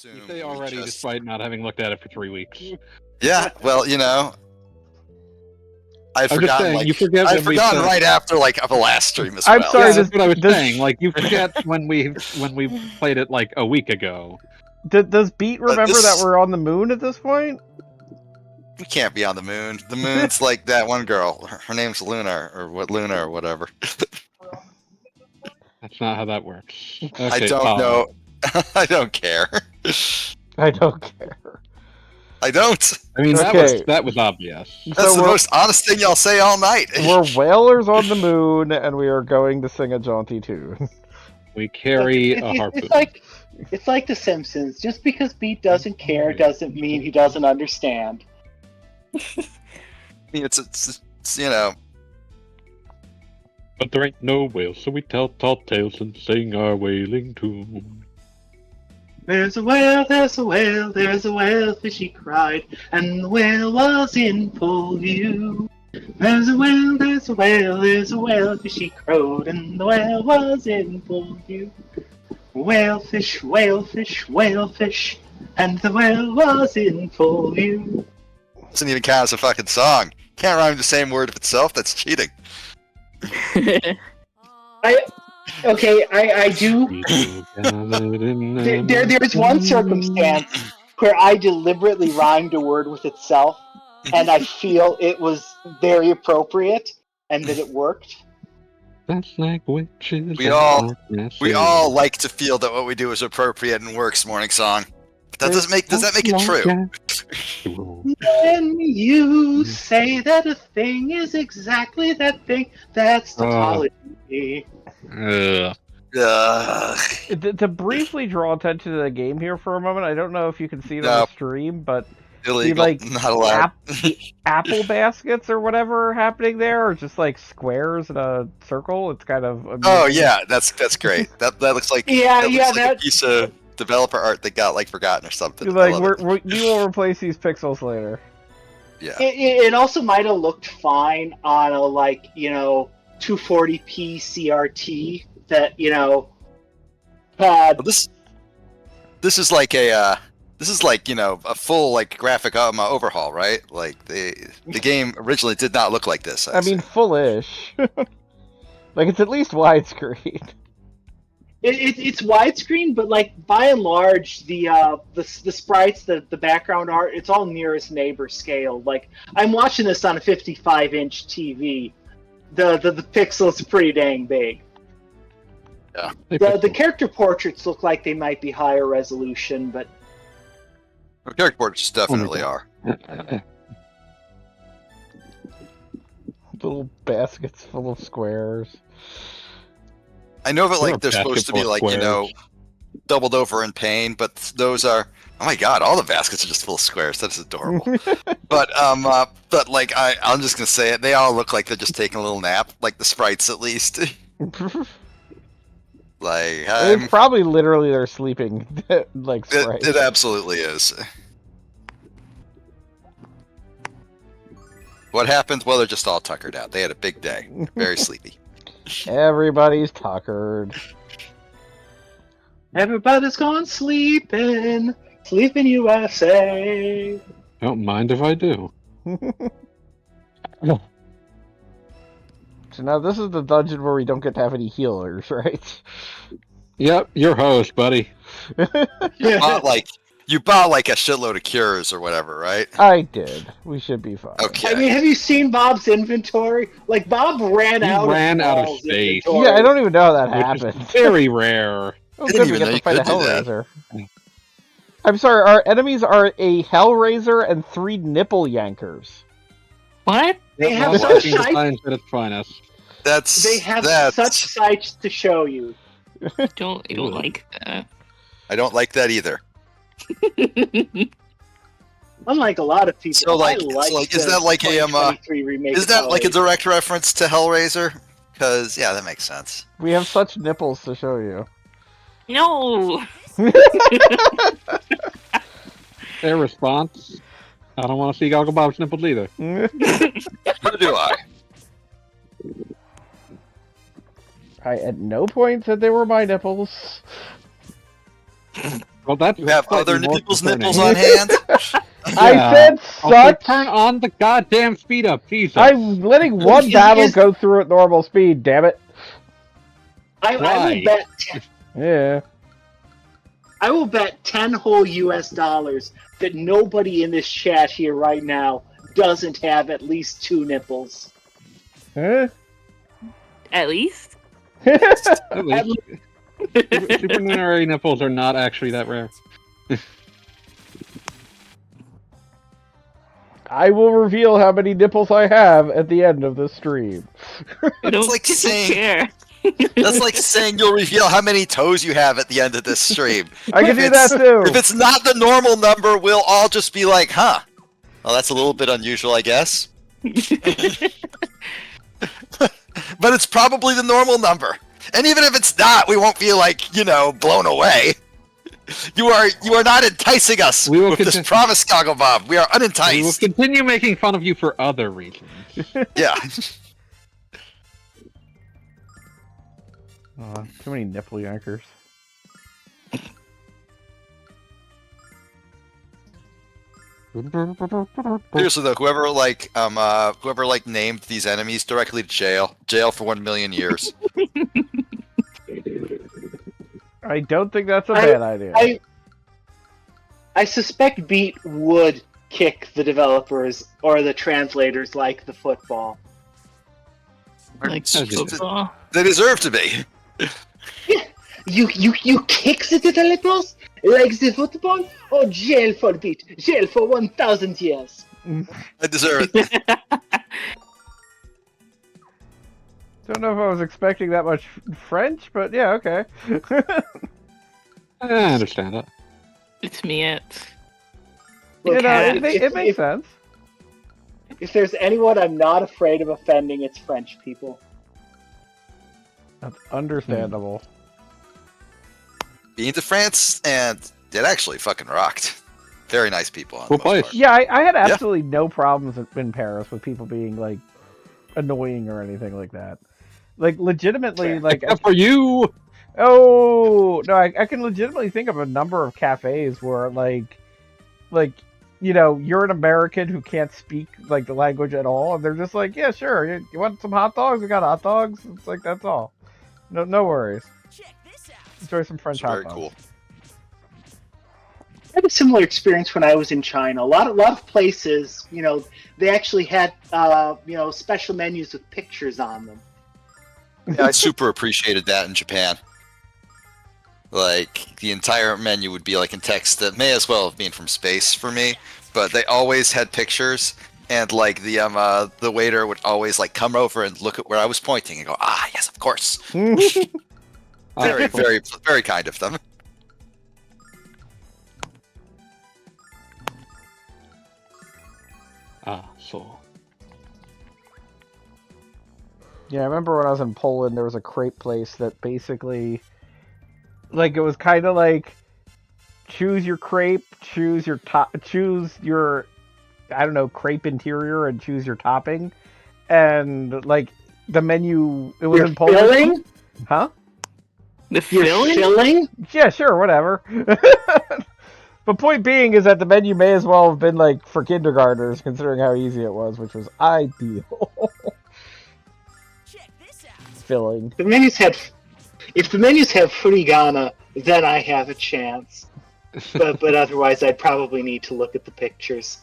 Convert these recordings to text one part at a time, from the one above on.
You assume say we already, just... despite not having looked at it for 3 weeks. Yeah, well, I'd I'm just forgotten, saying, you forget I'd when we forgotten said... right after, the last stream as I'm well. sorry, Yeah, that's what I was does- saying. Like, you forget when we played it, like, a week ago. Does Beat remember that this- we're on the moon at this point? We can't be on the moon. The moon's like that one girl. Her name's Lunar, or whatever. That's not how that works. Okay, I don't Paul. know. I don't care. I don't care. I don't. I mean, Okay. that was obvious. That's the most honest thing y'all say all night. We're whalers on the moon, and we are going to sing a jaunty tune. We carry a It's harpoon. it's like The Simpsons. Just because Beat doesn't care doesn't mean he doesn't understand. I mean, it's But there ain't no whales, so we tell tall tales and sing our whaling tune. There's a whale, there's a whale, there's a whalefish, he cried, and the whale was in full view. There's a whale, there's a whale, there's a whalefish, he crowed, and the whale was in full view. Whalefish, whalefish, whalefish, and the whale was in full view. doesn't even count as a fucking song. Can't rhyme the same word of itself. That's cheating. I do. There's one circumstance where I deliberately rhymed a word with itself, and I feel it was very appropriate, and that it worked. That's like witches. We all like to feel that what we do is appropriate and works. Morning song. But does that make it true? When you say that a thing is exactly that thing, that's tautology. To briefly draw attention to the game here for a moment, I don't know if you can see it on the stream, but illegal, not allowed. Apple baskets or whatever are happening there are just like squares in a circle. It's kind of amusing. Oh yeah, that's great. That looks like a piece of developer art that got forgotten or something. Like we will replace these pixels later. Yeah. It also might have looked fine on a 240p CRT that had. Well, this is like a full graphic overhaul, right? Like the game originally did not look like this. I mean, full-ish. It's at least widescreen. It's widescreen, but by and large, the sprites, the background art, it's all nearest neighbor scale. I'm watching this on a 55-inch TV. The pixels are pretty dang big. Yeah. The character portraits look like they might be higher resolution, but the character portraits definitely are. Little baskets full of squares. I know that they're supposed to be doubled over in pain, but those are, oh my god, all the baskets are just full of squares. That's adorable. but I'm just gonna say it. They all look like they're just taking a little nap, like the sprites at least. It's probably literally they're sleeping sprites. It absolutely is. What happened? Well, they're just all tuckered out. They had a big day. Very sleepy. Everybody's tuckered. Everybody's gone sleeping. Sleeping USA. Don't mind if I do. So now this is the dungeon where we don't get to have any healers, right? Yep, your host, buddy. You bought a shitload of cures or whatever, right? I did. We should be fine. Okay. I mean, have you seen Bob's inventory? Bob ran out of space. inventory. Yeah, I don't even know how that happened. Very rare. Oh, good, we get to fight a Hellraiser. I'm sorry, our enemies are a Hellraiser and 3 nipple yankers. What? They have Well, such watching the sights. signs at its finest. They have such sights to show you. I don't like that. I don't like that either. Unlike a lot of people, So, is that a direct reference to Hellraiser? Because that makes sense. We have such nipples to show you. No. Their response: I don't want to see Goggle Bob's nipples either. Who do I? I at no point said they were my nipples. Well, that's You have slightly other more people's concerning. nipples on hand? I said Also, such. turn on the goddamn speed up, Jesus. I'm letting one battle go through at normal speed. Damn it. I will Why? bet. Yeah. I will bet 10 whole US dollars that nobody in this chat here right now doesn't have at least 2 nipples. Huh? At least. At least. Supernumerary nipples are not actually that rare. I will reveal how many nipples I have at the end of this stream. I don't like saying- care. That's like saying you'll reveal how many toes you have at the end of this stream. I can do that too. If it's not the normal number, we'll all just be like, huh. Well, that's a little bit unusual, I guess. But it's probably the normal number. And even if it's not, we won't feel like, blown away. You are not enticing us We will with this conti- promise, Gogglebob. We are We will unenticed. continue making fun of you for other reasons. Yeah. Oh, too many nipple yankers. Seriously though, whoever named these enemies directly to jail for 1 million years. I don't think that's a bad idea. I suspect Beat would kick the developers or the translators like the football. Like As you do. football. They deserve to be. You kick the developers like the football? Oh, jail for Beat. Jail for 1,000 years. They deserve it. Don't know if I was expecting that much French, but yeah, okay. I understand that. It's me. You Look, know, if- it makes if- sense. If there's anyone I'm not afraid of offending, it's French people. That's understandable. Been to France, and it actually fucking rocked. Very nice people. On the Cool most place. part. Yeah, I had absolutely no problems in Paris with people being like annoying or anything like that. Like legitimately, like Except for you! oh no, I can legitimately think of a number of cafes where like you're an American who can't speak like the language at all, and they're just like, yeah, sure, you want some hot dogs? We got hot dogs. It's like that's all. No worries. Enjoy some French It's hot very dogs. cool. I had a similar experience when I was in China. A lot of places, they actually had, special menus with pictures on them. Yeah, I super appreciated that in Japan. Like, the entire menu would be like in text that may as well have been from space for me, but they always had pictures, and like the waiter would always like come over and look at where I was pointing and go, ah, yes, of course. Very, very, very kind of them. So. Yeah, I remember when I was in Poland, there was a crepe place that basically, like, it was kind of like, choose your crepe, choose your, I don't know, crepe interior, and choose your topping. And, like, the menu, it was You're in Polish. filling? Huh? The You're filling? filling? Yeah, sure, whatever. But point being is that the menu may as well have been, like, for kindergartners, considering how easy it was, which was ideal. Filling. If the menus have furigana, then I have a chance. But otherwise, I'd probably need to look at the pictures.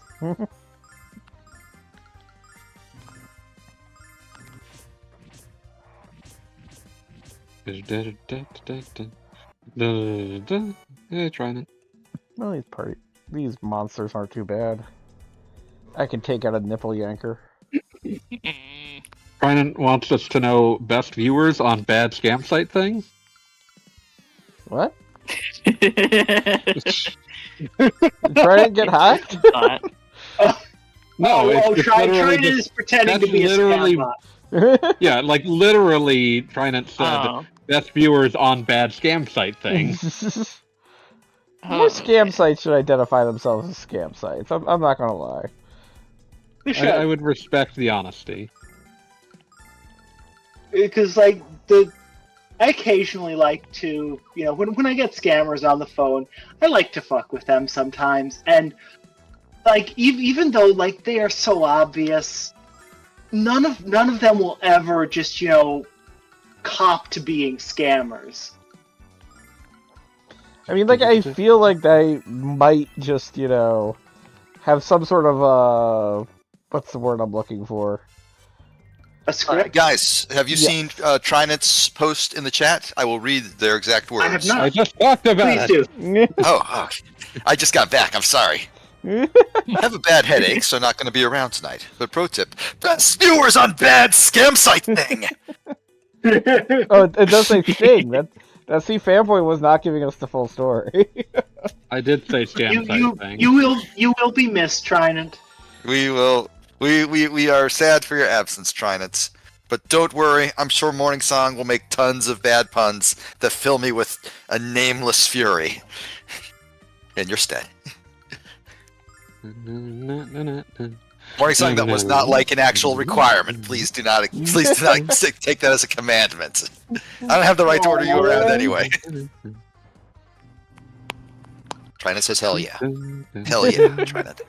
Yeah, trying it. Well, these monsters aren't too bad. I can take out a nipple yanker. Brian wants us to know best viewers on bad scam site things. What? Try to get hacked? No, it's Try literally to just, just pretending to that's be a literally- spam bot. yeah, like literally trying to said Oh. best viewers on bad scam site things. More scam sites should identify themselves as scam sites. I'm not gonna lie. They should. I would respect the honesty. Because like the I occasionally like to, when I get scammers on the phone, I like to fuck with them sometimes. And like, even though like they are so obvious, none of them will ever just cop to being scammers. I mean, like, I feel like they might just, have some sort of, what's the word I'm looking for? A script? Guys, have you seen Trinet's post in the chat? I will read their exact words. I have not. I just talked about Please do. Oh, I just got back. I'm sorry. I have a bad headache, so not going to be around tonight. But pro tip, best viewers on bad scam site thing. Oh, it does say Sting. See, Fanboy was not giving us the full story. I did say scam site thing. You will be missed, Trinent. We will. We are sad for your absence, Trinets. But don't worry, I'm sure Morning Song will make tons of bad puns that fill me with a nameless fury. In your stead. Morning Song, that was not like an actual requirement. Please do not take that as a commandment. I don't have the right to order you around anyway. Trinet says hell yeah. Hell yeah, Trinet.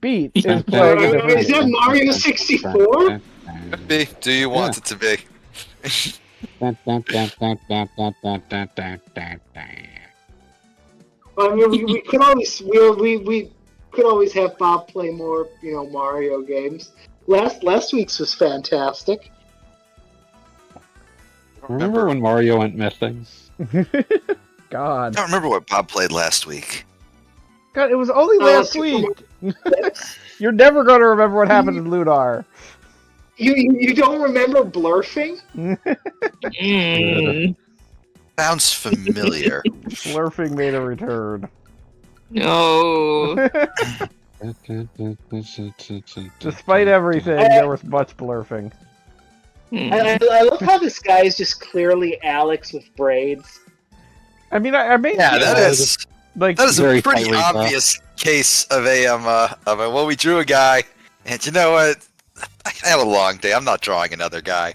Beat is playing in the Is that Mario 64? Could be. Do you want it to be? I mean, we could always we could always have Bob play more, Mario games. Last week's was fantastic. Remember when Mario went missing? God. I don't remember what Bob played last week. God, it was only last week. You're never going to remember what happened in Lunar. You don't remember blurfing? Sounds familiar. Blurfing made a return. No. Despite everything, there was much blurfing. I love how this guy is just clearly Alex with braids. I mean, I made That is like a Very pretty tightly obvious case of well, we drew a guy, and you know what? I have a long day. I'm not drawing another guy.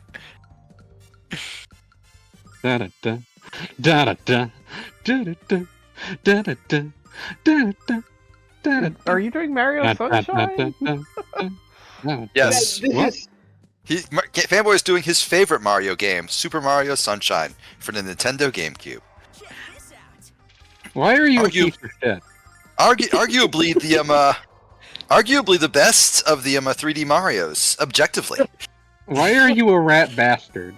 Da da da da da da da da da da da. Are you doing Mario Sunshine? Yes. What? Fanboy is doing his favorite Mario game, Super Mario Sunshine, for the Nintendo GameCube. Why are you a piece of shit? Arguably the best of the 3D Marios, objectively. Why are you a rat bastard?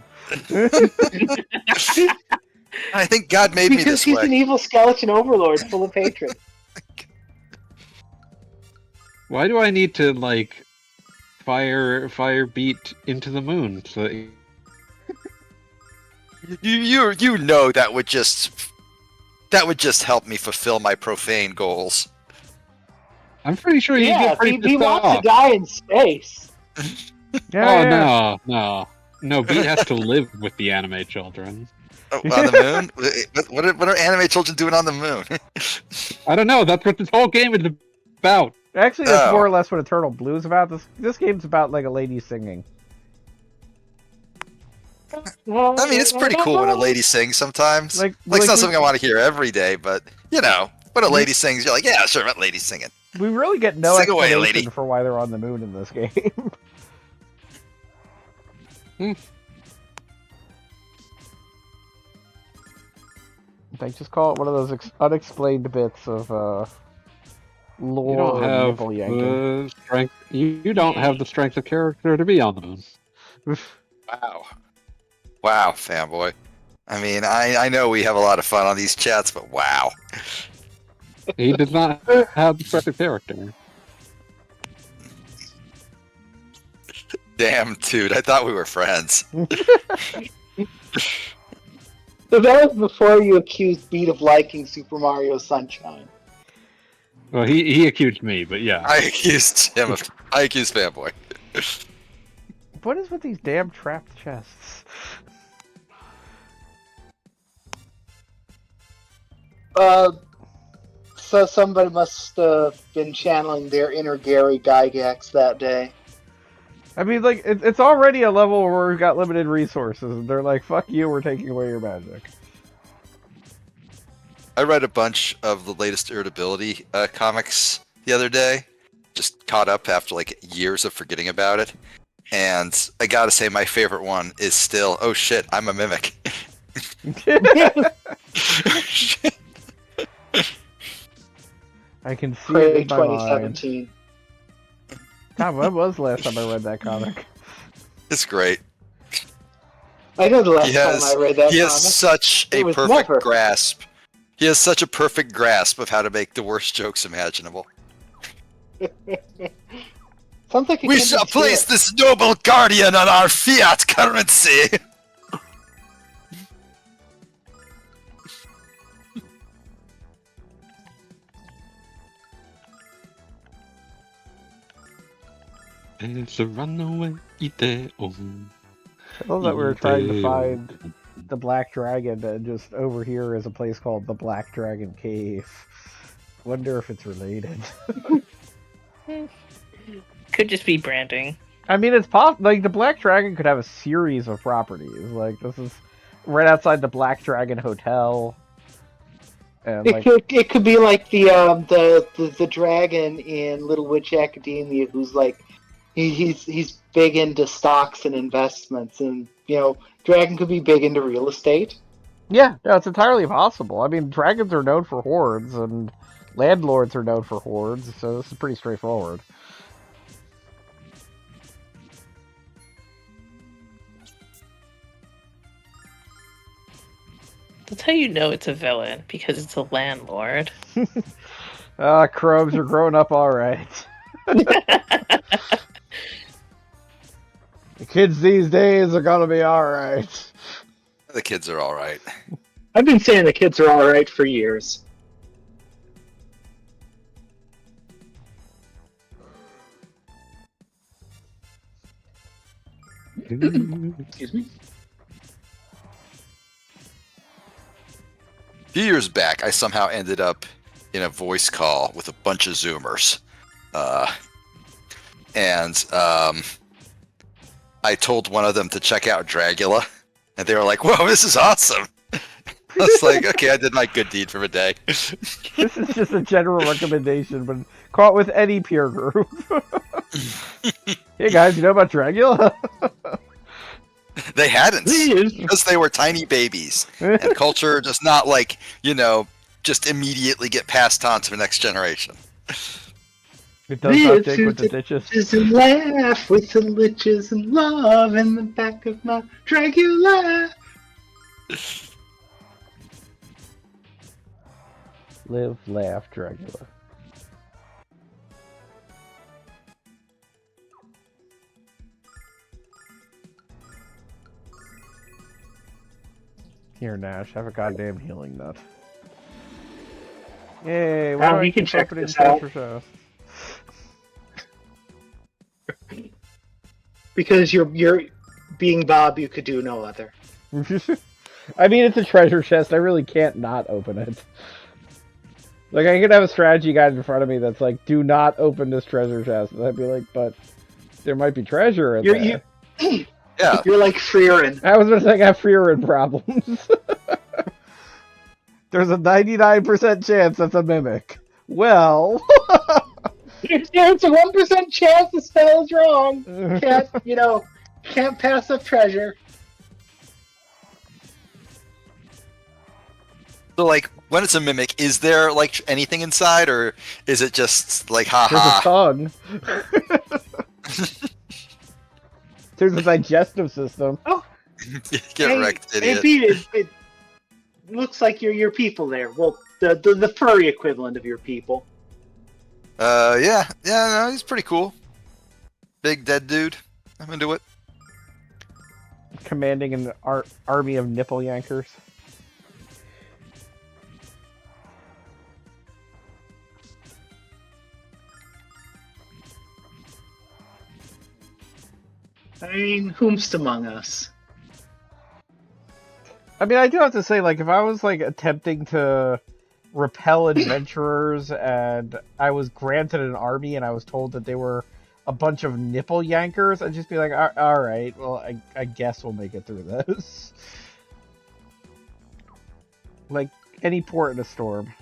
I think God made me Because this he's way. an evil skeleton overlord full of hatred. Why do I need to like fire beat into the moon? So that You know that would just help me fulfill my profane goals. I'm pretty sure you Yeah, get pretty he pissed wants to off. die in space. No, Beat has to live with the anime children. Oh, on the moon? What are anime children doing on the moon? I don't know. That's what this whole game is about. Actually, that's Oh. more or less what Eternal Blue is about. This game's about like a lady singing. I mean, it's pretty cool when a lady sings sometimes. Like it's not something I want to hear every day, but when a lady sings, you're like, yeah, sure, that lady's singing. We really get no Sing away, explanation lady. for why they're on the moon in this game. They just call it one of those unexplained bits of You lore don't and have nipple yanking. the strength. You don't have the strength of character to be on the moon. Wow, fanboy. I mean, I know we have a lot of fun on these chats, but wow. He does not have the strength of character. Damn, dude, I thought we were friends. So that was before you accused Beat of liking Super Mario Sunshine. Well, he accused me, but yeah. I accused fanboy. What is with these damn trapped chests? So somebody must have been channeling their inner Gary Gygax that day. I mean, like, it's already a level where we've got limited resources, and they're like, fuck you, we're taking away your magic. I read a bunch of the latest Irritability comics the other day. Just caught up after like years of forgetting about it. And I gotta say my favorite one is still, oh shit, I'm a mimic. I can see it in my mind. 2017. God, when was the last time I read that comic? It's great. I know the last time I read that He comic. has such a perfect never. grasp. He has such a perfect grasp of how to make the worst jokes imaginable. Sounds like We shall place this noble guardian on our fiat currency! It's a runaway Ideo. I love that we were trying to find the Black Dragon, and just over here is a place called the Black Dragon Cave. Wonder if it's related. Could just be branding. I mean, it's like the Black Dragon could have a series of properties. Like, this is right outside the Black Dragon Hotel. And, like, it could be like the dragon in Little Witch Academia, who's like he's big into stocks and investments, and dragon could be big into real estate. yeah, it's entirely possible. I mean, dragons are known for hoards, and landlords are known for hoards, so this is pretty straightforward. That's how you know it's a villain, because it's a landlord. Crumbs, you're growing up alright. The kids these days are gonna be alright. The kids are alright. I've been saying the kids are alright for years. Excuse me? A few years back, I somehow ended up in a voice call with a bunch of Zoomers. And I told one of them to check out Dragula, and they were like, whoa, this is awesome! I was like, okay, I did my good deed for the day. This is just a general recommendation, but call it with any peer group. Hey guys, you know about Dragula? They hadn't, because they were tiny babies. And culture does not, like, just immediately get passed on to the next generation. It does not dig with the ditches. Just laugh with the liches and love in the back of my Dragula. Live, laugh, Dragula. Here, Nash, have a goddamn healing nut. Yay, Now we can check this out. Because you're being Bob, you could do no other. I mean, it's a treasure chest. I really can't not open it. Like, I could have a strategy guide in front of me that's like, do not open this treasure chest. And I'd be like, but there might be treasure in there. Yeah. You're like Freerin. I was going to say I got Freerin problems. There's a 99% chance that's a mimic. Well... It's a 1% chance the spell is wrong. Can't pass up treasure. So, like, when it's a mimic, is there, like, anything inside, or is it just, like, ha-ha? There's a tongue. There's a digestive system. Oh. Get wrecked, idiot. It looks like your people there. Well, the furry equivalent of your people. Yeah, no, he's pretty cool. Big dead dude. I'm into it. Commanding an army of nipple yankers. I mean, whomst among us? I mean, I do have to say, like, if I was, like, attempting to repel adventurers, and I was granted an army, and I was told that they were a bunch of nipple yankers, I'd just be like, all right, well, I guess we'll make it through this. Like any port in a storm.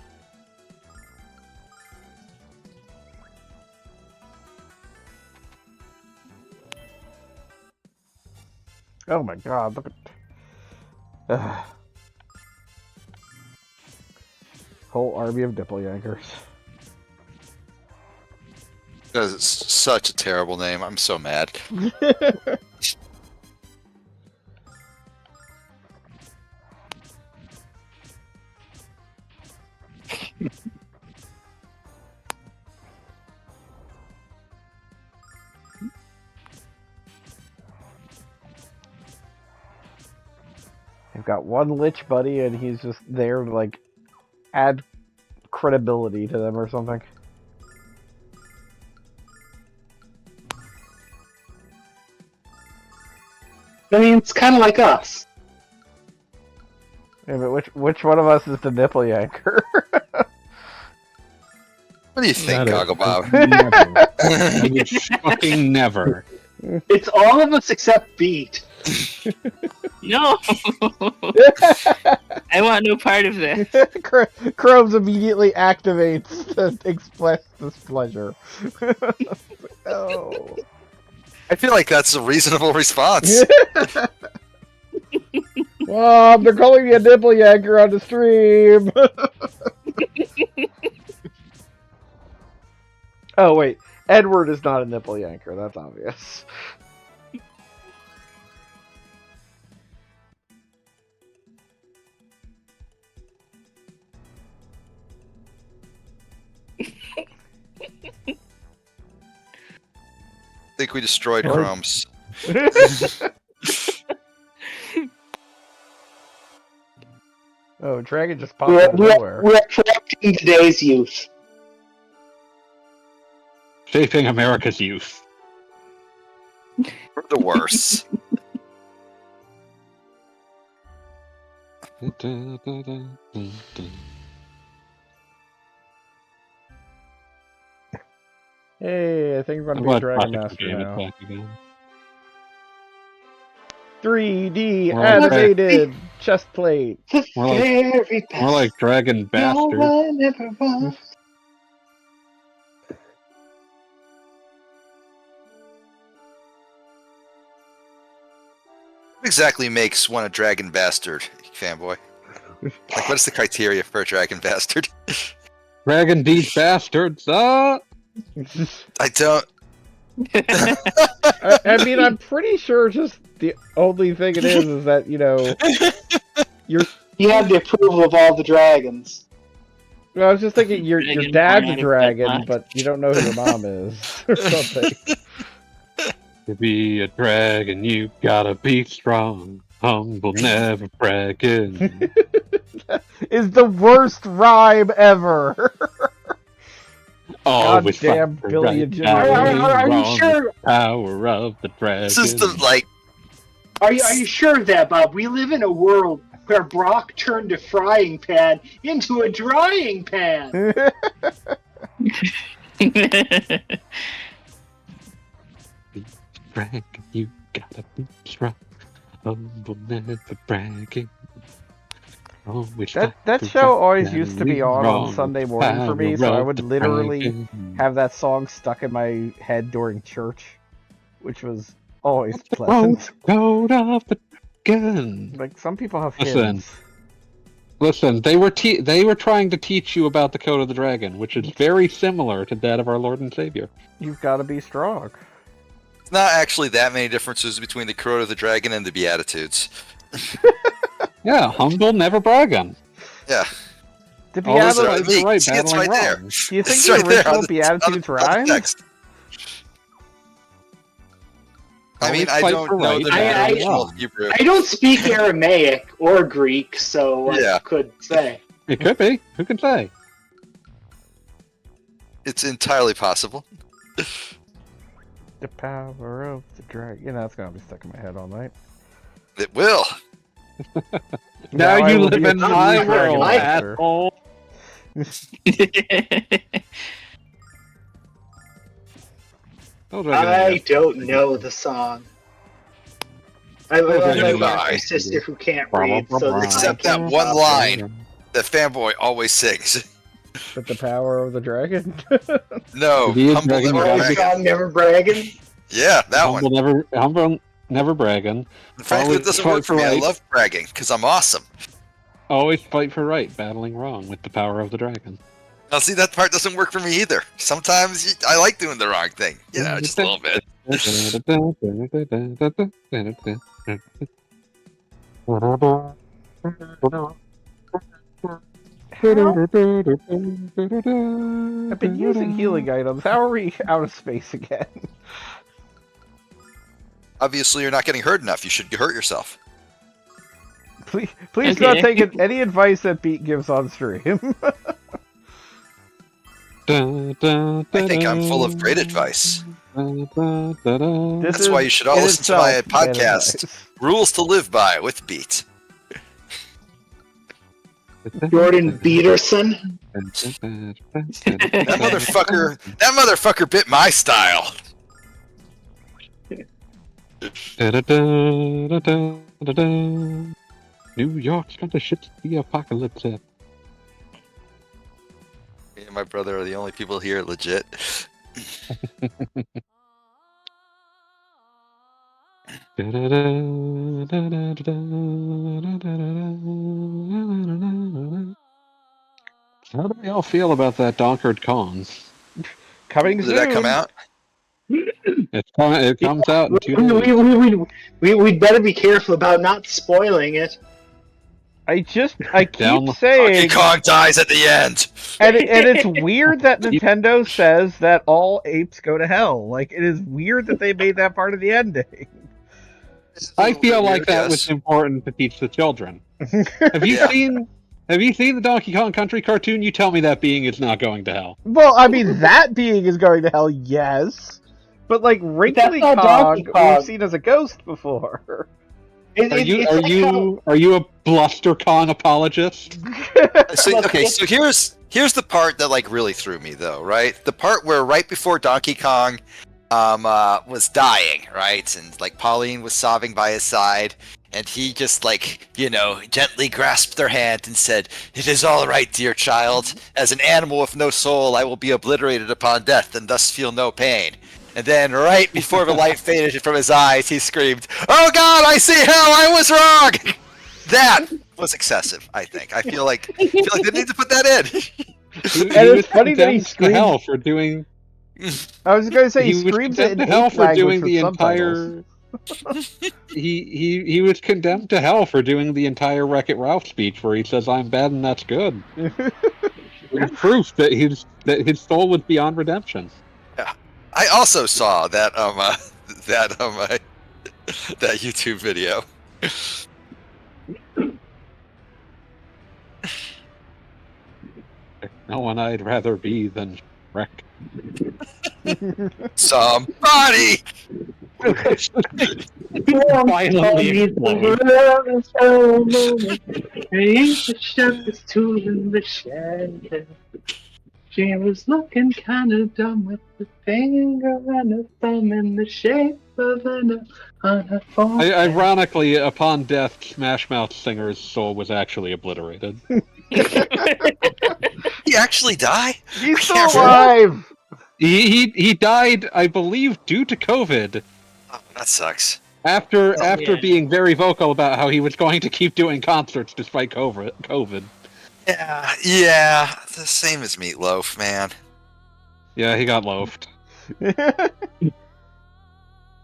Oh my god, look at... Whole army of nipple yankers. Because it's such a terrible name. I'm so mad. I've got one lich buddy, and he's just there to, like, add credibility to them or something. I mean, it's kind of like us. Yeah, but which one of us is the nipple yanker? What do you think, Gogglebob? Never. I would fucking never. It's all of us except Beat. No! I want no part of this. Chromes immediately activates to express displeasure. Oh. I feel like that's a reasonable response. They're calling me a nipple yanker on the stream. Oh wait, Edward is not a nipple yanker. That's obvious. I think we destroyed Chromes. Oh, Dragon just popped out of nowhere. We're corrupting today's youth. Shaping America's youth. For the worse. Hey, I think we're gonna be Dragon Master now. 3D animated chest plate. More like Dragon Bastard. What exactly makes one a Dragon Bastard, fanboy? Like, what is the criteria for a Dragon Bastard? Dragon Beast Bastards! I don't... I mean, I'm pretty sure just the only thing it is that, you know, you have the approval of all the dragons. Well, I was just thinking your dad's a dragon, but you don't know who your mom is, or something. To be a dragon, you gotta be strong. Humble, never bragging. That is the worst rhyme ever. Always goddamn Billy and Jimmy. Are you sure? Power of the dragon. This is the, like... Are you sure of that, Bob? We live in a world where Brock turned a frying pan into a drying pan. Dragon, you gotta be strong. Humble, never bragging. That show always used to be on Sunday morning for me, so I would literally have that song stuck in my head during church, which was always pleasant. Code of the dragon. Like, some people have hymns. Listen, they were trying to teach you about the Code of the Dragon, which is very similar to that of our Lord and Savior. You've got to be strong. It's not actually that many differences between the Code of the Dragon and the Beatitudes. Yeah, humble, never bragging. Yeah. The Beatitudes, See, it's right there. do you think It's the right there original on the Beatitudes rhyme? text. I mean, I don't know the original Hebrew. I don't speak Aramaic or Greek, so I could say. It could be. Who can say? It's entirely possible. The power of the dragon. You know, that's going to be stuck in my head all night. It will. Now I you will live be a in my true dragon world, master. asshole. Oh, I don't know the song. I do have I. a sister who can't read, so this Except I that can't one stop line that fanboy always sings. With the power of the dragon. No, Be a humble dragon, never Oh, dragon. bragging. song Never Bragging. Yeah, that one. Humble, never bragging. Frankly, it Always doesn't fight work for for me. I right. love bragging because I'm awesome. Always fight for right, battling wrong with the power of the dragon. Now, see, that part doesn't work for me either. Sometimes I like doing the wrong thing. Just a little bit. I've been using healing items. How are we out of space again? Obviously, you're not getting hurt enough. You should hurt yourself. Please do Okay. not take any advice that Beat gives on stream. I think I'm full of great advice. This That's why you should all in listen to my itself bad podcast, advice. Rules to Live By with Beat. Jordan Peterson. That motherfucker bit my style. New York's gonna shit the apocalypse. Me and my brother are the only people here legit. How do y'all feel about that Donkard Kong? Coming Did soon. that come out? It comes out in 2 days. We'd better be careful about not spoiling it. I keep Down- Donkey saying, Kong dies at the end. and it's weird that Nintendo says that all apes go to hell. Like, it is weird that they made that part of the ending. I feel like that was important to teach the children. Have you Yeah. seen the Donkey Kong Country cartoon? You tell me that being is not going to hell. Well, I mean, that being is going to hell, yes. But, like, Wrinkly not Kong, Donkey Kong. we've seen as a ghost before. Are you a Bluster Kong apologist? So here's the part that like really threw me though, right? The part where right before Donkey Kong was dying, right? And like Pauline was sobbing by his side, and he just like, gently grasped her hand and said, "It is all right, dear child. As an animal with no soul, I will be obliterated upon death and thus feel no pain." And then, right before the light faded from his eyes, he screamed, "Oh God, I see hell! I was wrong!" That was excessive, I think. I feel like they need to put that in. And it's funny that he condemned to screamed. hell for doing. I was going to say, he He was screams it condemned in to hell ape for language doing with the subtitles. entire. He was condemned to hell for doing the entire Wreck-It Ralph speech, where he says, "I'm bad and that's good." It's proof that his soul was beyond redemption. I also saw that that YouTube video. No one I'd rather be than Shrek. Somebody. Violently explode. She was looking kind of dumb with the finger and a thumb in the shape of an on her phone. Ironically, upon death, Smash Mouth Singer's soul was actually obliterated. He actually die? He's I still can't alive! He died, I believe, due to COVID. Oh, that sucks. After yeah. being very vocal about how he was going to keep doing concerts despite COVID. Yeah, the same as Meatloaf, man. Yeah, he got loafed.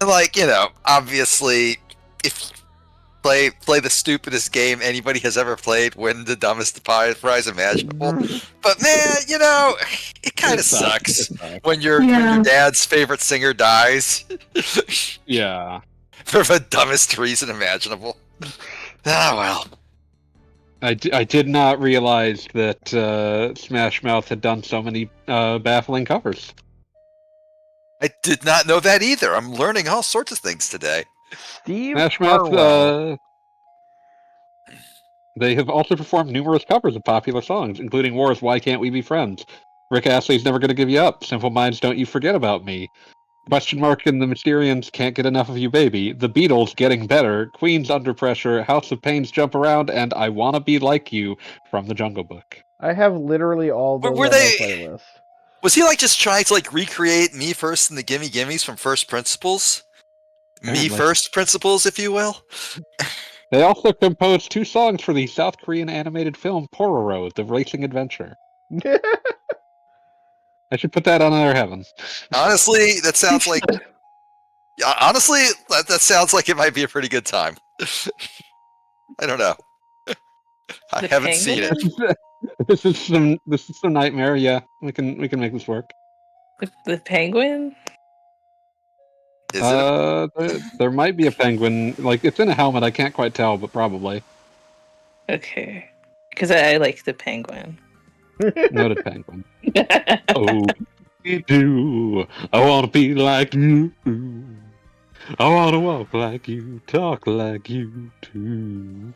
Like, obviously, if you play the stupidest game anybody has ever played, win the dumbest prize imaginable. But man, it kind of sucks when your dad's favorite singer dies Yeah. for the dumbest reason imaginable. Ah, well. I did not realize that Smash Mouth had done so many baffling covers. I did not know that either. I'm learning all sorts of things today. Steve Smash Harwell. Mouth, They have also performed numerous covers of popular songs, including War's Why Can't We Be Friends, Rick Astley's Never Gonna Give You Up, Simple Minds' Don't You Forget About Me, Question Mark and the Mysterians Can't Get Enough of You Baby, The Beatles Getting Better, Queen's Under Pressure, House of Pains Jump Around, and I Wanna Be Like You from the Jungle Book. I have literally all those Were on they- my playlist. Was he like just trying to like recreate Me First and the Gimme Gimmes from First Principles? Me Apparently. First Principles, if you will. They also composed 2 songs for the South Korean animated film Pororo, The Racing Adventure. I should put that on their heaven. Honestly, that sounds like. Yeah, honestly, that sounds like it might be a pretty good time. I don't know. I The haven't seen it. penguin? This is some nightmare. Yeah, we can make this work. The penguin? Is it? There might be a penguin. Like it's in a helmet. I can't quite tell, but probably Okay. Because I like the penguin. noted penguin. Oh, we do. I want to be like you. I want to walk like you, talk like you too.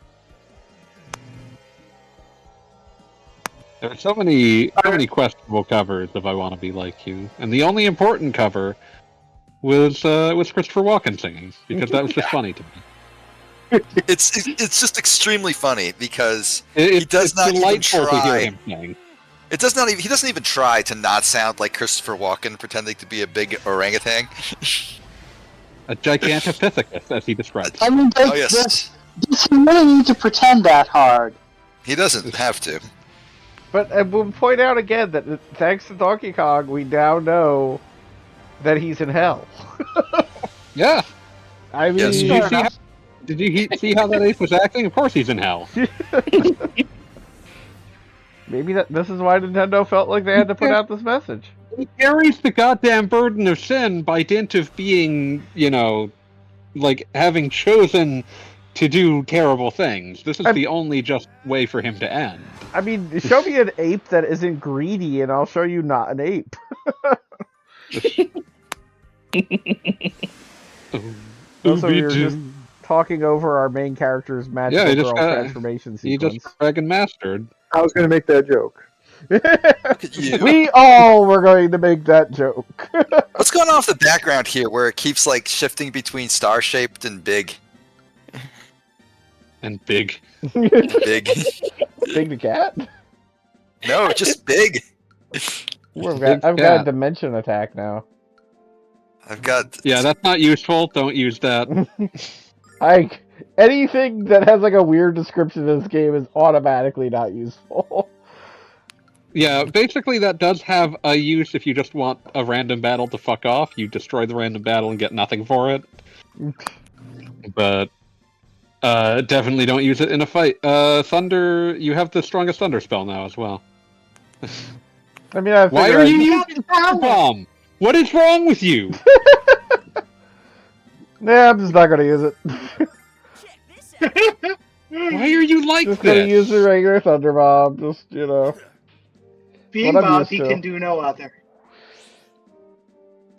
There are so many questionable covers of "I Want to Be Like You," and the only important cover was Christopher Walken singing because that was just funny to me. It's just extremely funny because It's does not even delightful to hear try. him sing. it does not even he doesn't even try to not sound like Christopher Walken pretending to be a big orangutan. A gigantopithecus, as he describes. I mean, Oh yes, does he really need to pretend that hard? he doesn't have to. But I will point out again that thanks to Donkey Kong, we now know that he's in hell. Yeah. I mean, Yes. Did you see how that ape was acting? Of course he's in hell. maybe this is why Nintendo felt like they had to put out this message. He carries the goddamn burden of sin by dint of being, like having chosen to do terrible things. This is the only just way for him to end. I mean, show me an ape that isn't greedy, and I'll show you not an ape. Also, we were just talking over our main character's magical girl transformation He sequence. just dragon mastered. I was going to make that joke. Look at you. We all were going to make that joke. What's going on with the background here, where it keeps like shifting between star-shaped and big? And big. Big. Big the cat? No, just big. I've got a dimension attack now. I've got. Yeah, that's not useful. Don't use that. Anything that has like a weird description in this game is automatically not useful. Yeah, basically that does have a use if you just want a random battle to fuck off. You destroy the random battle and get nothing for it. But definitely don't use it in a fight. Thunder, you have the strongest thunder spell now as well. I mean, Why are you using Thunder Bomb? What is wrong with you? Nah, I'm just not gonna use it. Why are you like Just gonna this? use the regular Thunder Bomb. Just, Being What I'm Bob, used he to. can do no other.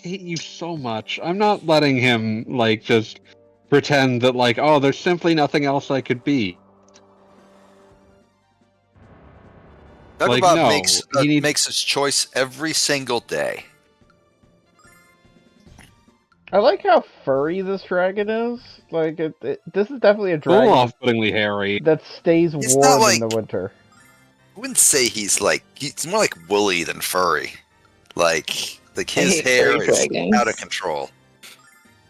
I hate you so much. I'm not letting him, just pretend that, oh, there's simply nothing else I could be. Dagobah no, makes his choice every single day. I like how furry this dragon is. This is definitely a A little dragon off-puttingly hairy. that stays It's warm not in the winter. I wouldn't say he's more like woolly than furry. Like his hate hair furry is dragons. out of control.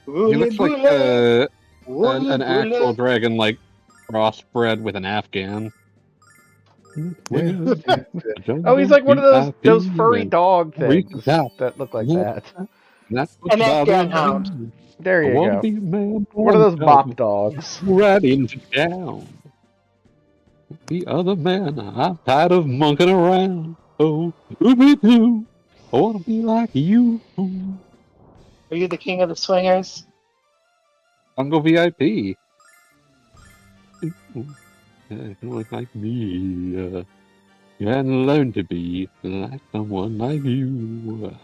He looks like an actual dragon, crossbred with an Afghan. Oh, he's like one of those furry dog things that look like that. An Afghan hound. There you go. One of those bop dogs. Right into town. The other man, I'm tired of monkeying around. Oh, ooby-doo. I wanna be like you. Are you the king of the swingers? Bungle VIP. You look like me. You hadn't learned to be like someone like you.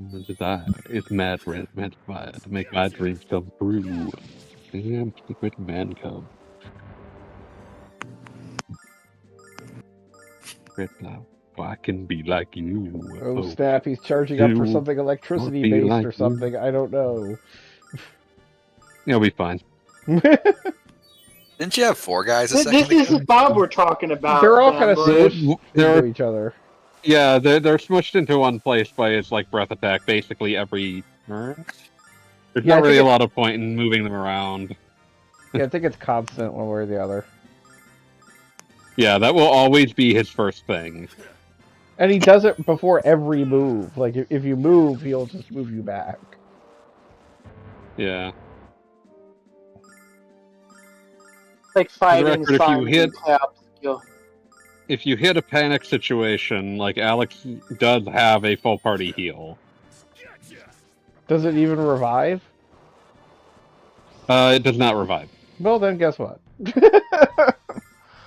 The desire is mad fire to make my dreams come true. Damn secret man cub. Red flower. Oh, I can be like you. Oh snap, he's charging up for You something electricity be based like or something. I don't know. You'll be fine. Didn't you have 4 guys a second This ago? is Bob we're talking about. They're all kind of Fanboy. smushed They're- into each other. Yeah, they're smushed into one place by its like breath attack basically every turn. There's Yeah, I not really think a lot of point in moving them around. Yeah, I think it's constant one way or the other. Yeah, that will always be his first thing. And he does it before every move. Like, if you move, he'll just move you back. Yeah. Like fighting record, if you Simon hit- tap skill. If you hit a panic situation, like Alex does have a full party heal. Does it even revive? It does not revive. Well, then guess what?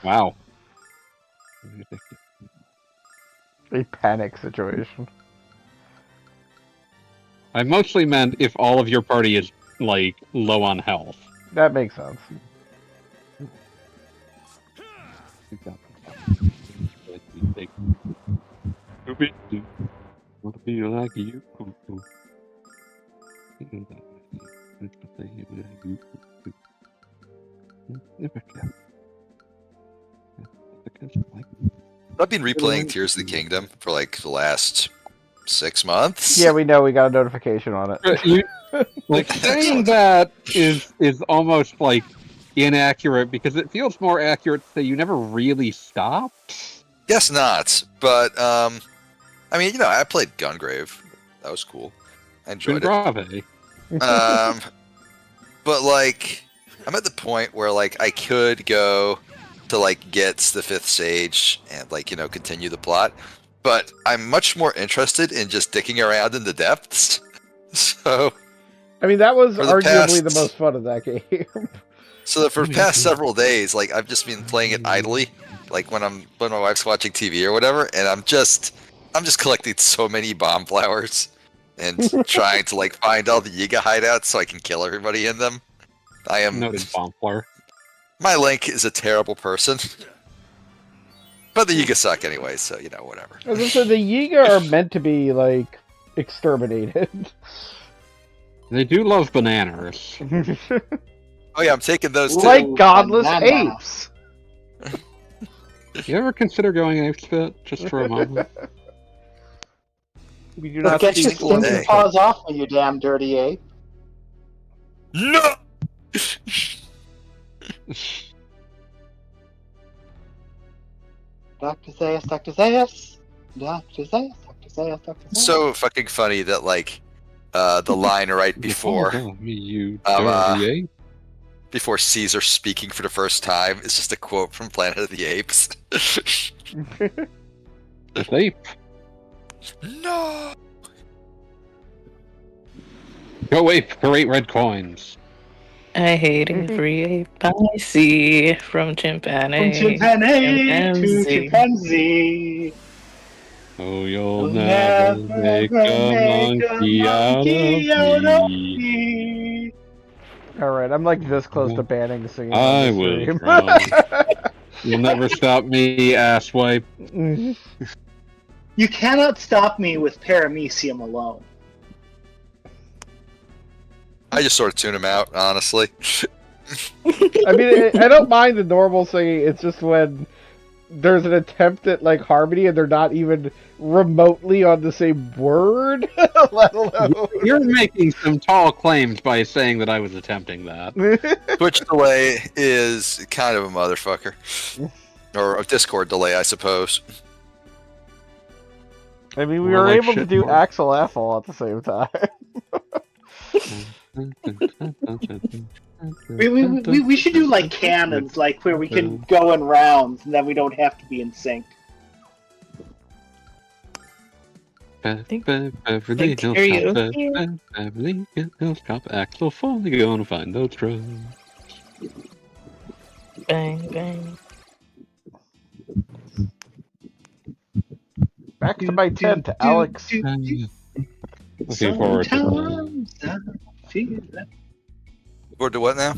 Wow. A panic situation. I mostly meant if all of your party is, like, low on health. That makes sense. Want to be like you. I've been replaying Tears of the Kingdom for like the last 6 months. Yeah, we know we got a notification on it. You, like, saying that is almost, like, inaccurate, because it feels more accurate to say you never really stopped. Guess not, but I mean, you know, I played Gungrave. That was cool. I enjoyed it. Grave. But like, I'm at the point where like I could go to like get the 5th sage and like, you know, continue the plot, but I'm much more interested in just dicking around in the depths. So I mean, that was For the arguably past- the most fun of that game. So for the past several days, like I've just been playing it idly, like when my wife's watching TV or whatever, and I'm just collecting so many bomb flowers and trying to like find all the Yiga hideouts so I can kill everybody in them. I am Noted Bombler. my Link is a terrible person, but the Yiga suck anyway, so you know whatever. As I said, the Yiga are meant to be like exterminated. They do love bananas. Oh yeah, I'm taking those too. Like godless Banana. apes. You ever consider going apes fit just for a moment? We do Look, not get your speak single stinking day. paws off me, you damn dirty ape. No. Dr. Zayas, Dr. Zayas. Dr. Zayas, Dr. Zayas, Dr. Zayas. So fucking funny that like the line right before You Um, dirty ape. before Caesar speaking for the first time is just a quote from Planet of the Apes. This ape. No. Go ape for 8 red coins. I hate every ape I see from From chimpanzee. chimpanzee to chimpanzee. Oh, you'll We'll never make a monkey out of me. me. Alright, I'm like this close to banning singing. I on was this wrong. You'll never stop me, asswipe. stream. You cannot stop me with paramecium alone. I just sort of tune him out, honestly. I mean, I don't mind the normal singing. It's just when there's an attempt at like harmony and they're not even remotely on the same word, let alone. You're making some tall claims by saying that I was attempting that. Twitch delay is kind of a motherfucker. Or a Discord delay, I suppose. I mean, we More were like able to shit do more. Axel Ethel at the same time. We should do like cannons, like where we can go in rounds and then we don't have to be in sync. Beverly Hills karaoke. Cop, Beverly Hills Cop, Axel Foley gonna find those drugs. Bang, bang. Back to my tent, Alex. Looking forward to Sometimes I feel that. Forward to what now?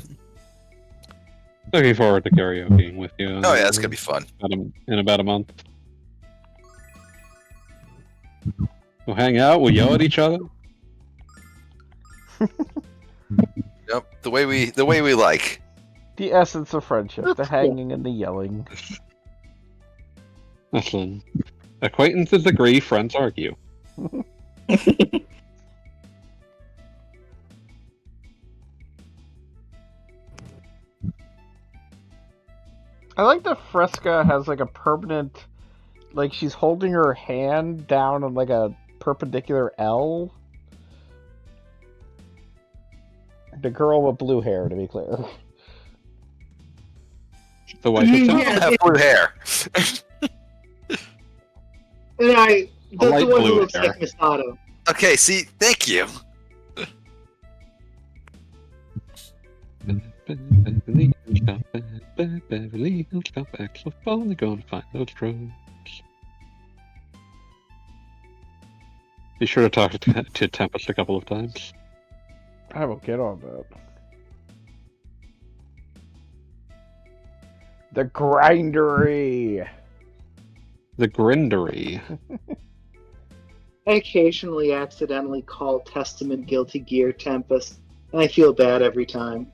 Looking forward to karaokeing with you. Oh yeah, it's gonna be fun. In about a month. We'll hang out. We'll yell at each other. Yep, the way we like. The essence of friendship, the hanging and the yelling. Listen, acquaintances agree, friends argue. I like that Fresca has like a permanent, like she's holding her hand down on like a perpendicular L. The girl with blue hair, to be clear. The wife of Yeah, I don't have blue hair. And that's light the one who blue looks hair. like Misato. Okay, see, thank you. Beverly Hills Cop X. We're finally going to find those drones. Be sure to talk to Tempest a couple of times. I will get on that. The Grindery. The Grindery. I occasionally accidentally call Testament Guilty Gear Tempest, and I feel bad every time.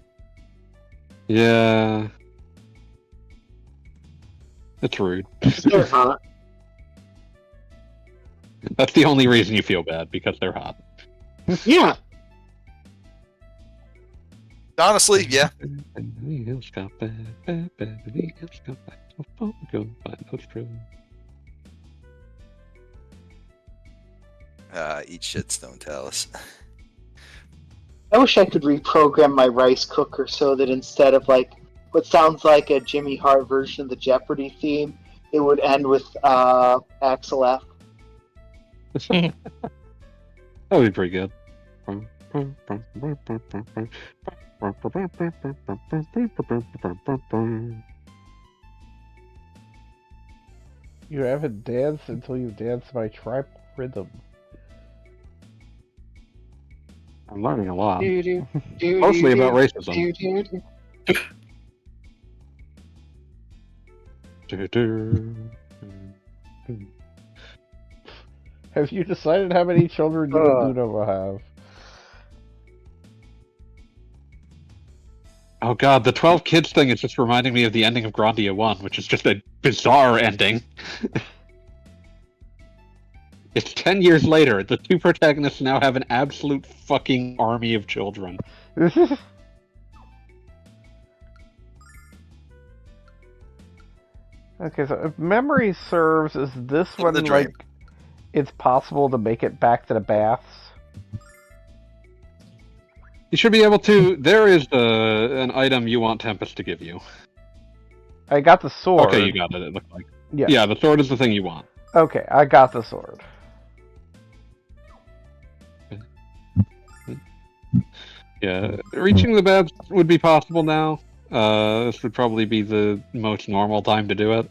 Yeah. It's rude. They're hot. That's the only reason you feel bad, because they're hot. Yeah. Honestly, yeah. Beverly Hills Cop, Beverly Hills Cop X. We're finally going to find those drones. Eat shits, don't tell us. I wish I could reprogram my rice cooker so that instead of like what sounds like a Jimmy Hart version of the Jeopardy theme, it would end with Axel F. That would be pretty good. You haven't danced until you dance my tribal rhythm. I'm learning a lot. Mostly Mostly about racism. Have you decided how many children you and Luna will have? Oh god, the 12 kids thing is just reminding me of the ending of Grandia 1, which is just a bizarre ending. It's 10 years later. The two protagonists now have an absolute fucking army of children. Okay, so if memory serves, is this one the like dream. it's possible to make it back to the baths? You should be able to... There is an item you want Tempest to give you. I got the sword. Okay, you got it, it looked like. Yeah. Yeah, the sword is the thing you want. Okay, I got the sword. Yeah, reaching the baths would be possible now. This would probably be the most normal time to do it.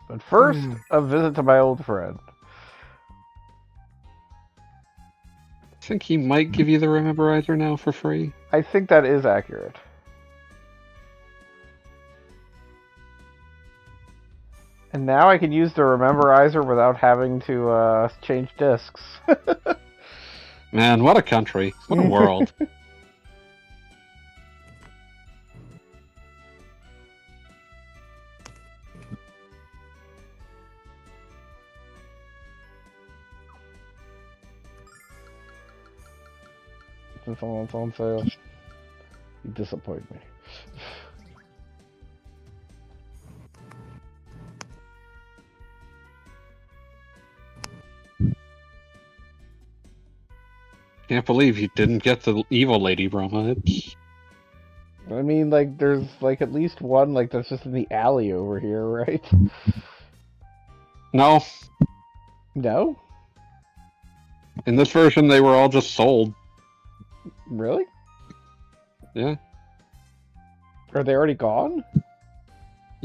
But first, a visit to my old friend. I think he might give you the Rememberizer now for free. I think that is accurate. And now I can use the Rememberizer without having to change discs. Man, what a country. What a world. Since it's on sale, you disappoint me. Can't believe you didn't get the evil lady, Brahma. It's... I mean, like, there's, like, at least one, like, that's just in the alley over here, right? No. No? In this version, they were all just sold. Really? Yeah. Are they already gone?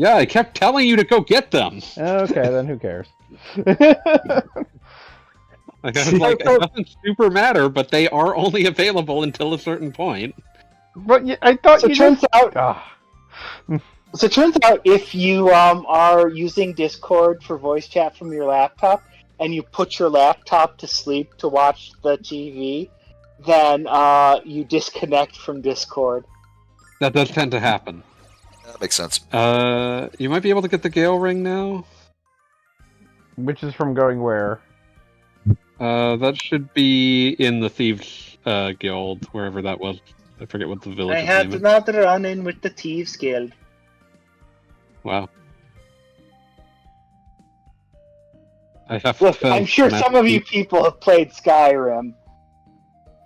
Yeah, I kept telling you to go get them. Okay, then who cares? Like, I was like, it doesn't super matter, but they are only available until a certain point. But I thought So you it turns just... out. Ah. So it turns out if you are using Discord for voice chat from your laptop, and you put your laptop to sleep to watch the TV, then you disconnect from Discord. That does tend to happen. That makes sense. You might be able to get the Gale Ring now. Which is from going where? That should be in the Thieves Guild, wherever that was. I forget what the village I name had is. another run-in with the Thieves Guild. Wow. I have Look, to I'm sure some of you people have played Skyrim.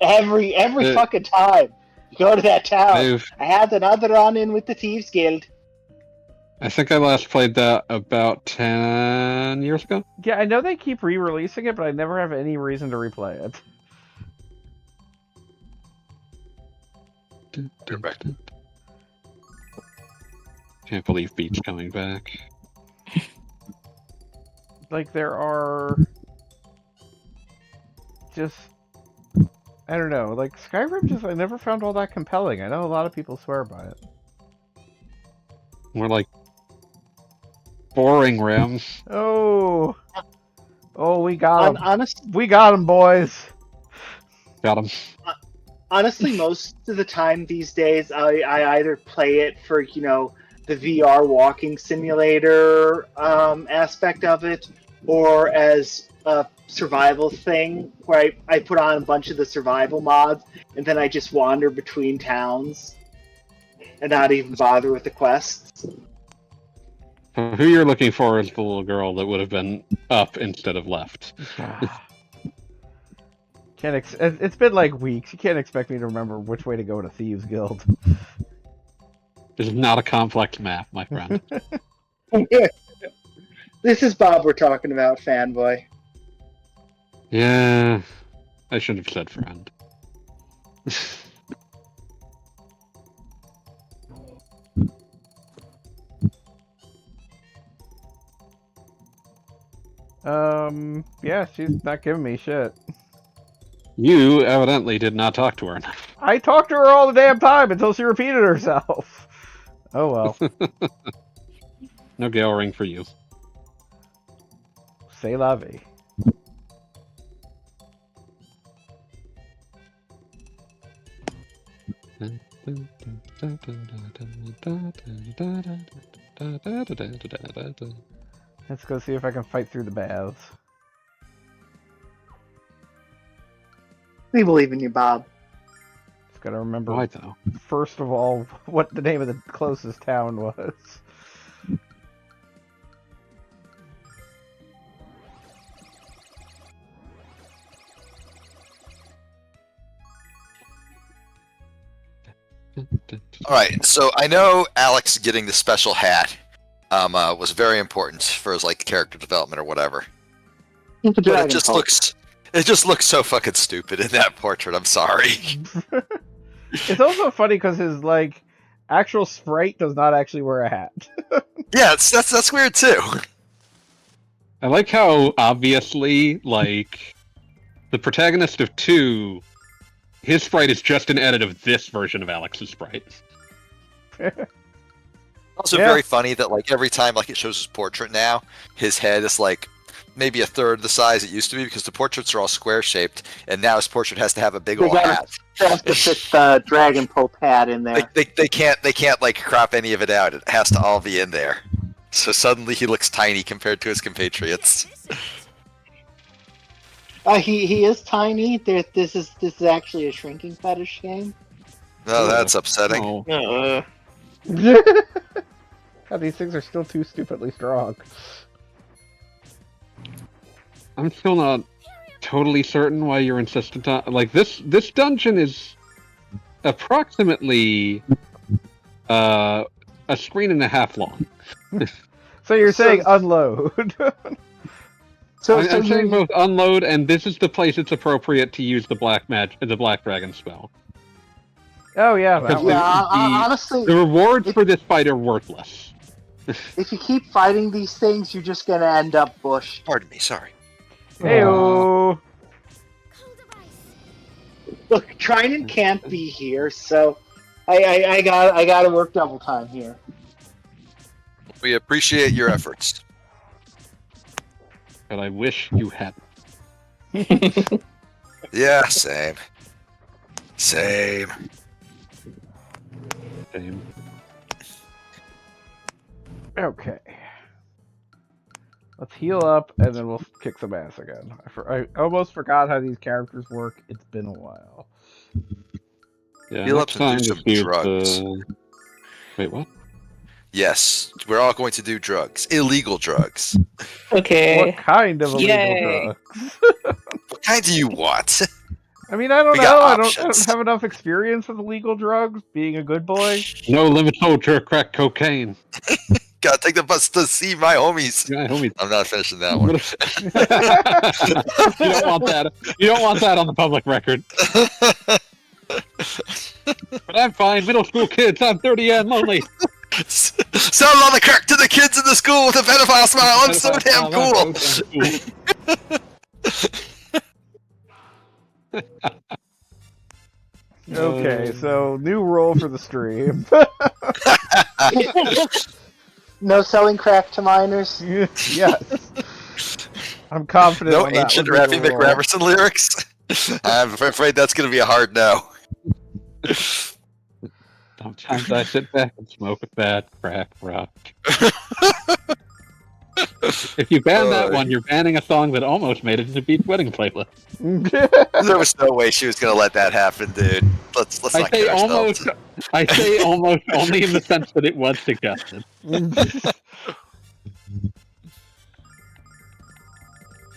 Every fucking time you go to that town. I had another run-in with the Thieves Guild. I think I last played that about 10 years ago. Yeah, I know they keep re-releasing it, but I never have any reason to replay it. Can't believe Beat's coming back. Like, there are... just... I don't know, like, Skyrim just, I never found all that compelling. I know a lot of people swear by it. More like boring Rim. Oh! Oh, we got him. We got him, boys! Got him. Honestly, most of the time these days, I either play it for, you know, the VR walking simulator aspect of it, or as a survival thing, where I put on a bunch of the survival mods, and then I just wander between towns, and not even bother with the quests. Who you're looking for is the little girl that would have been up instead of left. It's been like weeks. You can't expect me to remember which way to go to Thieves Guild. This is not a complex map, my friend. This is Bob we're talking about, fanboy. Yeah, I should have said friend. Yeah, she's not giving me shit. You evidently did not talk to her enough. I talked to her all the damn time until she repeated herself. Oh well. No Gale Ring for you. C'est la vie. Let's go see if I can fight through the baths. We believe in you, Bob. Just gotta remember, Why though? first of all, what the name of the closest town was. Alright, so I know Alex getting the special hat was very important for his like character development or whatever. But it just looks so fucking stupid in that portrait, I'm sorry. It's also funny because his like actual sprite does not actually wear a hat. Yeah, that's weird too. I like how obviously, like, the protagonist of 2, his sprite is just an edit of this version of Alex's sprite. Also Yeah. very funny that like every time like it shows his portrait now, his head is like maybe a third the size it used to be because the portraits are all square shaped, and now his portrait has to have a big old hat. They have to fit the Dragon Pope hat in there. They can't like crop any of it out. It has to all be in there. So suddenly he looks tiny compared to his compatriots. He is tiny. This is actually a shrinking fetish game. Oh, that's upsetting. Oh. God, these things are still too stupidly strong. I'm still not totally certain why you're insistent on... Like, this dungeon is approximately a screen and a half long. So you're saying unload. I'm saying both unload, and this is the place it's appropriate to use the black dragon spell. Oh yeah, that Because one. Yeah, honestly, the rewards for this fight are worthless. If you keep fighting these things, you're just gonna end up bush. Pardon me, sorry. Heyo. Look, Trinan can't be here, so I gotta work double time here. We appreciate your efforts. But I wish you had. Yeah, same. Same. Same. Okay. Let's heal up, and then we'll kick some ass again. I almost forgot how these characters work. It's been a while. Yeah, Heal up next and time do just some use drugs. Wait, what? Yes, we're all going to do drugs. Illegal drugs. Okay. What kind of illegal Yay. drugs? What kind do you want? I mean, I don't We know. got I don't options. have enough experience with illegal drugs, being a good boy. No limit soldier, crack cocaine. Gotta take the bus to see my homies. Yeah, homie. I'm not finishing that one. You don't want that. You don't want that on the public record. But I'm fine. Middle school kids. I'm 30 and lonely. Sell all the crack to the kids in the school with a pedophile smile. I'm so damn cool. Okay, so new role for the stream. No selling crack to minors. Yes. I'm confident. No on that ancient would be Rappy the role. McRaverson lyrics. I'm afraid that's going to be a hard no. Sometimes I sit back and smoke a bad crack rock. If you ban that one, you're banning a song that almost made it into Beat's wedding playlist. There was no way she was going to let that happen, dude. Let's I not say kid ourselves. almost. I say almost only in the sense that it was suggested. The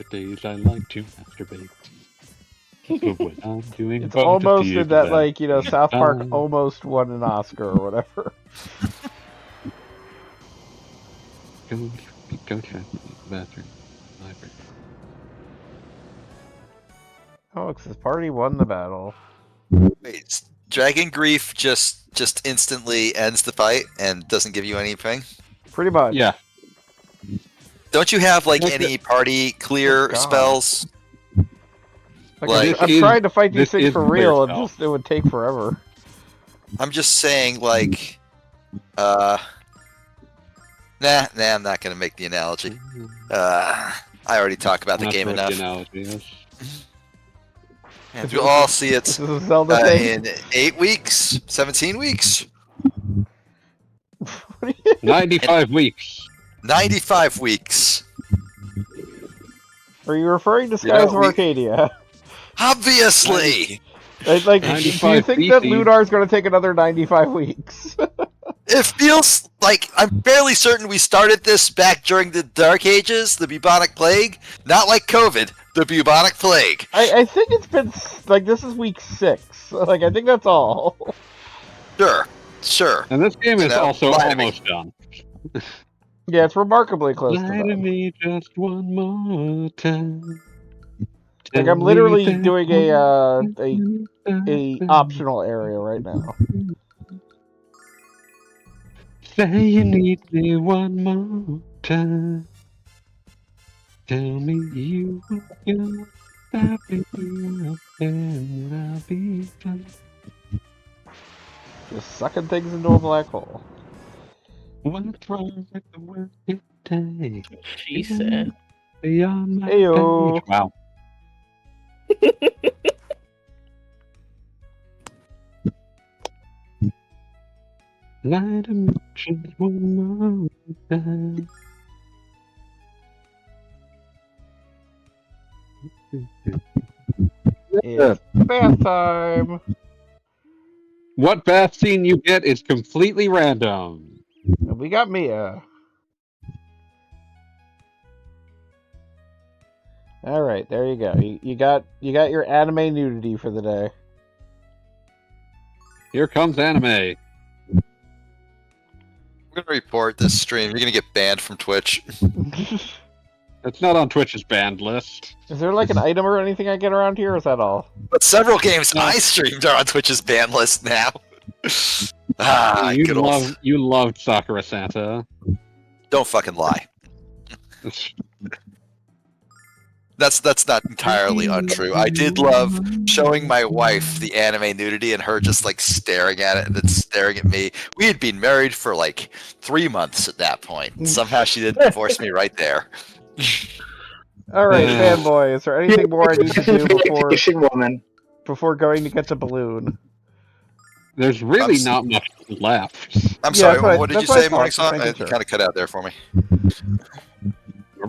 days I like to masturbate. But when I'm doing It's both of almost these in that, at like, you know, the South Park time. almost won an Oscar or whatever. Go check the bathroom. Library. Oh, it's this party won the battle. Wait, Dragon Grief just instantly ends the fight and doesn't give you anything? Pretty much. Yeah. Don't you have, like, Like any party clear Oh, God. spells? Like, Like- I'm trying to fight these this things is for clear real, and spell. just it would take forever. I'm just saying, like, nah, I'm not gonna make the analogy. I already talked about the Not game sure what enough. the analogy is. And we'll all see it This is a Zelda thing. in 8 weeks, 17 weeks, 95 weeks. 95 weeks. Are you referring to You know, Skies of we- Arcadia? Obviously! Like, do you 95 think that BC. Lunar is going to take another 95 weeks? It feels like I'm fairly certain we started this back during the Dark Ages, the bubonic plague. Not like COVID, the bubonic plague. I think it's been, like, this is week 6. Like, I think that's all. Sure. And this game is know, also lie to me. almost done. Yeah, it's remarkably close to Lie to that. me just one more time. Like, Tell I'm literally me that doing a one optional area right now. Say you need me one more time. Tell me you will go. I'll be up and I'll be fine. Just sucking things into a black hole. What's wrong with the work it takes? She said. Beyond my Heyo. page. Wow. Lie to me just one more time. It's bath time. What bath scene you get is completely random. And we got Mia. All right, there you go. You got your anime nudity for the day. Here comes anime. I'm gonna report this stream. You're gonna get banned from Twitch. It's not on Twitch's banned list. Is there like an item or anything I get around here, or is that all? But several games I streamed are on Twitch's ban list now. You Good old... loved Sakura Santa. Don't fucking lie. That's not entirely untrue. I did love showing my wife the anime nudity and her just like staring at it and then staring at me. We had been married for like 3 months at that point. And somehow she didn't divorce me right there. All right, fanboy. Is there anything more I need to do Patient woman. before going to get the balloon? There's really not much left. I'm Yeah, sorry. What did you say, Morning Song? Song? You kind of cut out there for me.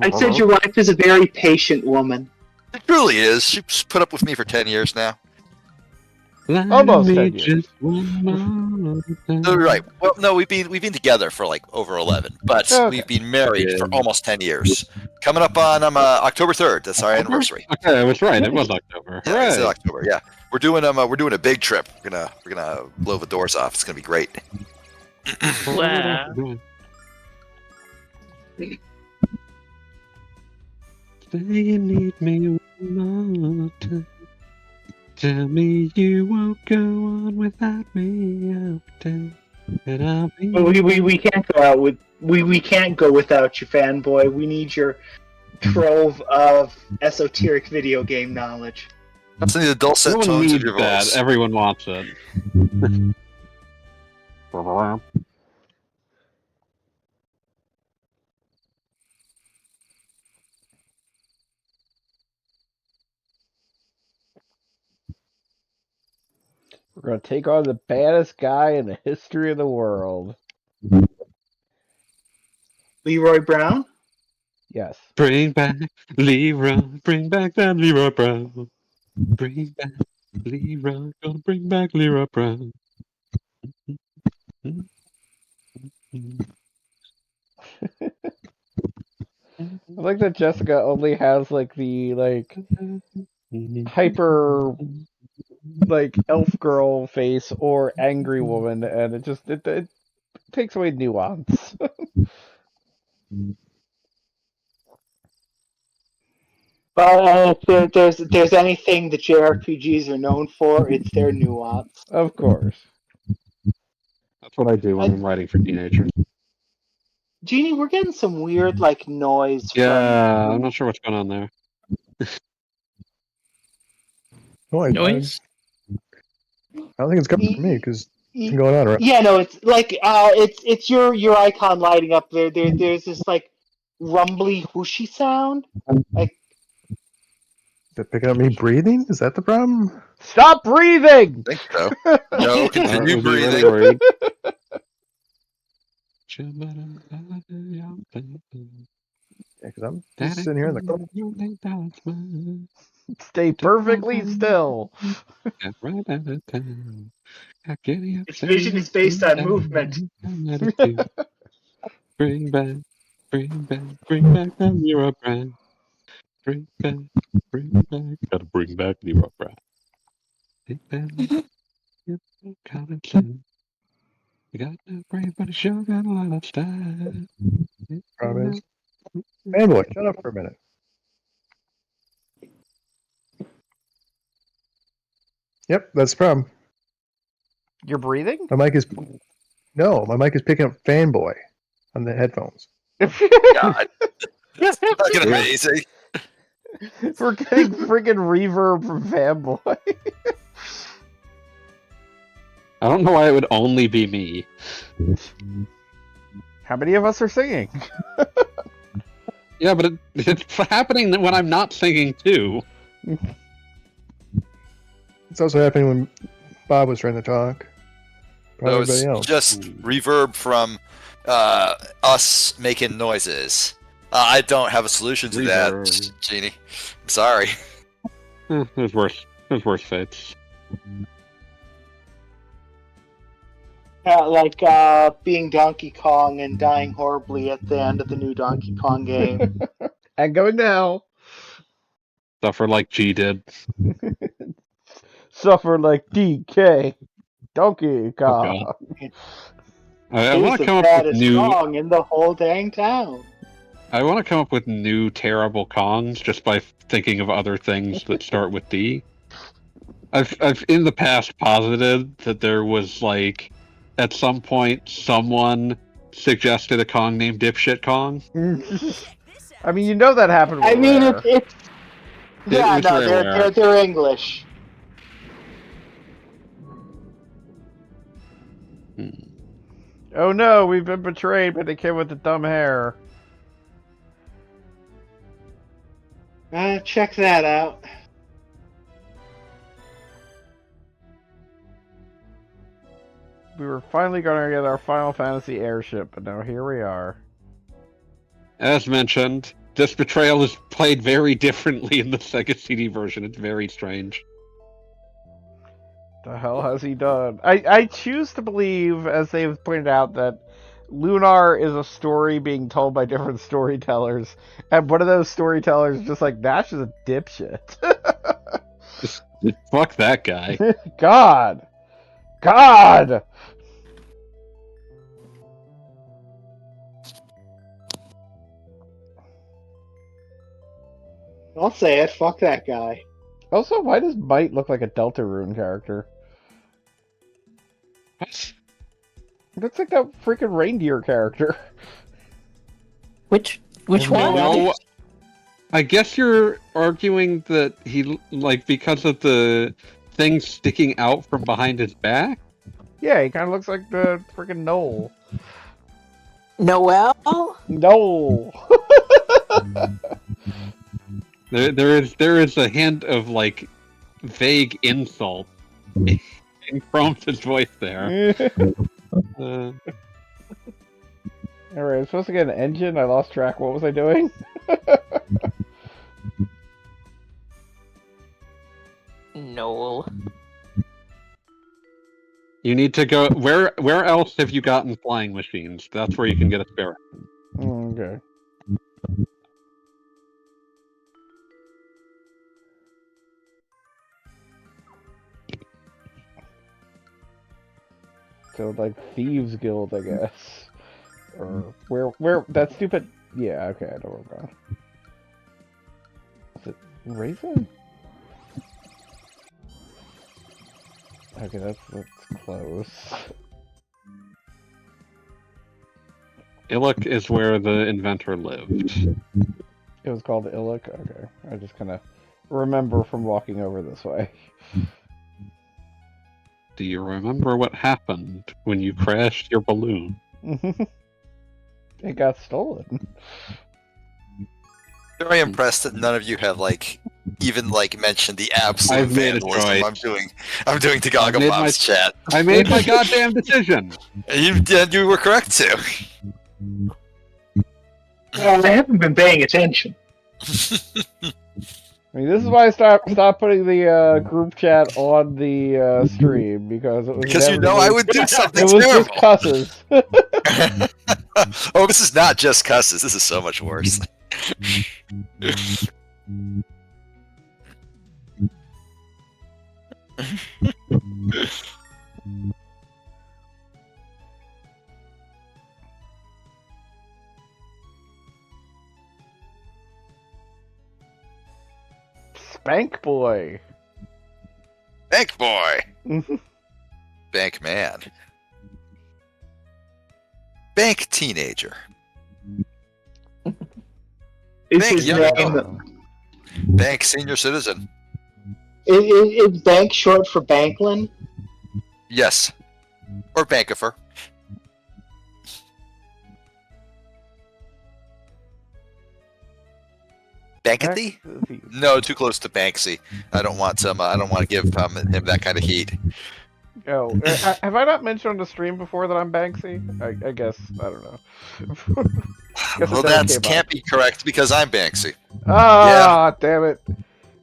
I said your wife is a very patient woman. It truly is. She's put up with me for 10 years now. Almost 10 years. Right. Well, no, we've been together for like over 11, but Okay. we've been married for almost 10 years. Coming up on October 3rd. That's our anniversary. Okay, I was right. It was October. Yeah, it's in Hooray. October. Yeah, we're doing a big trip. We're gonna blow the doors off. It's gonna be great. Wow. Say you need me one more time. Tell me you won't go on without me. I'll pretend that I'll be. We can't go out with we can't go without you, fanboy. We need your trove of esoteric video game knowledge. That's in the dulcet No one tones of needs your that. voice. Everyone wants it. We're gonna take on the baddest guy in the history of the world. Leroy Brown? Yes. Bring back Leroy. Bring back that Leroy Brown. Bring back Leroy. Gonna bring back Leroy Brown. I like that Jessica only has like the hyper elf girl face or angry woman, and it takes away nuance. But if there's anything that JRPGs are known for, it's their nuance. Of course. That's what I do when I'm writing for teenagers. Jeannie, we're getting some weird noise. Yeah, I'm not sure what's going on there. Noise? I don't think it's coming from me because it's going on, right? Yeah, no, it's it's your icon lighting up there. There's this rumbly whooshy sound. Is it picking up me breathing? Is that the problem? Stop breathing! I think so. No, continue Would be really breathing. worried. Yeah, because I'm just sitting here in the corner. Stay perfectly still. Its vision is based on movement. Bring back that Leroy Brown. Bring back. Gotta bring back Leroy Brown. Take back your common sense. You got no brain, but it sure got a lot of style. Problem is, fanboy, shut up for a minute. Yep, that's the problem. You're breathing? My mic is picking up fanboy on the headphones. God, fucking amazing. We're getting freaking reverb from fanboy. I don't know why it would only be me. How many of us are singing? Yeah, but it's happening when I'm not singing too. It's also happening when Bob was trying to talk. Probably So it's everybody else. just reverb from us making noises. I don't have a solution to that, Reverb. Jeannie. I'm sorry. There's worse fates. Being Donkey Kong and dying horribly at the end of the new Donkey Kong game. And going to hell. Suffer like G did. Suffer like DK. Donkey Kong. God. I He's want the to come up with baddest new. Kong in the whole dang town. I want to come up with new terrible Kongs just by thinking of other things that start with D. I've in the past posited that there was at some point someone suggested a Kong named Dipshit Kong. I mean, you know that happened. I mean, Rare. it's yeah, was no, very rare. they're English. Oh no, we've been betrayed by the kid with the dumb hair. Check that out. We were finally going to get our Final Fantasy airship, but now here we are. As mentioned, this betrayal is played very differently in the Sega CD version. It's very strange. The hell has he done? I choose to believe, as they've pointed out, that Lunar is a story being told by different storytellers, and one of those storytellers is just like, Nash is a dipshit. Fuck that guy. God! God! I'll say it. Fuck that guy. Also, why does Might look like a Deltarune character? What? Looks like that freaking reindeer character. Which one? No, I guess you're arguing that he, like, because of the thing sticking out from behind his back? Yeah, he kind of looks like the freaking Noel. Noel? Noel! There is a hint of, like, vague insult in Chrome's voice there. Alright, I'm supposed to get an engine? I lost track. What was I doing? Noel. You need to go... Where else have you gotten flying machines? That's where you can get a spare. Okay. So, like, Thieves Guild, I guess. Or, where, that stupid... Yeah, okay, I know where we're going. Is it Raisin? Okay, that's close. Illic is where the inventor lived. It was called Illic? Okay. I just kind of remember from walking over this way. Do you remember what happened when you crashed your balloon? It got stolen. Very impressed that none of you have even mentioned the absolute I've made a vandalism choice. I'm doing to Gogglebob's chat. I made my goddamn decision! You were correct to. I haven't been paying attention. I mean, this is why I stopped putting the group chat on the stream, because it was Because you know I would do something it was terrible. just cusses. Oh, this is not just cusses. This is so much worse. Spank boy. Bank boy. Bank man. Bank teenager. Is Bank his young name? adult. Bank senior citizen. Is Bank short for Banklin? Yes. Or Bankifer. Bankathy? No, too close to Banksy. I don't want some. I don't want to give him that kind of heat. Oh, have I not mentioned on the stream before that I'm Banksy? I guess I don't know. Guess Well, it never that came can't up. be correct because I'm Banksy. Ah, damn it!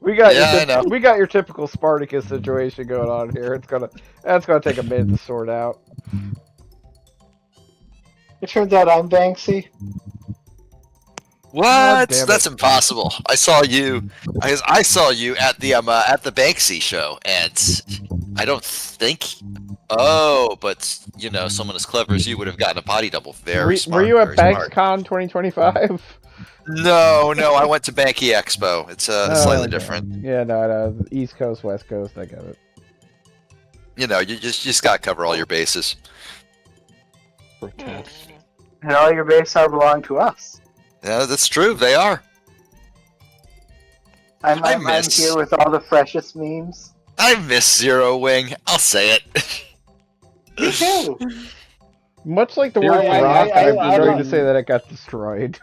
We got Yeah, I know. we got your typical Spartacus situation going on here. That's gonna take a minute to sort out. It turns out I'm Banksy. What? damn it. That's impossible. I saw you. I saw you at the Banksy show, and I don't think. Oh, but someone as clever as you would have gotten a body double. Very smart. Were you at very smart. BanksCon 2025? No, I went to Banky Expo. It's slightly okay. different. Yeah, no, East Coast, West Coast, I get it. You just gotta cover all your bases. Protest. And all your base are belong to us. Yeah, that's true. They are. I'm here with all the freshest memes. I miss Zero Wing. I'll say it. Me too. Much like the Zero word Wing rock, I'm I going love- to say that it got destroyed.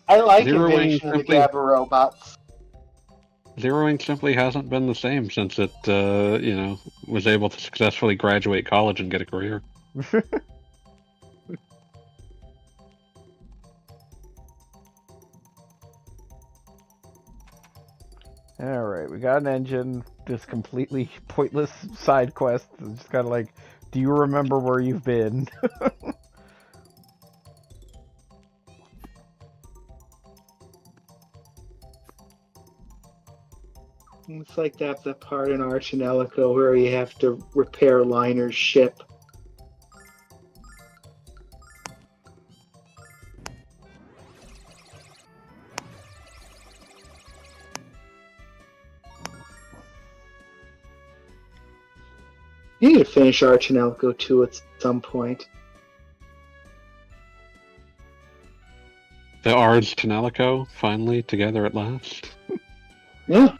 I like Zero Wing Invasion of the simply- Gabba robots. Zeroing simply hasn't been the same since it, was able to successfully graduate college and get a career. Alright, we got an engine. This completely pointless side quest. It's just kind of like, do you remember where you've been? It's like the part in Arch and Ellico where you have to repair Liner's ship. You need to finish Arch and Ellico 2 at some point. The Ards Tanelico finally together at last. Yeah.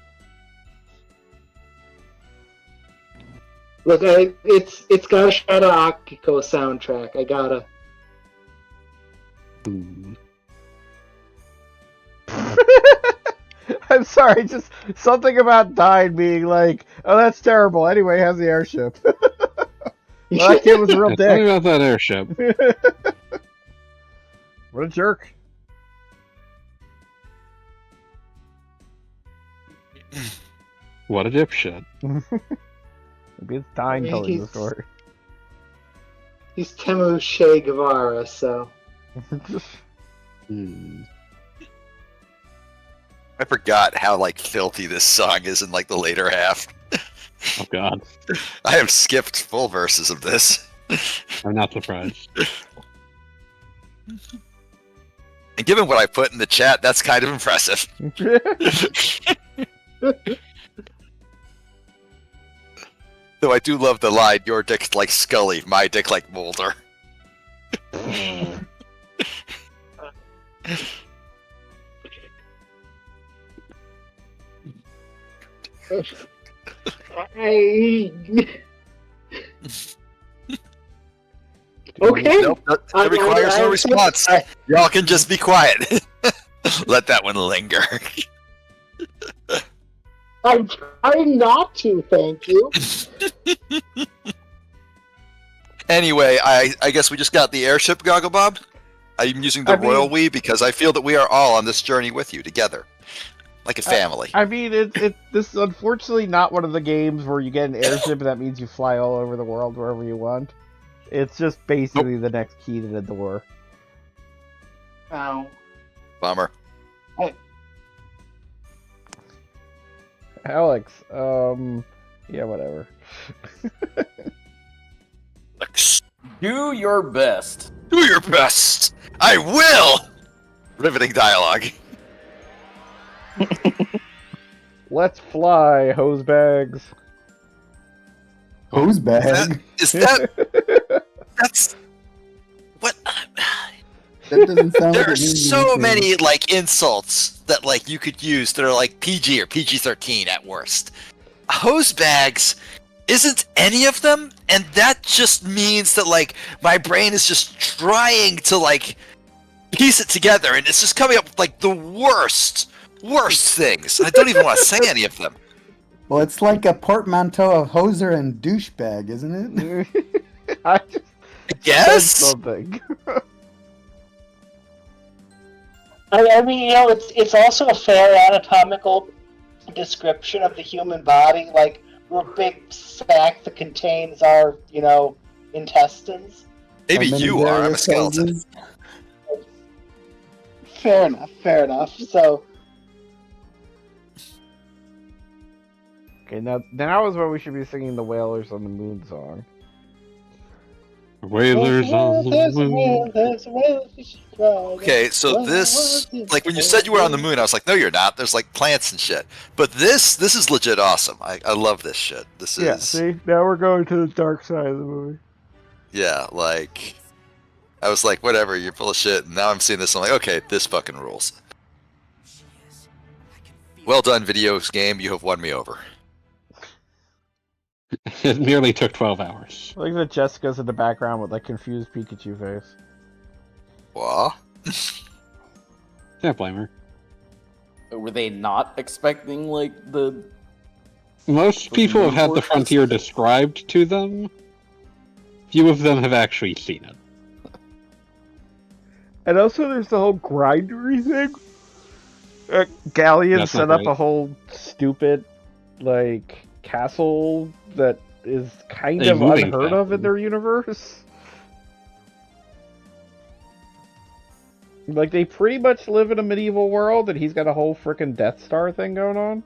Look, it's got a Shadow Akiko soundtrack. I gotta. Hmm. I'm sorry, just something about Dyne being like, oh, that's terrible. Anyway, how's the airship? Well, that kid was a real Yeah, tell me dick. about that airship. What a jerk. What a dipshit. Maybe it's Dyne Yeah, telling the he's- story. He's Temu Che Guevara, so. Hmm. I forgot how filthy this song is in the later half. Oh god. I have skipped full verses of this. I'm not surprised. And given what I put in the chat, that's kind of impressive. Though I do love the line, your dick's like Scully, my dick like Mulder. I... Okay. Nope, that requires no response. Y'all can just be quiet. Let that one linger. I'm trying not to, thank you. Anyway, I guess we just got the airship, Gogglebob. I'm using the royal we because I feel that we are all on this journey with you together. Like a family. I mean, this is unfortunately not one of the games where you get an airship and that means you fly all over the world wherever you want. It's just basically the next key to the door. Oh. Bummer. Alex, yeah, whatever. Do your best. Do your best. I will. Riveting dialogue. Let's fly, hose bags. Hose bag? Is that? That's what. That doesn't sound There like are it means so anything. many insults that you could use that are PG or PG-13 at worst. Hose bags isn't any of them, and that just means that my brain is just trying to piece it together, and it's just coming up with the worst things. I don't even want to say any of them. Well, it's like a portmanteau of hoser and douchebag, isn't it? I just said Yes. something. I mean, it's also a fair anatomical description of the human body. We're a big sack that contains our, intestines. Maybe How many you are. I'm a various skeleton. hoses? Fair enough. So, Okay, now is where we should be singing the Whalers on the Moon song. Whalers on the moon. there's a whale, fishy cry. Okay, so this, when you said you were on the moon, I was like, no, you're not. There's plants and shit. But this is legit awesome. I love this shit. This is, Yeah, see? Now we're going to the dark side of the movie. yeah, I was like, whatever, you're full of shit. And now I'm seeing this, I'm like, okay, this fucking rules. Well done, video game. You have won me over. It nearly took 12 hours. Look at Jessica's in the background with like confused Pikachu face. What? Can't blame her. Were they not expecting like the? Most people have had the frontier described to them. Few of them have actually seen it. And also, there's the whole Grindery thing. Galleon That's set not up great. a whole stupid, like, castle that is kind A of moving unheard of in castle. their universe. Like, they pretty much live in a medieval world, and he's got a whole frickin' Death Star thing going on.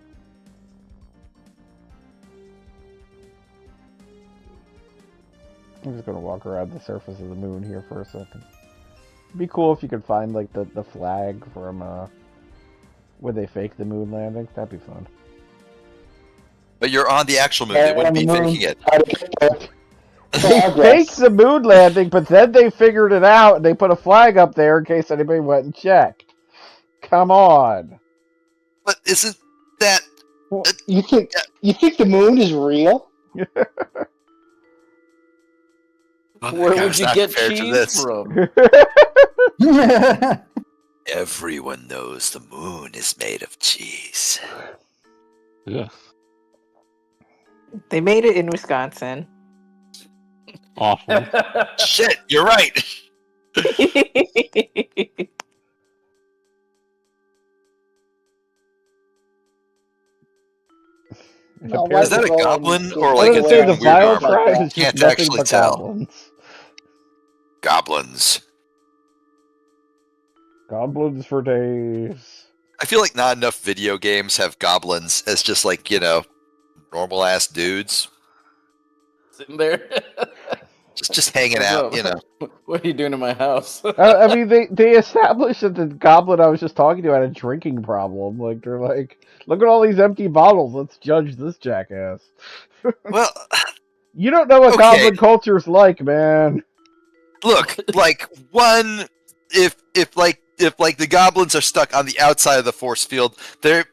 I'm just gonna walk around the surface of the moon here for a second. It'd be cool if you could find, like, the flag from, where they fake the moon landing. That'd be fun. But you're on the actual moon. They wouldn't be faking it. They faked the moon landing, but then they figured it out, and they put a flag up there in case anybody went and checked. Come on. But isn't that... You think the moon is real? Where would you get cheese from? Everyone knows the moon is made of cheese. Yeah. They made it in Wisconsin. Awful. Shit, you're right. No, Is that a why- goblin or I like was a gonna say dude the in weird Vile armor? Tribe is just Can't nothing actually but tell. goblins. Goblins. Goblins for days. I feel like not enough video games have goblins as just like, you know, normal ass dudes. Sitting there. Just hanging What's out, up? you know. What are you doing in my house? I mean, they established that the goblin I was just talking to had a drinking problem. Like, they're like, look at all these empty bottles. Let's judge this jackass. Well, You don't know what Okay. goblin culture's like, man. look, like one if the goblins are stuck on the outside of the force field, they're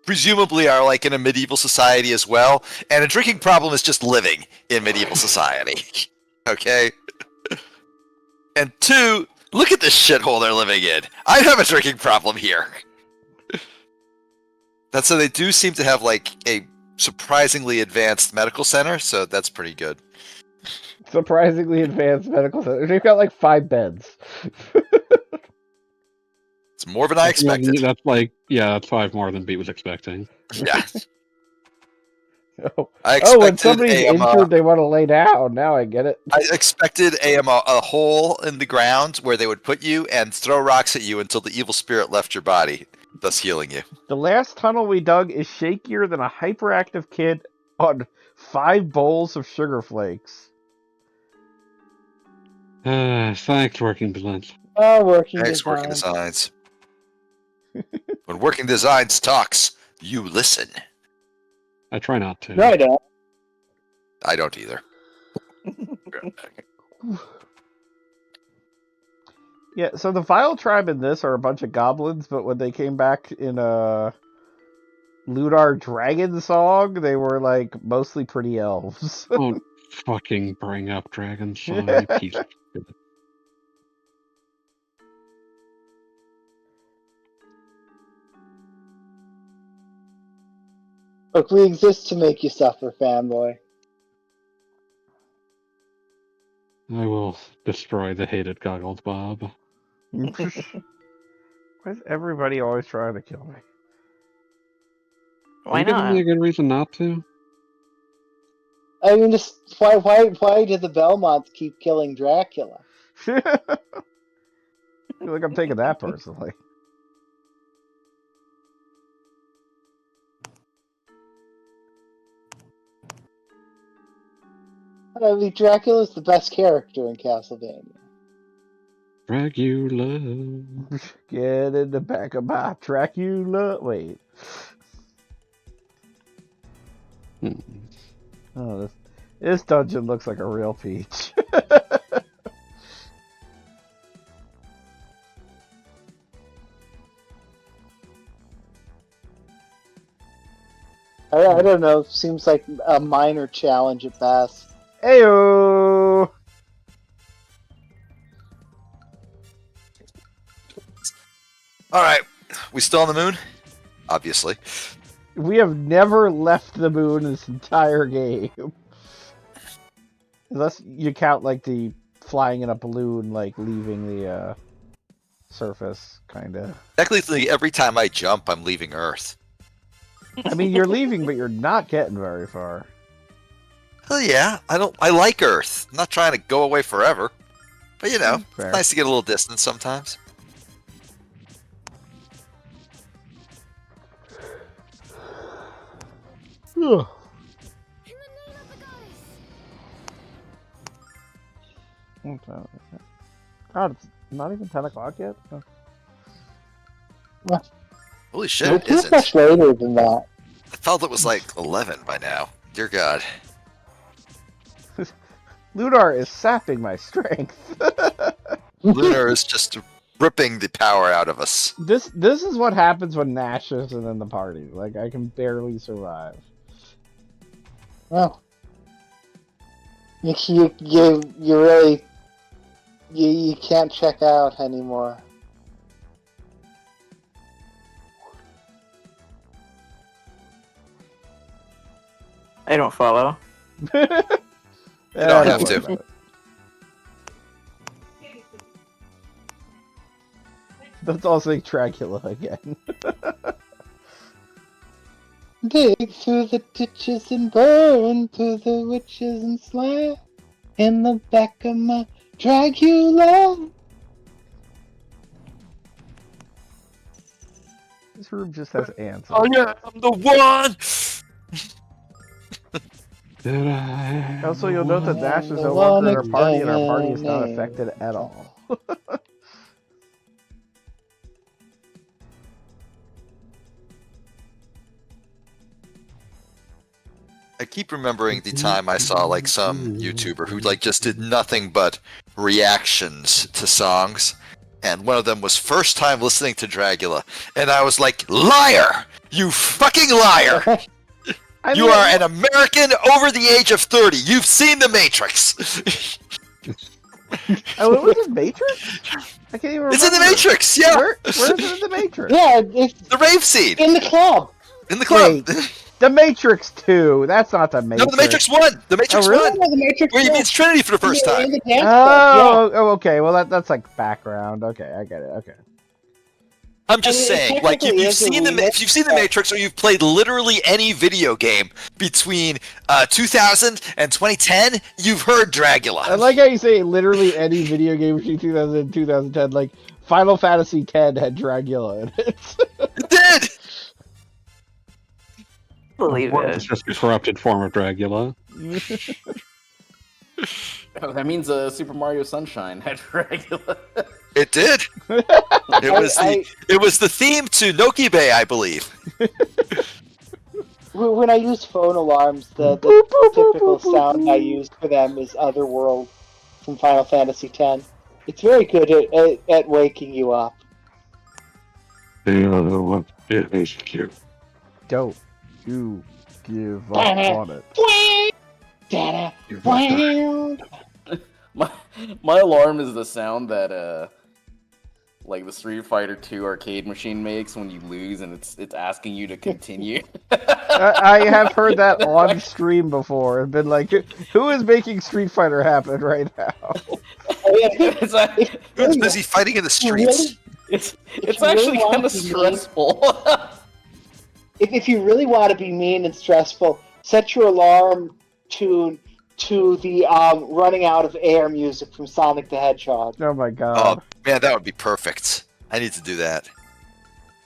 presumably are like in a medieval society as well, and a drinking problem is just living in medieval society. Okay? And two, look at this shithole they're living in. I have a drinking problem here. That's so they do seem to have like a surprisingly advanced medical center, so that's pretty good. Surprisingly advanced medical center. They've got like 5 beds. It's more than I expected. That's like, yeah, that's 5 more than Beat was expecting. Yeah. Oh, I when expected somebody's injured, they want to lay down. Now I get it. I expected a hole in the ground where they would put you and throw rocks at you until the evil spirit left your body, thus healing you. The last tunnel we dug is shakier than a hyperactive kid on 5 bowls of sugar flakes. Thanks, Working Designs. Oh, working Thanks, design. Working Designs. When Working Designs talks, you listen. I try not to. No, I don't. I don't either. Yeah, so the Vile Tribe in this are a bunch of goblins, but when they came back in a Lunar Dragon song, they were like mostly pretty elves. Don't fucking bring up Dragon Song, you piece of shit. Look, we exist to make you suffer, fanboy. I will destroy the hated goggles, Bob. Why is everybody always trying to kill me? Why Are you giving not? me a good reason not to? I mean, just why do the Belmonts keep killing Dracula? I feel like I'm taking that personally. I mean, Dracula's the best character in Castlevania. Dracula. Get in the back of my Dracula. Wait. Hmm. Oh, this dungeon looks like a real peach. I don't know. Seems like a minor challenge at best. Ayo! All right, we still on the moon? Obviously. We have never left the moon this entire game. Unless you count, like, the flying in a balloon, like, leaving the, surface, kinda. Technically, every time I jump, I'm leaving Earth. I mean, you're leaving, but you're not getting very far. Well, yeah, I like Earth. I'm not trying to go away forever. But, you know, Fair. it's nice to get a little distance sometimes. Ugh. God, it's not even 10 o'clock yet? Oh. Holy shit, it It's not isn't. much later than that. I felt it was like 11 by now. Dear God. Lunar is sapping my strength. Lunar is just ripping the power out of us. This is what happens when Nash isn't in the party. Like, I can barely survive. Well, you really you can't check out anymore. I don't follow. You don't have worry to. about it. That's all saying Dracula again. Dig through the ditches and burn through the witches and slay in the back of my Dracula. This room just has ants. Oh yeah, I'm the one! Also, you'll note that Nash is no longer in our party, and our party is not affected at all. I keep remembering the time I saw like some YouTuber who like just did nothing but reactions to songs, and one of them was first time listening to Dracula, and I was like, liar! You fucking liar! You are an American over the age of 30. You've seen The Matrix. Oh, it was in Matrix? I can't even remember. It's in The Matrix, yeah. Where is it in The Matrix? Yeah, it's The rave scene in the club. in the club. Wait. The Matrix 2. That's not The Matrix. No, The Matrix 1. The Matrix Oh, really? 1. No, the Matrix Where he one. meets Trinity for the first In time. the dance club, Oh, okay. Well, that's like background. Okay, I get it. Okay. I'm just I mean, it saying, like, if technically you've is a seen remake. if you've seen The Matrix or you've played literally any video game between 2000 and 2010, you've heard Dracula. I like how you say literally any video game between 2000 and 2010. Like, Final Fantasy X had Dracula in it. It did. Believe Or it's it. just a corrupted form of Dracula. Oh, that means Super Mario Sunshine had Dracula. It did. It was the theme to Nokibe, I believe. When I use phone alarms, the typical sound I use for them is Otherworld from Final Fantasy X. It's very good at waking you up. The other one is cute. Don't you give up on it. My alarm is the sound that like the Street Fighter 2 arcade machine makes when you lose and it's asking you to continue. I have heard that on stream before and been like, who is making Street Fighter happen right now? it's Who's busy fighting in the streets? it's If you actually really want kind of to be stressful. If you really want to be mean and stressful, set your alarm tune to the running out of air music from Sonic the Hedgehog. Oh my Oh god. man, that would be perfect. I need to do that.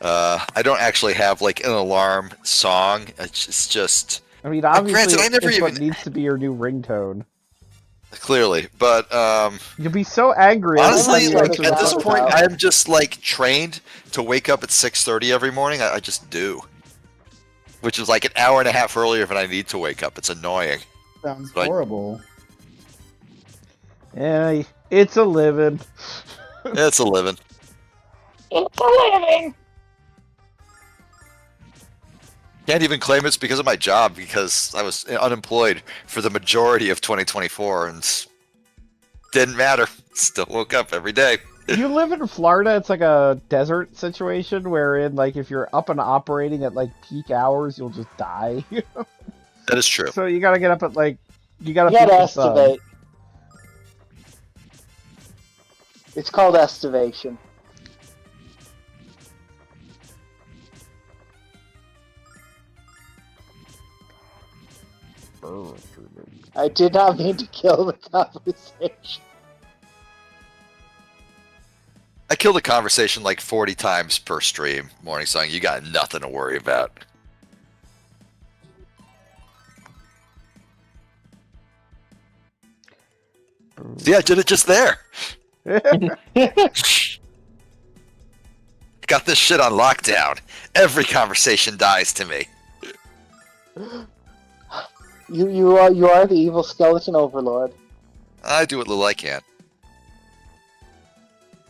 I don't actually have like an alarm song. It's just I mean, obviously, granted, I never it's what even- needs to be your new ringtone. clearly, but You'll be so angry. every honestly, time you like answer at the this phone. point, I'm just like trained to wake up at 6:30 every morning. I just do, which is like an hour and a half earlier than I need to wake up. It's annoying. Sounds Like- horrible. Yeah, it's a living. It's a living. It's a living! Can't even claim it's because of my job because I was unemployed for the majority of 2024 and didn't matter. Still woke up every day. You live in Florida, it's like a desert situation wherein, like, if you're up and operating at, like, peak hours, you'll just die. That is true. So you gotta get up at, like, you gotta You gotta feed the sun. estivate. It's called estivation. I did not mean to kill the conversation. I kill the conversation like 40 times per stream. Morning Song, you got nothing to worry about. See, I did it just there. Got this shit on lockdown. Every conversation dies to me. You are the evil skeleton overlord. I do what little I can.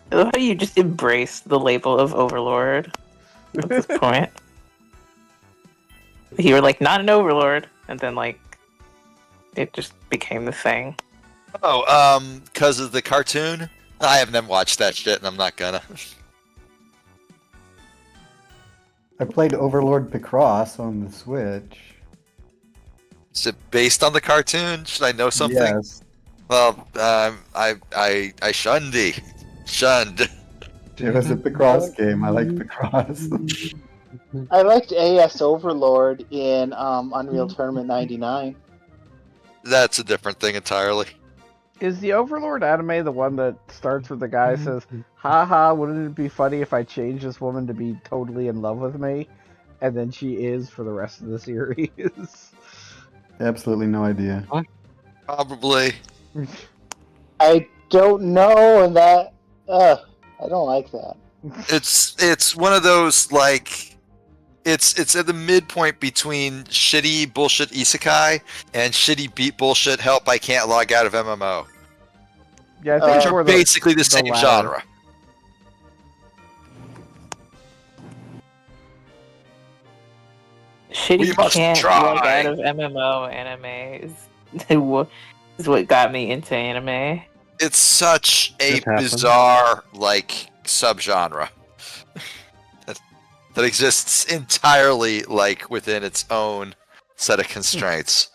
I love how you just embrace the label of Overlord at this point. You were like, not an Overlord, and then like, it just became the thing. Oh, because of the cartoon? I haven't watched that shit, and I'm not gonna. I played Overlord Picross on the Switch. Is it based on the cartoon? Should I know something? Yes. Well, I shunned thee. Shunned. It was a Picross game. I like Picross. I liked AS Overlord in Unreal Tournament 99. That's a different thing entirely. Is the Overlord anime the one that starts with the guy says, haha, wouldn't it be funny if I changed this woman to be totally in love with me? And then she is for the rest of the series. Absolutely no idea. Probably. I don't know, and that I don't like that. It's one of those like it's at the midpoint between shitty bullshit isekai and shitty beat bullshit help I can't log out of MMO. Yeah, I think Which it's more are basically the same latter. genre. We Shitty must can't try. log out of MMO anime is what got me into anime. It's such a This happens. bizarre like subgenre that exists entirely like within its own set of constraints.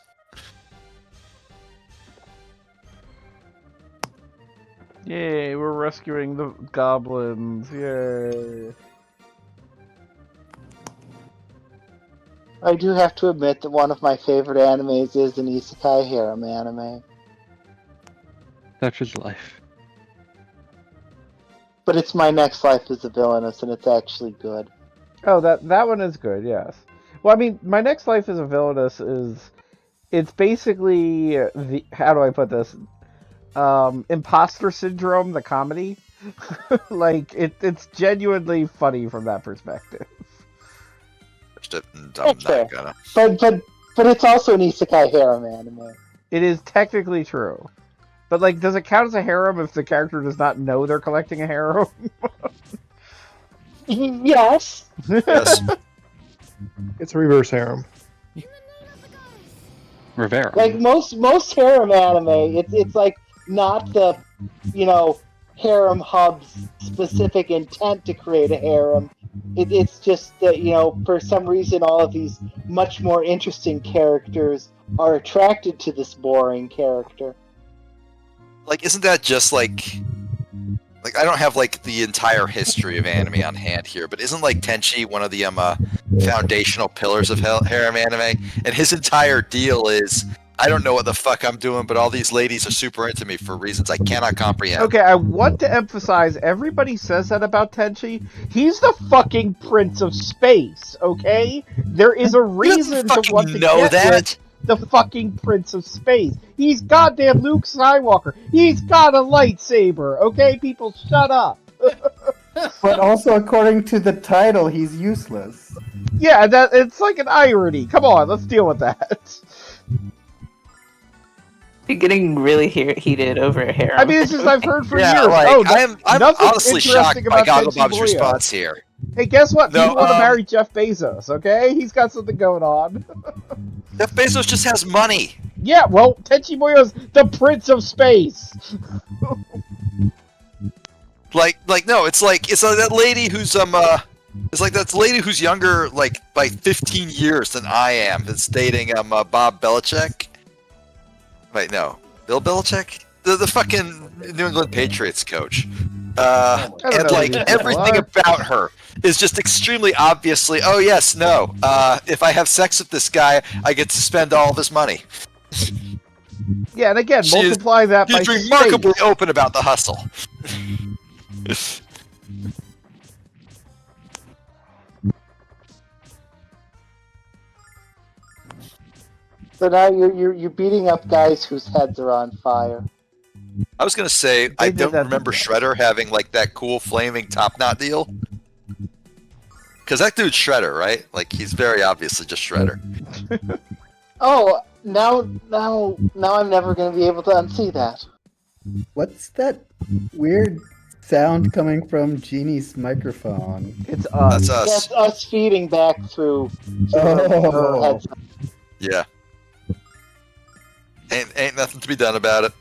Yay, we're rescuing the goblins. Yay. I do have to admit that one of my favorite animes is an isekai harem anime. Such is life. But it's My Next Life as a Villainess, and it's actually good. Oh, that one is good, yes. Well, I mean, My Next Life as a Villainess it's basically the, how do I put this? Imposter Syndrome, the comedy. Like, it's genuinely funny from that perspective. I'm That's fair. not gonna. But it's also an isekai harem anime. It is technically true. But, like, does it count as a harem if the character does not know they're collecting a harem? Yes. Yes. It's a reverse harem. Rivera. Like most harem anime, it's like not the harem hub's specific intent to create a harem. It's just that for some reason all of these much more interesting characters are attracted to this boring character. Like, isn't that just like I don't have like the entire history of anime on hand here, but isn't like Tenchi one of the foundational pillars of harem anime? And his entire deal is, I don't know what the fuck I'm doing, but all these ladies are super into me for reasons I cannot comprehend. Okay, I want to emphasize, everybody says that about Tenchi. He's the fucking Prince of Space, okay? There is a You reason don't to want to fucking know get that. with the fucking Prince of Space. He's goddamn Luke Skywalker. He's got a lightsaber, okay? People, shut up. But also, according to the title, he's useless. Yeah, it's like an irony. Come on, let's deal with that. You're getting really heated over a harem. I mean, it's just I've heard for Yeah, years. like, Oh, I'm nothing honestly shocked interesting by about Tenchi Gogglebob's Muyo. response here. Hey, guess what? No, People want to marry Jeff Bezos, okay? He's got something going on. Jeff Bezos just has money. Yeah, well, Tenchi Muyo's the Prince of Space. No, it's like that lady who's it's like that lady who's younger like by 15 years than I am. That's dating Bob Belichick. Wait, no, Bill Belichick, the fucking New England Patriots coach. And like everything about her is just extremely obviously. Oh yes, no. If I have sex with this guy, I get to spend all of his money. Yeah, and again, multiply that by She's remarkably space. open about the hustle. So now you're beating up guys whose heads are on fire. I was gonna say I don't remember Shredder having like that cool flaming top knot deal. Because that dude's Shredder, right? Like he's very obviously just Shredder. Oh, now I'm never going to be able to unsee that. What's that weird sound coming from Jeannie's microphone? It's us. That's us. That's us feeding back through her Oh. headset. Yeah. Ain't nothing to be done about it.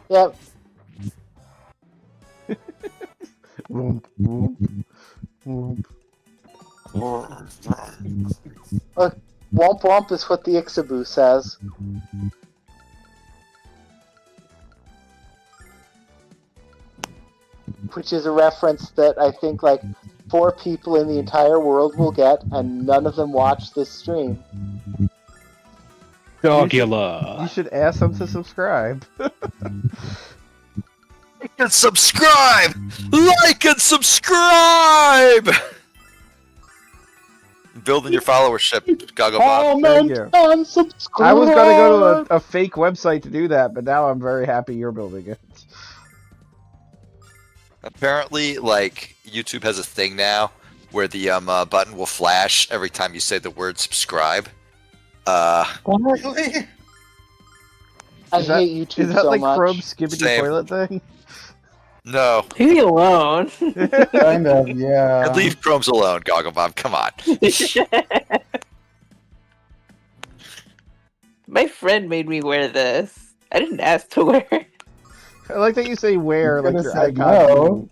Yep. Whoop, whoop, whoop. Look, womp womp is what the Ixabu says. Which is a reference that I think like 4 people in the entire world will get, and none of them watch this stream. Dogula. You should ask them to subscribe. Like and subscribe! Like and subscribe! Building your followership, Gogglebot. Thank you. And subscribe. I was going to go to a fake website to do that, but now I'm very happy you're building it. Apparently, like, YouTube has a thing now where the button will flash every time you say the word subscribe. Really? I hate YouTube Is that so like much. Chrome's skipping the Same. toilet thing? No. Leave me alone. Kind of, yeah. And leave Chromes alone, Gogglebot. Come on. My friend made me wear this. I didn't ask to wear it. I like that you say where, like Gonna your say icon. no.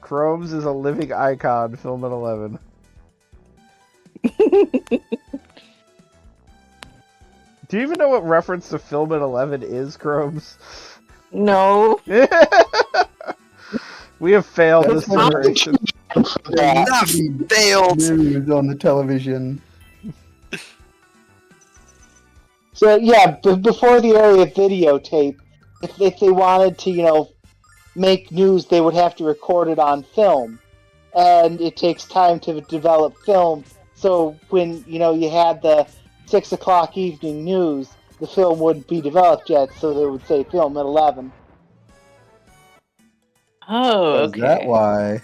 Chrome's is a living icon, film at 11. Do you even know what reference to film at 11 is, Chromes? No. We have failed this That's what generation. Enough failed! News on the television. So yeah, before the area of videotape, if they wanted to, make news, they would have to record it on film, and it takes time to develop film. So when you had the 6 o'clock evening news, the film wouldn't be developed yet, so they would say film at 11. Oh, Is that why?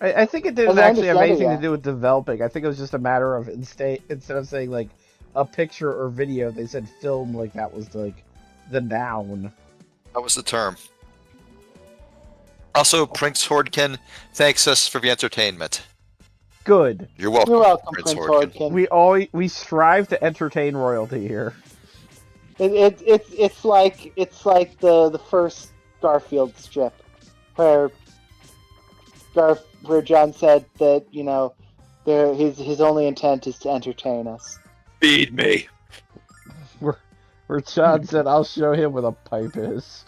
I think it didn't Well, actually have I understand it, anything yeah. to do with developing. I think it was just a matter of instead of saying like a picture or video, they said film, like that was like the noun. That was the term. Also, Prince Hordkin thanks us for the entertainment. Good. You're welcome, You're welcome, Prince Prince Hordkin. Hordkin. We strive to entertain royalty here. It's like the first Garfield strip, where John said that his only intent is to entertain us. Feed me. Where John said, "I'll show him what a pipe is."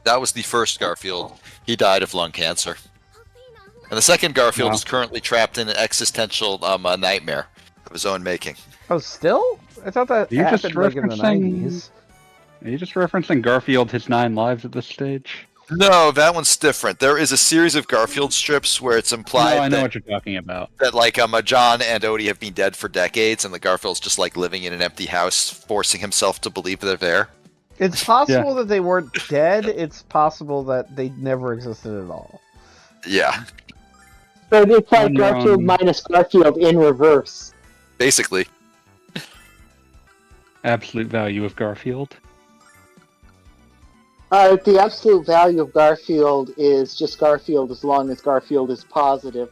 That was the first Garfield. He died of lung cancer. And the second Garfield is currently trapped in an existential nightmare of his own making. Oh, still? I thought that Are you just happened like in the referencing- 90s. Are you just referencing Garfield His 9 Lives at this stage? No, that one's different. There is a series of Garfield strips where it's implied No, I know that, what you're talking about. that like John and Odie have been dead for decades, and the Garfield's just like living in an empty house, forcing himself to believe they're there. It's possible that they weren't dead. It's possible that they never existed at all. Yeah. But it's like On your Garfield own. minus Garfield in reverse. Basically. Absolute value of Garfield. The absolute value of Garfield is just Garfield as long as Garfield is positive.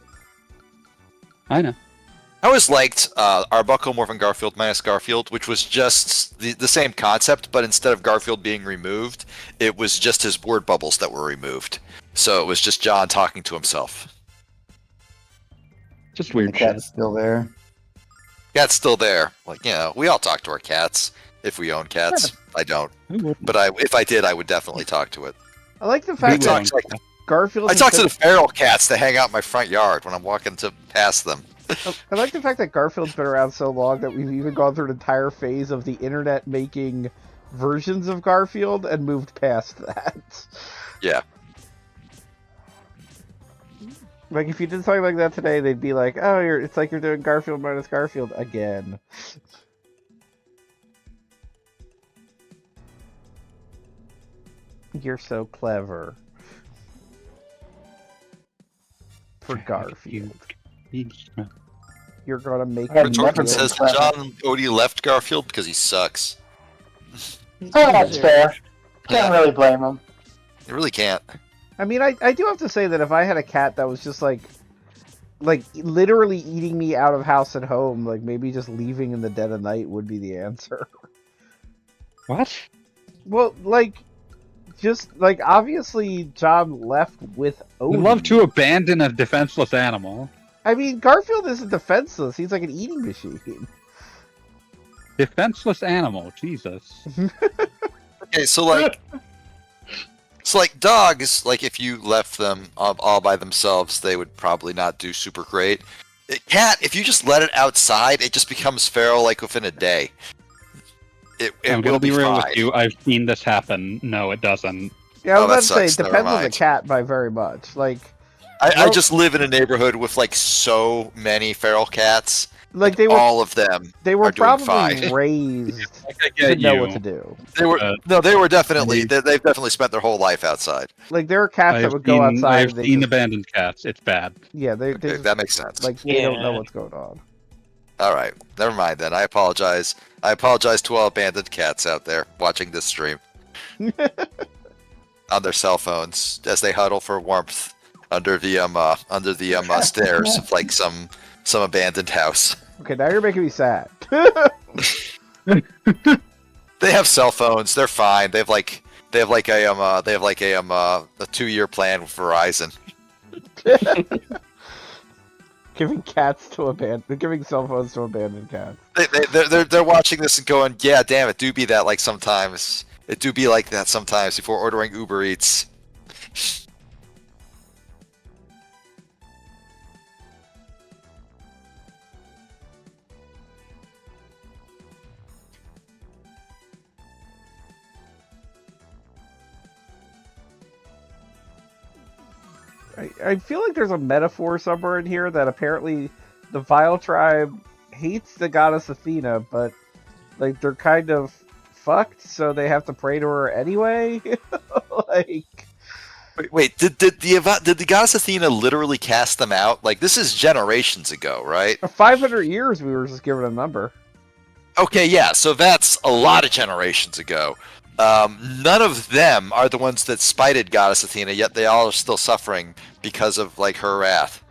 I know. I always liked Arbuckle more than Garfield minus Garfield, which was just the same concept, but instead of Garfield being removed, it was just his word bubbles that were removed. So it was just John talking to himself. Just The weird shit. cat's still there. Cat's still there. Like, you know, we all talk to our cats if we own cats. I don't. But if I did, I would definitely talk to it. I like the I fact talk, that to, Garfield. I talk to the feral cats that hang out in my front yard when I'm walking past them. I like the fact that Garfield's been around so long that we've even gone through an entire phase of the internet making versions of Garfield and moved past that. Yeah. Like, if you did something like that today, they'd be like, oh, it's like you're doing Garfield minus Garfield again. You're so clever. For Garfield. You're gonna make I've me never Torkin says clever. John Odie left Garfield because he sucks. Oh, that's fair. Can't really blame him. You really can't. I mean, I do have to say that if I had a cat that was just like literally eating me out of house and home, like maybe just leaving in the dead of night would be the answer. What? Well, obviously John left with We Odie. love to abandon a defenseless animal. I mean, Garfield isn't defenseless. He's like an eating machine. Defenseless animal, Jesus. Okay, so like dogs, like if you left them all by themselves, they would probably not do super great. A cat, if you just let it outside, it just becomes feral like within a day. It I'm will gonna be real fine. with you. I've seen this happen. No, it doesn't. Yeah, I Oh, was that about to say, sucks. it Never depends on the mind. cat by very much. Like, I just live in a neighborhood with like so many feral cats. like they were All of them they were are doing probably fine. raised Like, I to get know you. what to do. They were Uh, they were definitely they've definitely spent their whole life outside. Like, there are cats that I've would go outside. I've and they seen just, abandoned cats. It's bad. yeah, they Okay, just, that makes sense. like they don't know Yeah. what's going on. All right, never mind then. I apologize. I apologize to all abandoned cats out there watching this stream on their cell phones as they huddle for warmth under the stairs of like some abandoned house. Okay, now you're making me sad. They have cell phones. They're fine. They have like a 2-year plan with Verizon. giving cell phones to abandoned cats. They're watching this and going, yeah, damn, it do be that like sometimes. It do be like that sometimes before ordering Uber Eats. I feel like there's a metaphor somewhere in here that apparently the Vile tribe hates the goddess Athena, but like they're kind of fucked, so they have to pray to her anyway. Like, Wait, did the goddess Athena literally cast them out? Like, this is generations ago, right? for 500 years, we were just given a number. Okay, yeah, so that's a lot of generations ago. None of them are the ones that spited goddess Athena, yet they all are still suffering because of like her wrath.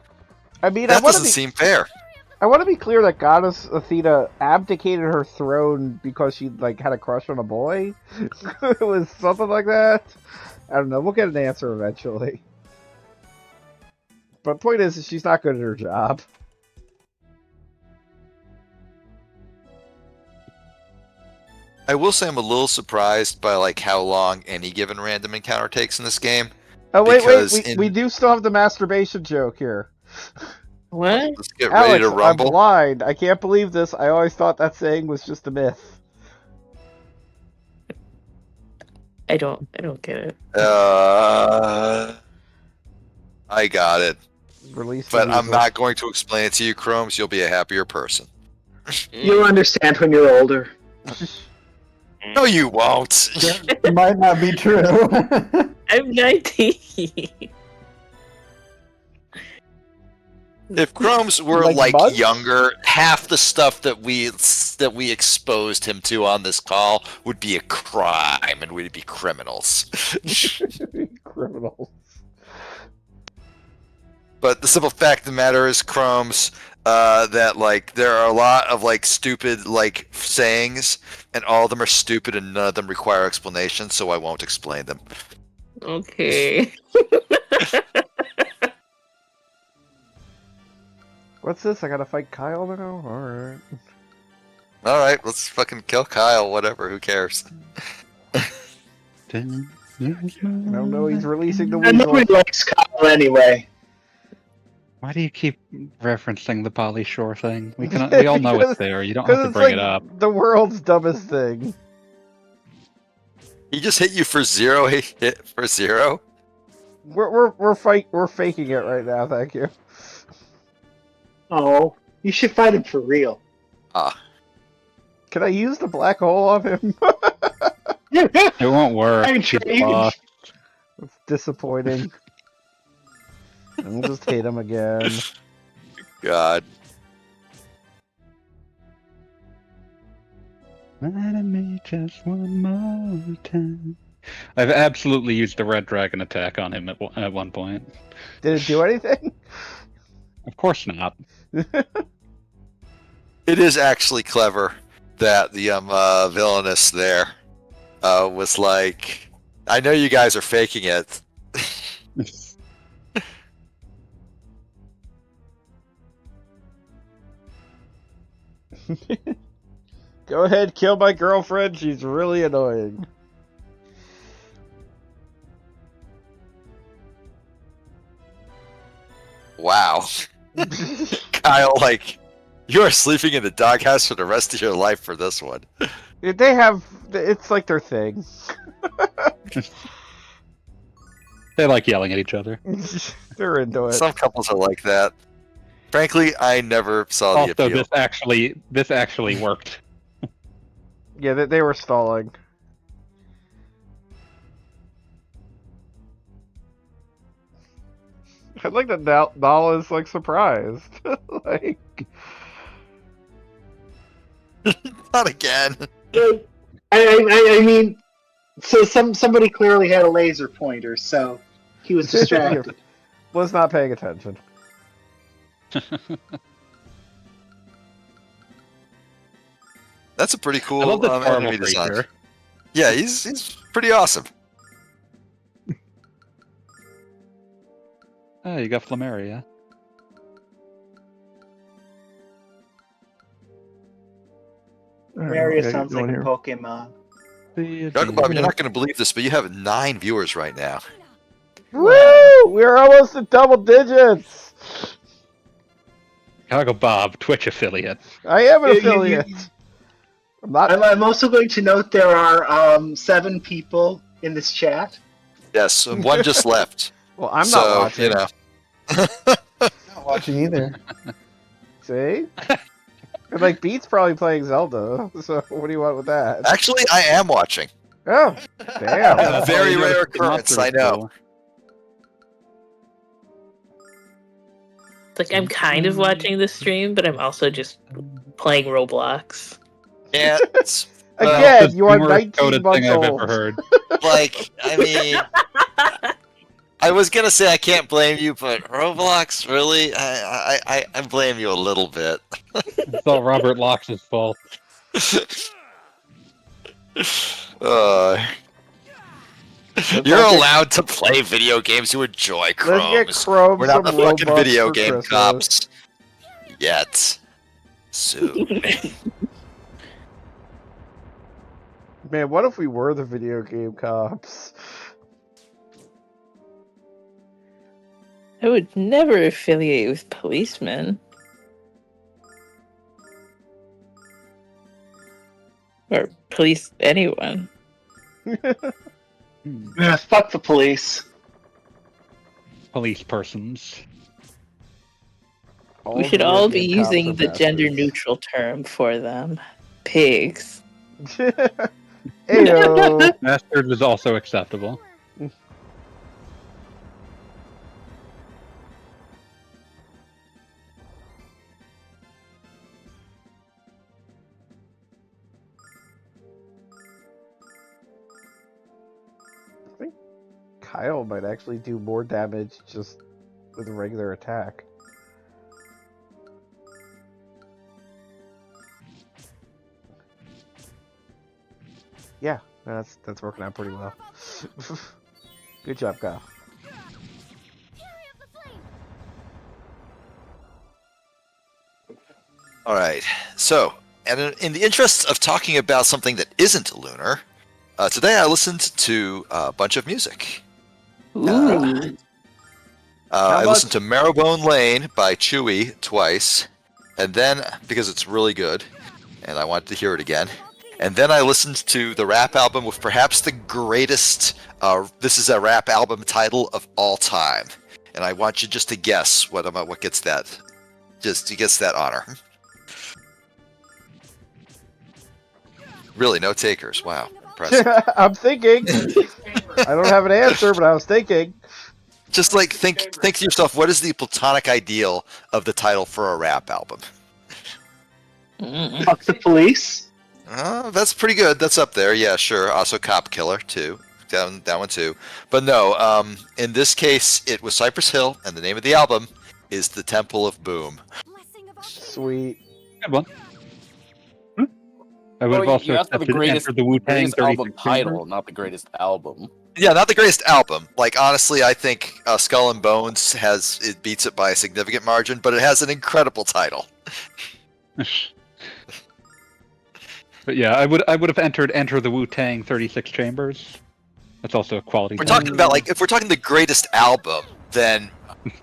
I mean, That doesn't seem fair. I want to be clear that goddess Athena abdicated her throne because she like had a crush on a boy. It was something like that. I don't know. We'll get an answer eventually. But point is, she's not good at her job. I will say I'm a little surprised by like how long any given random encounter takes in this game. Oh wait, Because we do still have the masturbation joke here. What? Let's get ready Alex, to rumble. I'm blind. I can't believe this. I always thought that saying was just a myth. I don't get it. I got it. Release, But I'm not going to explain it to you, Chromes. You'll be a happier person. You'll understand when you're older. No, you won't. It might not be true. I'm 19. If Chromes were Like like bugs? younger, half the stuff that we exposed him to on this call would be a crime, and we'd be criminals. Criminals. But the simple fact of the matter is, Chromes, that like there are a lot of like stupid like sayings, and all of them are stupid, and none of them require explanation. So I won't explain them. Okay. What's this? I gotta fight Kyle now? Alright. All right, let's fucking kill Kyle. Whatever. Who cares? I don't know, he's releasing the And weasel. nobody likes Kyle anyway. Why do you keep referencing the Polly Shore thing? We all know Because- it's there. You don't have to it's bring like it up. the world's dumbest thing. He just hit you for zero. He hit for zero. We're faking it right now, thank you. Oh, you should fight him for real. Can I use the black hole on him? It won't work. I'm He's sure you can- lost. It's disappointing. We'll just hit him again. God. Let me just one more time. I've absolutely used the red dragon attack on him at one point. Did it do anything? Of course not. It is actually clever that the villainous there was like, I know you guys are faking it. Go ahead, kill my girlfriend. She's really annoying. Wow. Kyle, like, you are sleeping in the doghouse for the rest of your life for this one. They have... It's like their thing. They like yelling at each other. They're into it. Some couples are like that. Frankly, I never saw the Also, appeal. this actually worked. Yeah, they were stalling. I like that Nala is, like, surprised. Like... Not again. I mean, so somebody clearly had a laser pointer, so he was distracted. Was not paying attention. That's a pretty I cool love the enemy horrible design. creature. Yeah, he's pretty awesome. Oh, you got Flameria. Mario sounds like a Pokemon. Bob, you're not going to believe this, but you have 9 viewers right now. Woo! We're almost at double digits! Chicago Bob, Twitch affiliate. I am an affiliate. I'm not. I'm also going to note there are 7 people in this chat. Yes, and one just left. Well, I'm so, not watching. You know. Not watching either. See? And, like, Beat's probably playing Zelda, so what do you want with that? Actually, I am watching. Oh, damn. A very rare occurrence, I know. It's like I'm kind of watching the stream, but I'm also just playing Roblox. Yeah. Again, you are Most 19 coded months thing I've old. ever heard. Like, I mean, I was gonna say I can't blame you, but Roblox, really? I blame you a little bit. It's all Robert Locke's fault. You're allowed to play video games to enjoy Chromes. Let's get Chrome We're not the some fucking Robux video for game Christmas. cops. Yet. Soon. Man, what if we were the video game cops? I would never affiliate with policemen. Or police anyone. Yeah, fuck the police. Police persons. We should video all be game cops using are the gender bastards. neutral term for them. Pigs. Ayo. Bastard is also acceptable. tile might actually do more damage just with a regular attack. Yeah, that's working out pretty well. Good job, Kyle. All right. So, and in the interest of talking about something that isn't Lunar, today I listened to a bunch of music. Ooh. I listened to Marrowbone Lane by Chewy twice, and then, because it's really good, and I wanted to hear it again, and then I listened to the rap album with perhaps the greatest, this is a rap album title of all time. And I want you just to guess what gets that, just to guess that honor. Really, no takers. Wow, impressive. I'm thinking. I don't have an answer, but I was thinking. Just like think to yourself, what is the platonic ideal of the title for a rap album? Fuck the police. That's pretty good. That's up there. Yeah, sure. Also, Cop Killer too. That one too. But no. In this case, it was Cypress Hill, and the name of the album is The Temple of Boom. Sweet. Good one. I would have also you asked for the greatest, the Wu-Tang album title, not the greatest album. Yeah, not the greatest album. Like, honestly, I think Skull and Bones beats it by a significant margin, but it has an incredible title. But yeah, I would have entered Enter the Wu-Tang 36 Chambers. That's also a quality. We're talking about, like, if we're talking the greatest album, then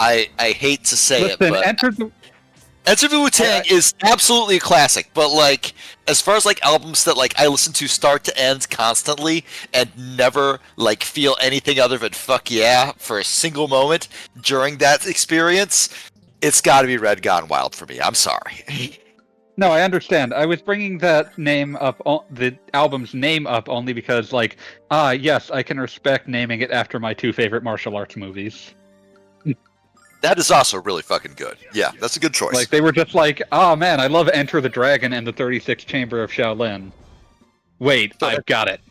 I hate to say it, but Enter the Wu-Tang is absolutely a classic, but like as far as like albums that like I listen to start to end constantly and never like feel anything other than fuck yeah for a single moment during that experience, it's got to be Red Gone Wild for me. I'm sorry. No, I understand. I was bringing that name up, the album's name up, only because like, yes, I can respect naming it after my two favorite martial arts movies. That is also really fucking good. Yeah, that's a good choice. Like, they were just like, oh man, I love Enter the Dragon and the 36th Chamber of Shaolin. Wait, I've got it.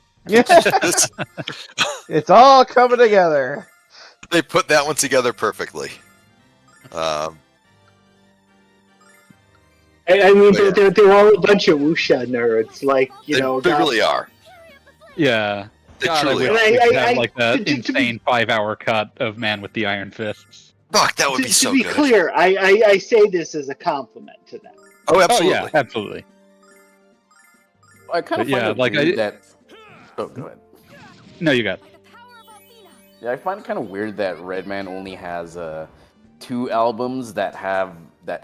It's all coming together. They put that one together perfectly. I mean, they're all a bunch of wuxia nerds. Like, you know, they really are. Yeah. They God, truly I are. wish we could have like that insane 5-hour cut of Man with the Iron Fists. Fuck, that would be so good. To be clear, I say this as a compliment to them. Oh, absolutely. Oh, yeah, absolutely. I kind of find it weird that... Oh, go ahead. No, you got it. Yeah, I find it kind of weird that Redman only has 2 albums that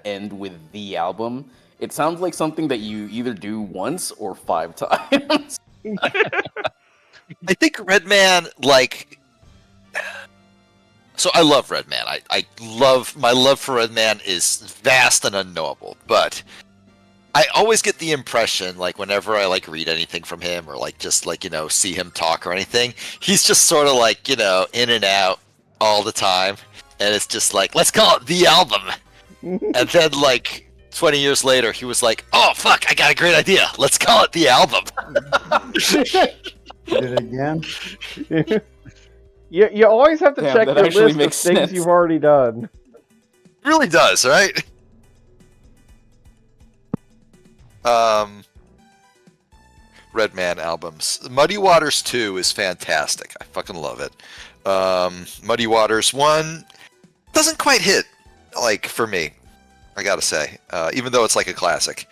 end with the album. It sounds like something that you either do once or 5 times. I think Redman, like... So I love Redman. My love for Redman is vast and unknowable, but I always get the impression, like whenever I like read anything from him or like just like, you know, see him talk or anything, he's just sort of like, you know, in and out all the time. And it's just like, let's call it the album. And then like 20 years later, he was like, oh fuck, I got a great idea. Let's call it the album. Did it again? You always have to check the list of things sense. you've already done. It really does, right? Redman albums. Muddy Waters 2 is fantastic. I fucking love it. Muddy Waters 1 doesn't quite hit, like, for me, I gotta say, even though it's like a classic.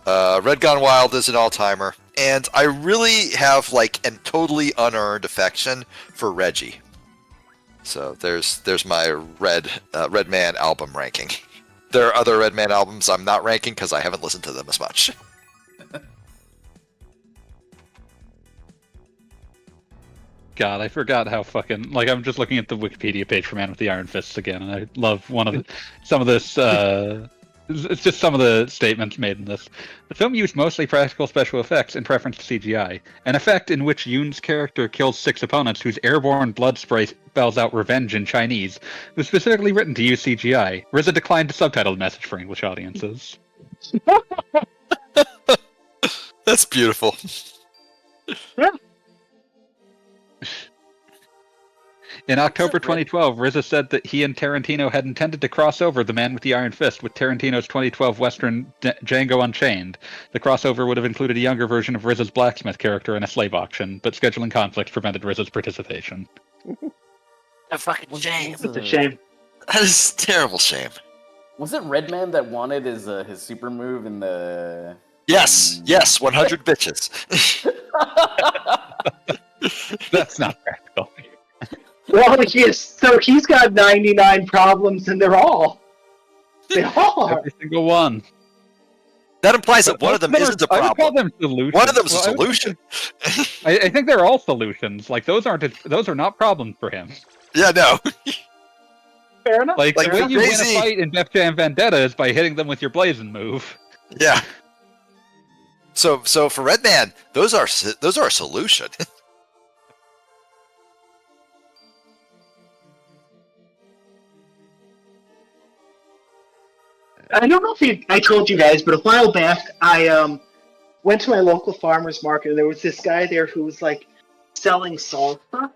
Red Gone Wild is an all-timer, and I really have, like, a totally unearned affection for Reggie. So there's my Redman album ranking. There are other Redman albums I'm not ranking because I haven't listened to them as much. God, I forgot how fucking... Like, I'm just looking at the Wikipedia page for Man with the Iron Fists again, and I love some of this... It's just some of the statements made in this. The film used mostly practical special effects in preference to CGI. An effect in which Yoon's character kills 6 opponents whose airborne blood spray spells out revenge in Chinese was specifically written to use CGI. RZA declined to subtitle the message for English audiences. That's beautiful. In October 2012, RZA said that he and Tarantino had intended to cross over The Man with the Iron Fist with Tarantino's 2012 Western Django Unchained. The crossover would have included a younger version of RZA's blacksmith character in a slave auction, but scheduling conflicts prevented RZA's participation. A fucking shame. It's a shame. That is a terrible shame. Was it Redman that wanted his super move in the? Yes, 100 bitches. That's not practical. Well, so he's got 99 problems, and they all are. Every single one. That implies that one of them isn't a I would call problem. them solutions. One of them is a solution. I think they're all solutions. Like those are not problems for him. Yeah, no. Fair enough. Like the way you win a crazy. fight in Def Jam Vendetta is by hitting them with your blazing move. Yeah. So for Redman, those are a solution. I don't know if I told you guys, but a while back, I went to my local farmer's market, and there was this guy there who was, like, selling salsa,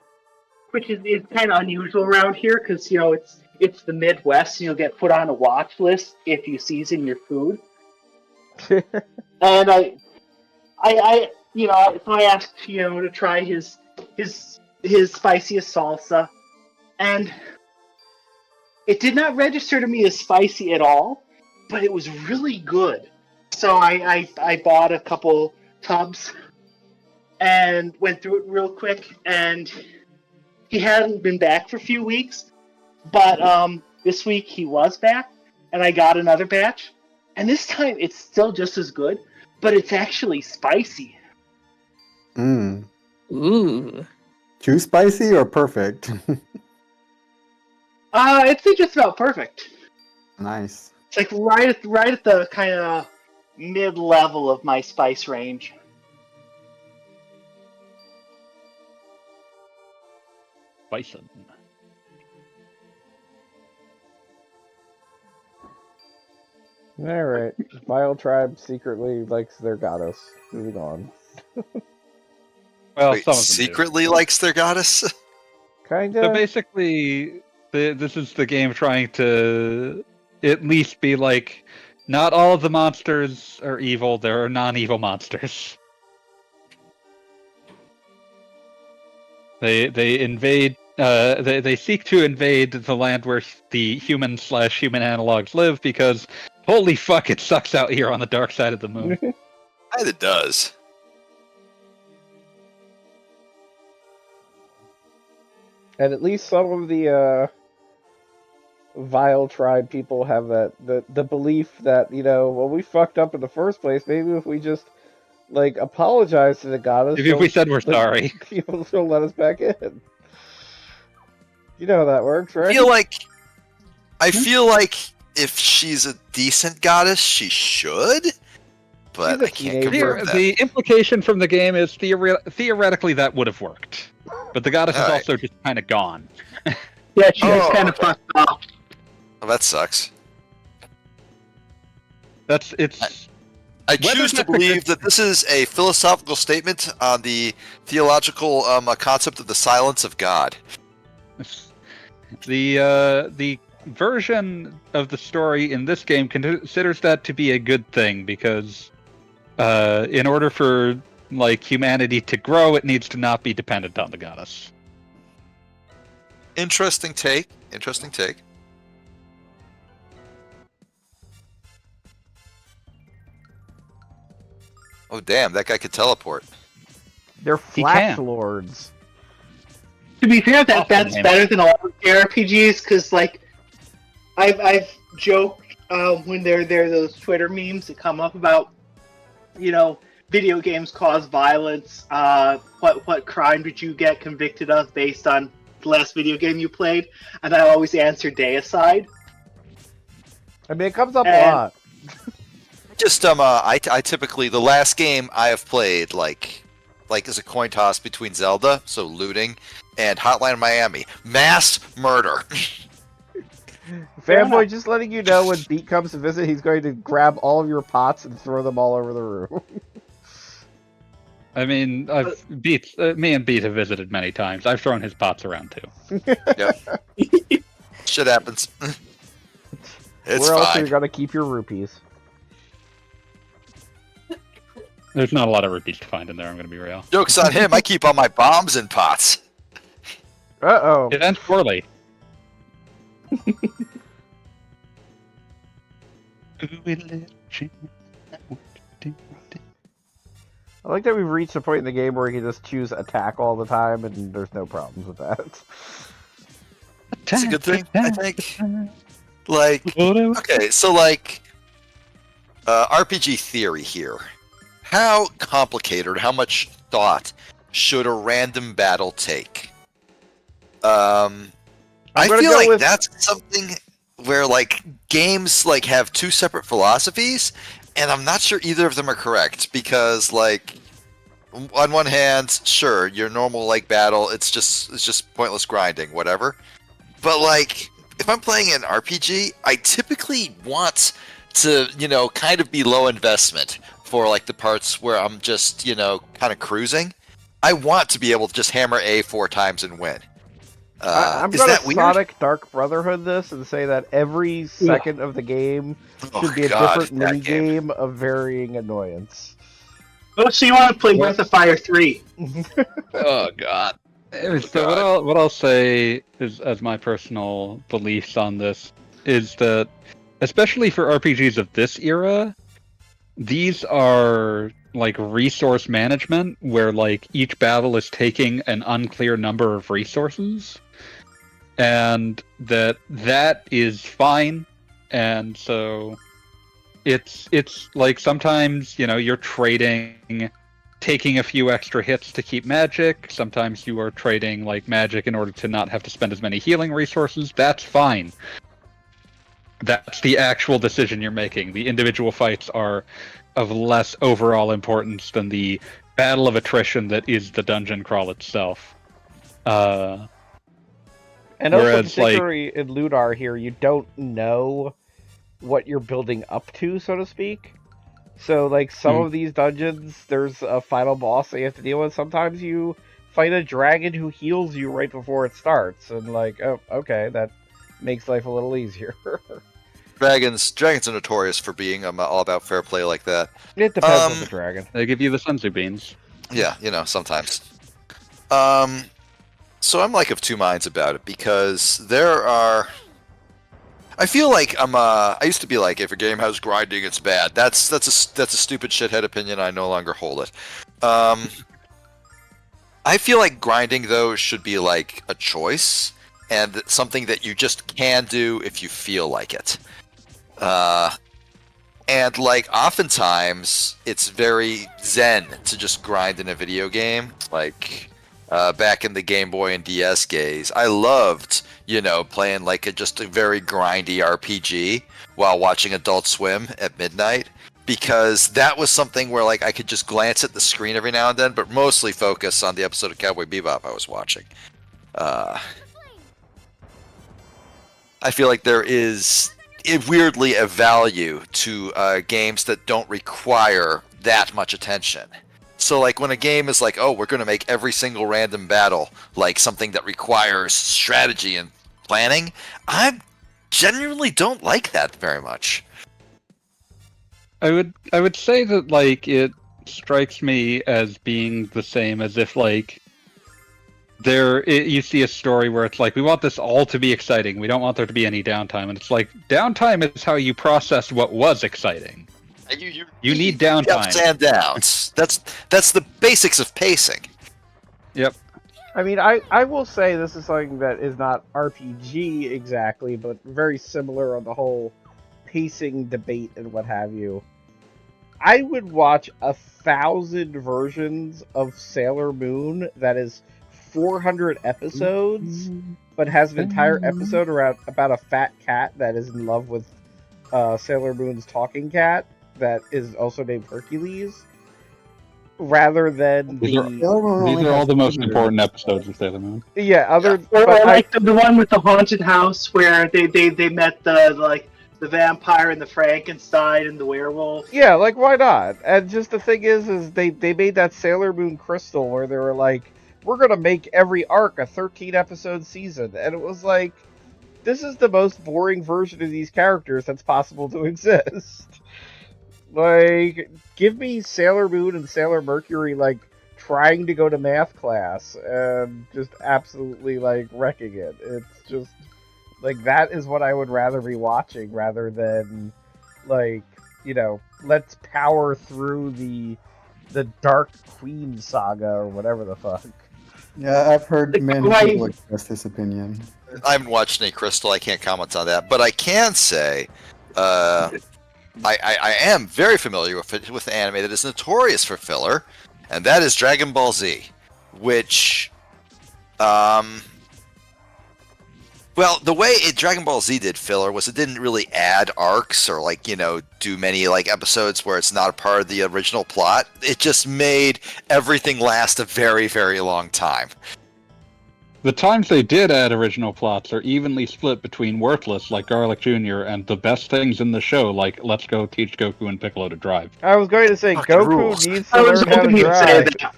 which is kind of unusual around here, because, you know, it's the Midwest, and you'll get put on a watch list if you season your food. And I you know, so I asked, you know, to try his spiciest salsa, and it did not register to me as spicy at all, but it was really good. So I bought a couple tubs and went through it real quick, and he hadn't been back for a few weeks, but this week he was back, and I got another batch, and this time it's still just as good, but it's actually spicy. Ooh. Too spicy or perfect? It's just about perfect. Nice. It's like right at the kind of mid-level of my spice range. Bison. Alright. Vile Tribe secretly likes their goddess. Moving on. Well, Wait, some of them secretly likes their goddess? Kinda. So basically, this is the game trying to at least be like, not all of the monsters are evil. There are non-evil monsters. They invade. They seek to invade the land where the human/human analogs live because holy fuck, it sucks out here on the dark side of the moon. It does. And at least some of the Vile Tribe people have the belief that, you know, well, we fucked up in the first place. Maybe if we just, like, apologize to the goddess. If we said we're sorry, she'll let us back in. You know how that works, right? I feel like if she's a decent goddess, she should. But I can't confirm that. The implication from the game is theoretically that would have worked. But the goddess is also just kind of gone. Yeah, she's kind of fucked off. Well, that sucks. I choose to believe that this is a philosophical statement on the theological concept of the silence of God. The version of the story in this game considers that to be a good thing because in order for humanity to grow, it needs to not be dependent on the goddess. Interesting take. Oh damn, that guy could teleport. They're flash lords. To be fair, that's better than a lot of JRPGs, because I've joked when there are those Twitter memes that come up about, you know, video games cause violence. What crime did you get convicted of based on the last video game you played? And I always answer deicide. I mean, it comes up a lot. Just I typically, the last game I have played is a coin toss between Zelda, so looting, and Hotline Miami, mass murder. Fanboy, just letting you know when Beat comes to visit, he's going to grab all of your pots and throw them all over the room. I mean, me and Beat have visited many times. I've thrown his pots around too. Yep. Shit happens. It's Where else are fine. you gonna keep your rupees? There's not a lot of rupees to find in there. I'm gonna be real. Joke's on him. I keep all my bombs in pots. Uh-oh. It ends poorly. I like that we've reached a point in the game where you can just choose attack all the time, and there's no problems with that. It's a good thing, I think. Like, okay, so like, RPG theory here. How complicated, or how much thought should a random battle take? I feel like that's something where like games like have two separate philosophies, and I'm not sure either of them are correct, because like on one hand, sure, your normal like battle, it's just pointless grinding, whatever. But like if I'm playing an RPG, I typically want to, kind of be low investment for like the parts where I'm just, kind of cruising. I want to be able to just hammer A 4 times and win. I'm is gonna that weird? Sonic Dark Brotherhood this and say that every second of the game should be a different mini game of varying annoyance. Oh, so you want to play Breath of Fire 3? Oh God. So what I'll say is, as my personal beliefs on this, is that especially for RPGs of this era, these are like resource management where like each battle is taking an unclear number of resources, and that is fine. And so it's like sometimes you're trading, taking a few extra hits to keep magic. Sometimes you are trading like magic in order to not have to spend as many healing resources. That's fine. That's the actual decision you're making. The individual fights are of less overall importance than the battle of attrition that is the dungeon crawl itself. And also, particularly in Lunar here, you don't know what you're building up to, so to speak. So, like, some of these dungeons, there's a final boss that you have to deal with. Sometimes you fight a dragon who heals you right before it starts. And, like, oh, okay, that makes life a little easier. Dragons are notorious for being all about fair play like that. It depends on the dragon. They give you the senzu beans. Yeah, sometimes. So I'm like of two minds about it, because there are... I feel like I used to be like, if a game has grinding, it's bad. That's a stupid shithead opinion. I no longer hold it. I feel like grinding though should be like a choice, and something that you just can do if you feel like it. And like oftentimes it's very zen to just grind in a video game. Like back in the Game Boy and DS days, I loved playing like just a very grindy RPG while watching Adult Swim at midnight, because that was something where like I could just glance at the screen every now and then, but mostly focus on the episode of Cowboy Bebop I was watching. I feel like there is weirdly a value to games that don't require that much attention. So like when a game is like, oh, we're going to make every single random battle like something that requires strategy and planning, I genuinely don't like that very much. I would say that like it strikes me as being the same as if like you see a story where it's like, we want this all to be exciting, we don't want there to be any downtime, and it's like, downtime is how you process what was exciting. You need downtime. Ups and downs. That's the basics of pacing. Yep. I mean, I will say this is something that is not RPG exactly, but very similar on the whole pacing debate and what have you. I would watch 1,000 versions of Sailor Moon that is 400 episodes, but has an entire episode about a fat cat that is in love with Sailor Moon's talking cat that is also named Hercules, rather than these are all the most important episodes of Sailor Moon. Yeah, or like the one with the haunted house where they met the the vampire and the Frankenstein and the werewolf. Yeah, like why not? And just the thing is they made that Sailor Moon Crystal where they were like, we're gonna make every arc a 13-episode season, and it was like, this is the most boring version of these characters that's possible to exist. Like, give me Sailor Moon and Sailor Mercury like trying to go to math class and just absolutely like wrecking it. It's just like that is what I would rather be watching rather than like, you know, let's power through the Dark Queen saga or whatever the fuck. Yeah, I've heard many Right. people express this opinion. I haven't watched any Crystal. I can't comment on that, but I can say, I am very familiar with an anime that is notorious for filler, and that is Dragon Ball Z, which, well, the way Dragon Ball Z did filler was it didn't really add arcs or like, you know, do many like episodes where it's not a part of the original plot. It just made everything last a very, very long time. The times they did add original plots are evenly split between worthless, like Garlic Jr., and the best things in the show, like let's go teach Goku and Piccolo to drive. I was going to say Fucking Goku rules. needs to I was learn how to hoping you'd say drive. that.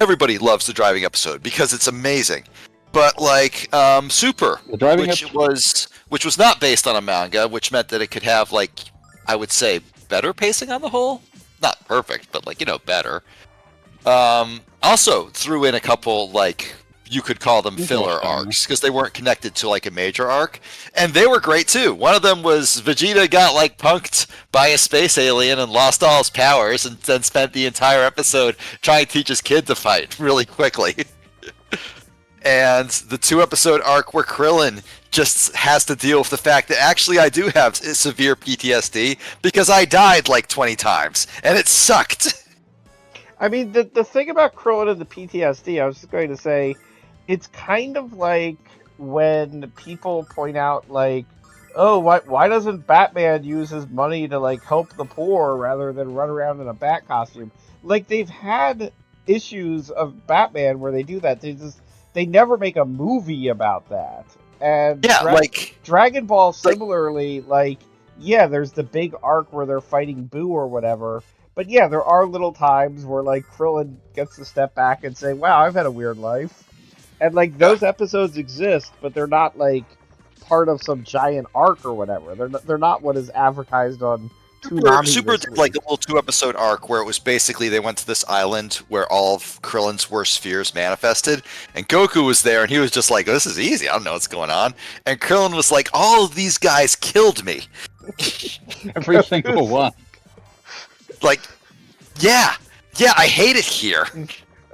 Everybody loves the driving episode because it's amazing. But like Super, The driving which was not based on a manga, which meant that it could have like, I would say, better pacing on the whole. Not perfect, but like, you know, better. Also threw in a couple like, you could call them filler arcs because they weren't connected to like a major arc, and they were great too. One of them was Vegeta got like punked by a space alien and lost all his powers, and then spent the entire episode trying to teach his kid to fight really quickly. And the 2-episode arc where Krillin just has to deal with the fact that actually I do have severe PTSD because I died like 20 times and it sucked. I mean, the thing about Krillin and the PTSD, I was just going to say, it's kind of like when people point out, like, oh, why doesn't Batman use his money to, like, help the poor rather than run around in a bat costume? Like, they've had issues of Batman where they do that. They never make a movie about that. And Yeah, like Dragon Ball, similarly, like, yeah, there's the big arc where they're fighting Boo or whatever. But yeah, there are little times where like Krillin gets to step back and say, "Wow, I've had a weird life," and like those episodes exist, but they're not like part of some giant arc or whatever. They're not what is advertised on Super did like a little 2-episode arc where it was basically they went to this island where all of Krillin's worst fears manifested, and Goku was there, and he was just like, "This is easy. I don't know what's going on." And Krillin was like, "All of these guys killed me." Every single one. Like, yeah, I hate it here.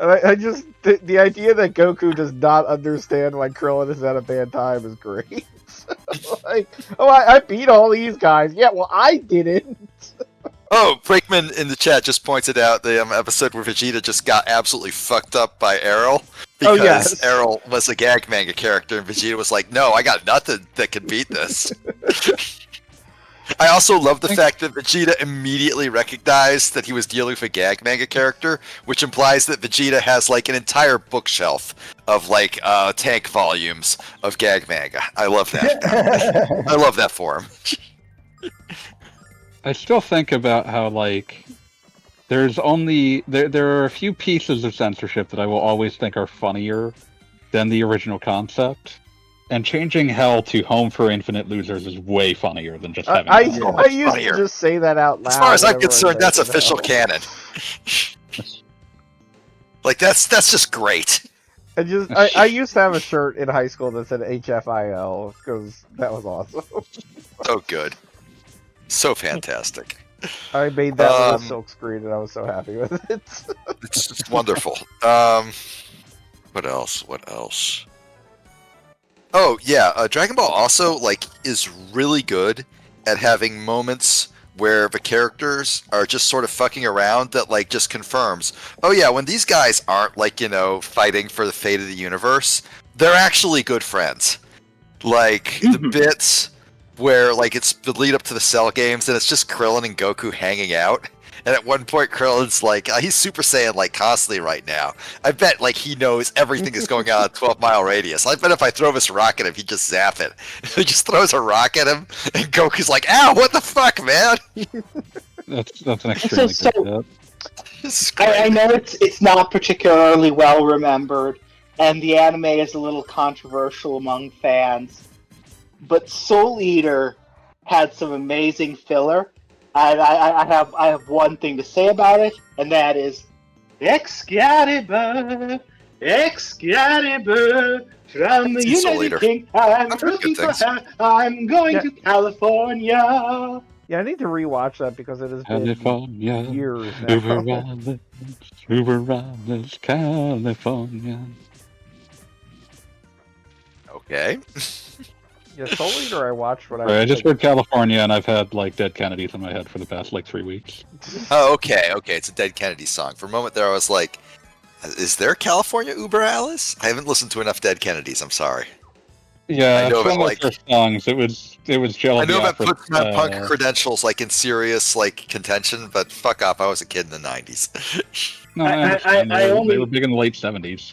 I just the idea that Goku does not understand why Krillin is at a bad time is great. Like, oh, I beat all these guys. Yeah, well, I didn't. Oh, Breakman in the chat just pointed out the episode where Vegeta just got absolutely fucked up by Errol because yes. Errol was a gag manga character, and Vegeta was like, "No, I got nothing that can beat this." I also love the fact that Vegeta immediately recognized that he was dealing with a gag manga character, which implies that Vegeta has like an entire bookshelf of like tank volumes of gag manga. I love that. I love that for him. I still think about how like there's only there are a few pieces of censorship that I will always think are funnier than the original concept. And changing Hell to Home for Infinite Losers is way funnier than just having I Hell. used funnier. to just say that out loud. As far as I'm whenever I concerned, that's mentioned official Hell. canon. Like that's just great. I used to have a shirt in high school that said HFIL because that was awesome. So good. So fantastic. I made that with a silk screen and I was so happy with it. It's just wonderful. What else? Oh yeah, Dragon Ball also like is really good at having moments where the characters are just sort of fucking around that like just confirms, oh yeah, when these guys aren't like, you know, fighting for the fate of the universe, they're actually good friends. Like the bits where like it's the lead up to the Cell games and it's just Krillin and Goku hanging out, And at one point, Krillin's like, he's Super Saiyan like constantly right now. I bet like he knows everything is going on in a 12-mile radius. I bet if I throw this rock at him, he'd just zap it. He just throws a rock at him, and Goku's like, "Ow, what the fuck, man?" That's an extremely So- good I know it's not particularly well remembered, and the anime is a little controversial among fans. But Soul Eater had some amazing filler. I have one thing to say about it, and that is Excalibur, Excalibur, from the It's Soul United Eater. Kingdom. I've heard Looking good for things. her. I'm going Yeah. to California. Yeah, I need to rewatch that because it has been California. years Uber now. Alles, Uber Alles, California. Okay. Yeah, Soul Eater I watched when I Sorry, I was just like, heard California, and I've had like Dead Kennedys in my head for the past like 3 weeks. Oh, okay. It's a Dead Kennedy song. For a moment there, I was like, "Is there California Uber Alice?" I haven't listened to enough Dead Kennedys. I'm sorry. Yeah, I know it's one about, of the first songs. It was Jello I know about Biafra, putting my punk credentials like in serious like contention, but fuck off. I was a kid in the '90s. No, I understand. I They only- were big in the late 70s.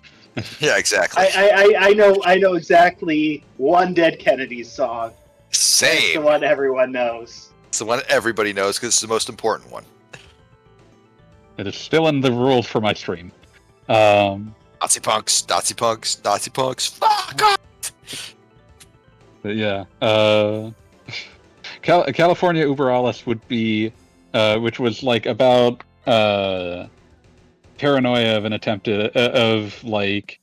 Yeah, exactly. I know exactly one Dead Kennedys song. It's the Same. one everyone knows. It's the one everybody knows because it's the most important one. It is still in the rules for my stream. But Nazi punks, Nazi punks, Nazi punks. Fuck off. yeah, California Uber Alles would be, which was like about paranoia of an attempt of like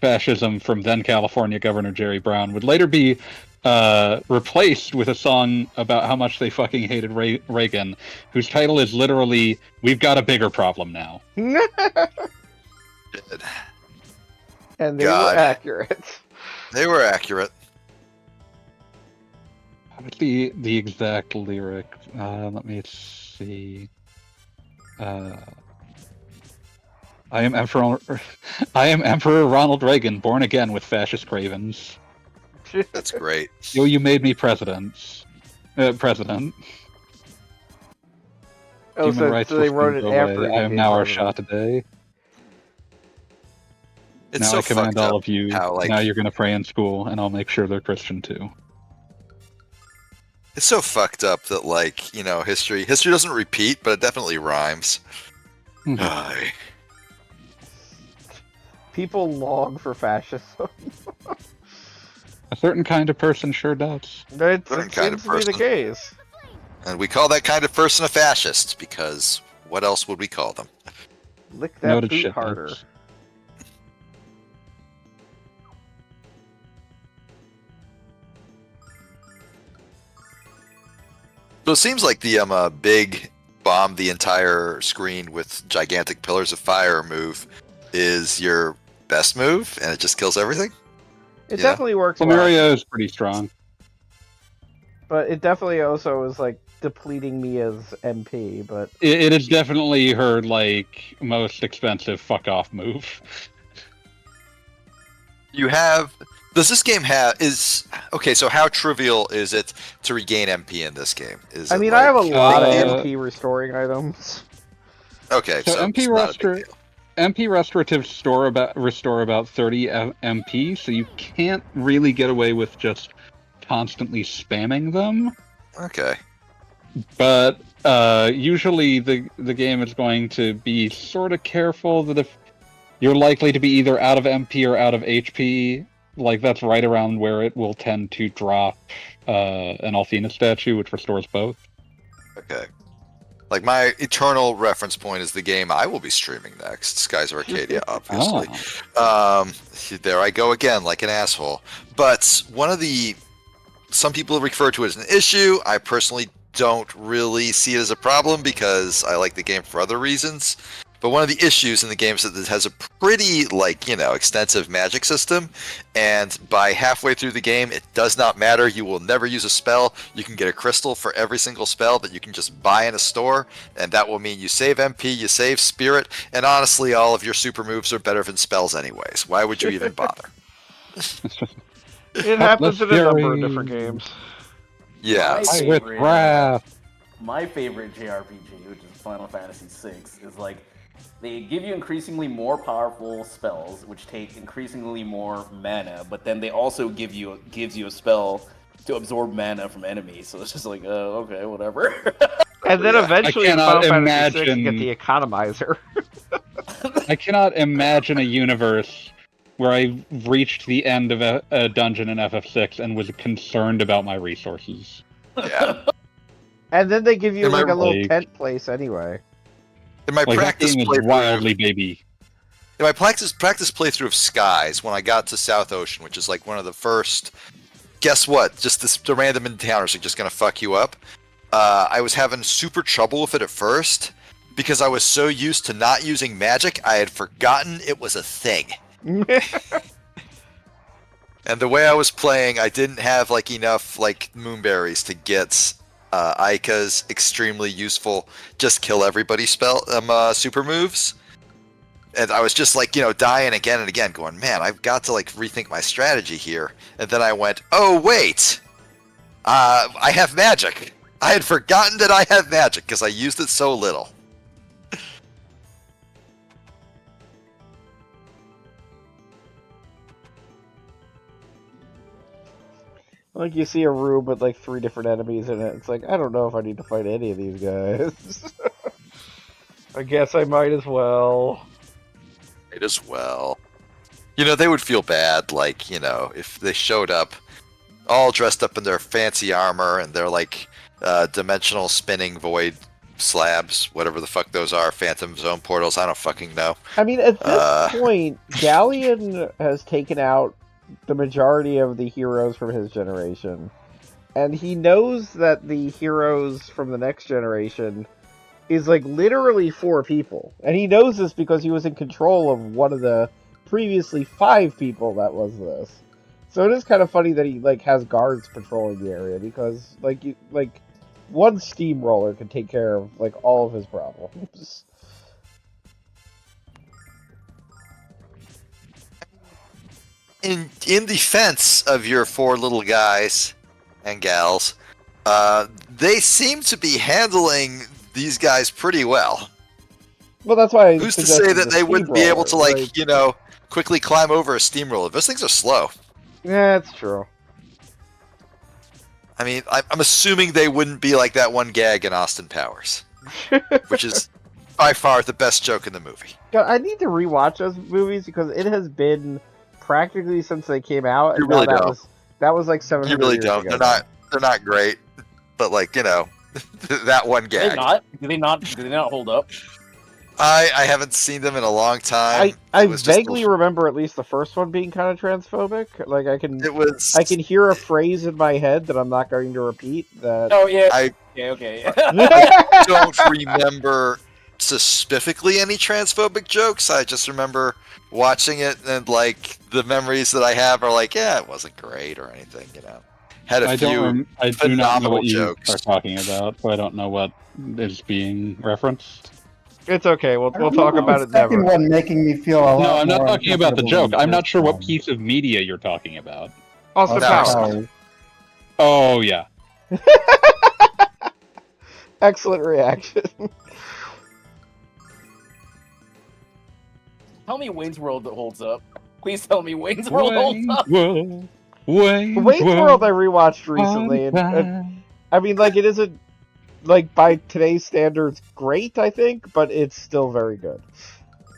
fascism from then California Governor Jerry Brown, would later be replaced with a song about how much they fucking hated Reagan, whose title is literally "We've Got a Bigger Problem Now." and they God. were accurate. They were accurate. What's the exact lyric? Let me see. I am Emperor Ronald Reagan, born again with fascist cravens. That's great. Yo, you made me president. President. Oh, Human so, rights so they will wrote it soon go after. away. he I am became now our president. shot today. It's Now so I command fucked all up of you. how, like, Now you're gonna pray in school, and I'll make sure they're Christian too. it's so fucked up that like, you know, history doesn't repeat, but it definitely rhymes. Mhm. Aye. People long for fascism. A certain kind of person sure does. It Certain seems kind of to be the person. case. And we call that kind of person a fascist because what else would we call them? Lick that Noted boot shit. harder. So it seems like the big bomb the entire screen with gigantic pillars of fire move is your best move, and it just kills everything. It Yeah. definitely works well, Lemuria is pretty strong. but it definitely also is like depleting me as MP. But It is definitely her like most expensive fuck off move. You have. Does this game have is okay? So how trivial is it to regain MP in this game? Is I it mean, I have a like- lot of Uh, MP restoring items. Okay, So so MP it's not a big deal. MP restoratives restore about 30 MP, so you can't really get away with just constantly spamming them. Okay. But usually the game is going to be sort of careful that if you're likely to be either out of MP or out of HP, like that's right around where it will tend to drop an Althena statue, which restores both. Okay. Like my eternal reference point is the game I will be streaming next, Skies of Arcadia, obviously. There I go again, like an asshole. But some people refer to it as an issue. I personally don't really see it as a problem because I like the game for other reasons. But one of the issues in the game is that it has a pretty, extensive magic system. And by halfway through the game, it does not matter. You will never use a spell. You can get a crystal for every single spell that you can just buy in a store. And that will mean you save MP, you save spirit. And honestly, all of your super moves are better than spells anyways. Why would you even bother? It happens in a number of Fury. different games. Yeah. My I with favorite, wrath. my favorite JRPG, which is Final Fantasy VI, is like they give you increasingly more powerful spells, which take increasingly more mana, but then they also gives you a spell to absorb mana from enemies. So it's just like, okay, whatever. And then Yeah. eventually I in cannot Final Fantasy VI, you imagine- get the economizer. I cannot imagine a universe where I reached the end of a dungeon in FF6 and was concerned about my resources. Yeah. And then they give you Am I like a little right? tent place anyway. In my Like, that practice game is playthrough, wildly baby. in my practice playthrough of Skies, when I got to South Ocean, which is like one of the first, guess what? Just the random encounters are just gonna fuck you up. I was having super trouble with it at first because I was so used to not using magic, I had forgotten it was a thing. And the way I was playing, I didn't have like enough like moonberries to get Aika's extremely useful just kill everybody spell super moves. And I was just like, dying again and again, going, man, I've got to like rethink my strategy here. And then I went, oh wait, I have magic. I had forgotten that I have magic because I used it so little. Like you see a room with like 3 different enemies in it. It's like, I don't know if I need to fight any of these guys. I guess I might as well. Might as well. They would feel bad, like, if they showed up all dressed up in their fancy armor and their like dimensional spinning void slabs, whatever the fuck those are, phantom zone portals, I don't fucking know. I mean, at this point, Galleon has taken out the majority of the heroes from his generation. And he knows that the heroes from the next generation is like literally 4 people. And he knows this because he was in control of one of the previously 5 people that was this. So it is kind of funny that he like has guards patrolling the area because like one steamroller could take care of like all of his problems. In defense of your 4 little guys and gals, they seem to be handling these guys pretty well. Well, that's why. Who's to say that they wouldn't be able to quickly climb over a steamroller? Those things are slow. Yeah, it's true. I mean, I'm assuming they wouldn't be like that one gag in Austin Powers, which is by far the best joke in the movie. God, I need to rewatch those movies because it has been practically since they came out. You really don't. That was like 700 You really years don't. ago. They're not great, but like that one Do they gag. not? Do they not hold up? I haven't seen them in a long time. I It was just vaguely remember at least the first one being kind of transphobic. Like I can hear a phrase in my head that I'm not going to repeat. That Oh yeah. I Okay. don't remember specifically any transphobic jokes. I just remember watching it and like the memories that I have are like, yeah, it wasn't great or anything. Had a few I do not know phenomenal what you jokes. are talking about, so I don't know what is being referenced. it's okay. We'll I talk remember about the it never. second one making me feel a lot No, I'm not more talking about the uncomfortable joke. I'm not sure what than piece of media you're talking about. Austin No, Powers. sorry. Oh, yeah. Excellent reaction. Tell me Wayne's World holds up. Please tell me Wayne's World holds up. Wayne's Wayne's World I rewatched recently, and I mean, like, it isn't like by today's standards great, I think, but it's still very good.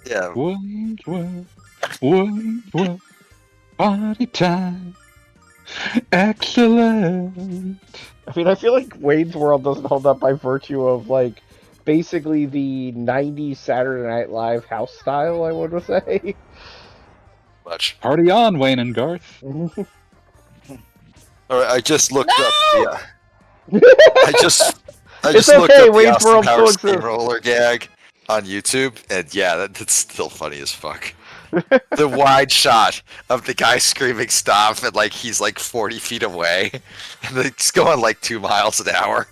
Yeah. Wayne's World, party time, excellent. I mean, I feel like Wayne's World doesn't hold up by virtue of like basically the '90s Saturday Night Live house style. I would say. Much. Party on, Wayne and Garth. All right, I just looked up. Yeah. I just It's looked okay, up the Wayne's Austin World Powers still exists. steamroller gag on YouTube, and yeah, that's still funny as fuck. The wide shot of the guy screaming "stop" and like he's like 40 feet away, and he's going like 2 miles an hour,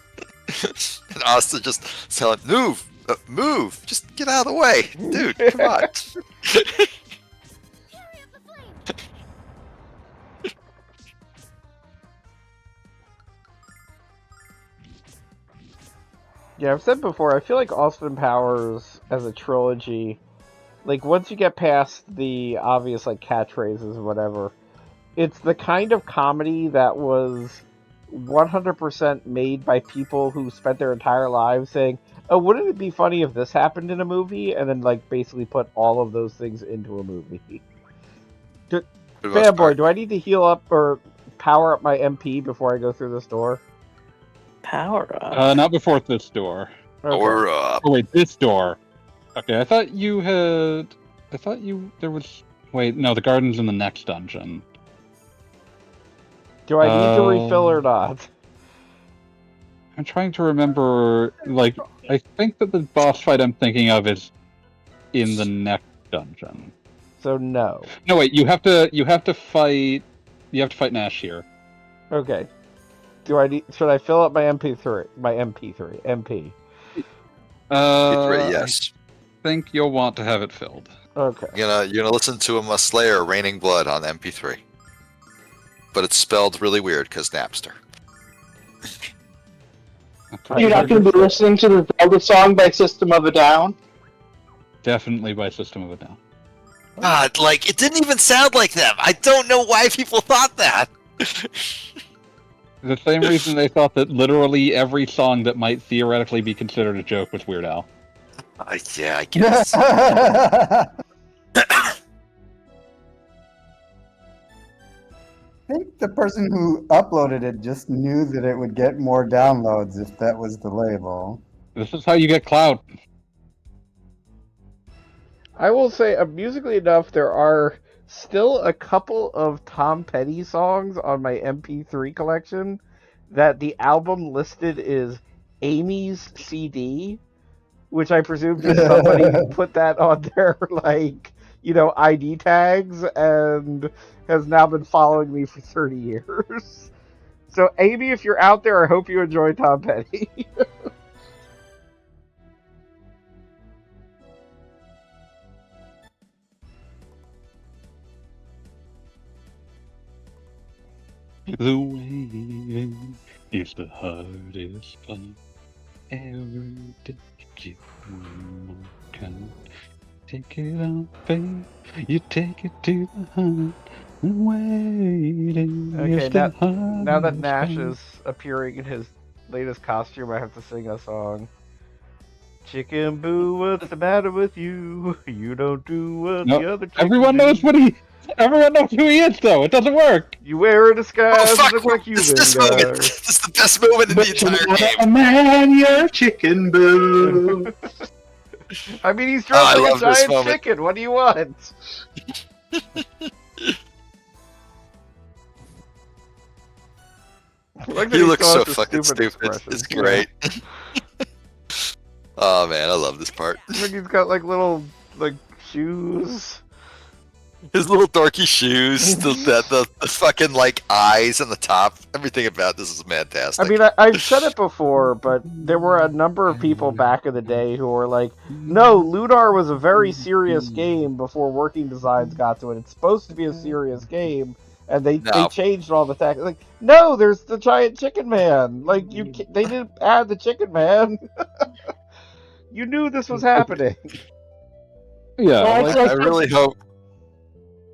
and Austin just telling move, just get out of the way, dude, come on. Yeah, I've said before, I feel like Austin Powers as a trilogy, like once you get past the obvious like catchphrases or whatever, it's the kind of comedy that was 100% made by people who spent their entire lives saying, "Oh, wouldn't it be funny if this happened in a movie?" And then like basically put all of those things into a movie. Fanboy, do I need to heal up or power up my MP before I go through this door? Power up. Not before this door. Okay. Or Oh wait, this door. Okay, I thought you had. I thought there was. Wait, no, the garden's in the next dungeon. Do I need to refill or not? I'm trying to remember. Like, I think that the boss fight I'm thinking of is in the next dungeon. So no. No, wait. You have to fight. You have to fight Nash here. Okay. Do I need? Should I fill up my MP3? My MP3. MP. yes. I think you'll want to have it filled. Okay. You're gonna listen to a Slayer Raining Blood on MP3, but it's spelled really weird because Napster. You're not going to be listening to the Zelda song by System of a Down? Definitely by System of a Down. God, like it didn't even sound like them. I don't know why people thought that. The same reason they thought that literally every song that might theoretically be considered a joke was Weird Al. Yeah, I guess. I think the person who uploaded it just knew that it would get more downloads if that was the label. This is how you get clout. I will say, musically enough, there are still a couple of Tom Petty songs on my MP3 collection that the album listed is Amy's CD, which I presume just somebody put that on their, like, ID tags and has now been following me for 30 years. So, Amy, if you're out there, I hope you enjoy Tom Petty. The waiting is the hardest part. Every day you can take it on, babe. You take it to the heart. The waiting Okay, is the hardest now that Nash part. is appearing in his latest costume, I have to sing a song. Chicken Boo, what's the matter with you? You don't do what the other chickens Everyone knows do. Everyone knows who he is, though. It doesn't work. You wear a disguise Oh fuck! and look like you This moment. This is the best moment in the entire game. A man, you're Chicken Boo. I mean, he's dressed like a love this giant moment. chicken. What do you want? He looks so fucking stupid. It's great. Oh man, I love this part. Like he's got like little shoes. His little dorky shoes, the fucking like eyes on the top. Everything about this is fantastic. I mean, I've said it before, but there were a number of people back in the day who were like, no, Lunar was a very serious game before Working Designs got to it. It's supposed to be a serious game, and they changed all the tactics. Like, no, there's the giant chicken man. Like, they didn't add the chicken man. You knew this was happening. Yeah, I really hope.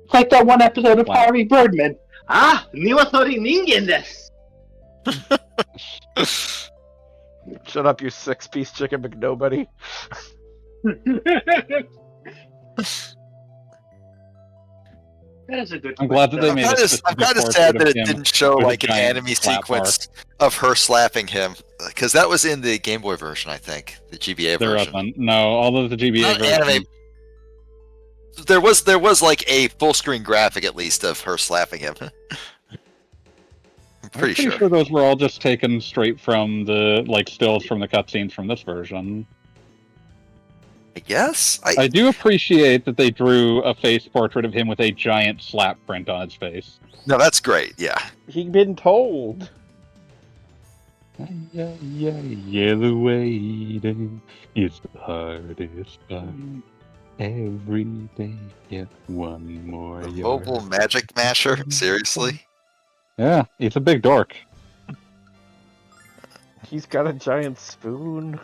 It's like that one episode of Harvey Birdman. Ah, Niwatori Ningen desu. Shut up, you 6-piece chicken McNobody. That is a good. I'm glad that they made it. I'm kind of sad that it didn't show like an anime sequence of her slapping him, because that was in the Game Boy version, I think, the GBA version. No, all of the GBA version. Anime. There was like a full screen graphic at least of her slapping him. I'm pretty sure those were all just taken straight from the stills from the cutscenes from this version. I guess. I do appreciate that they drew a face portrait of him with a giant slap print on his face. No, that's great. Yeah. He'd been told. Yeah, the waiting is the hardest part. Every day, get one more. Mobile Magic Masher? Seriously? Yeah, he's a big dork. He's got a giant spoon.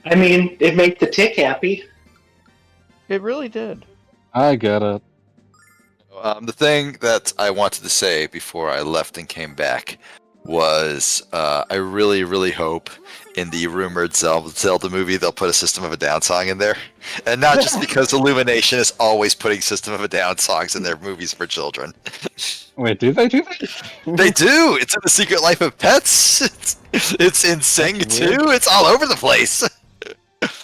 I mean, it made the tick happy. It really did. I get it. The thing that I wanted to say before I left and came back was I really, really hope in the rumored Zelda movie they'll put a System of a Down song in there. And not just because Illumination is always putting System of a Down songs in their movies for children. Wait, do they do that? They do! It's in The Secret Life of Pets! It's in Sing too! It's all over the place!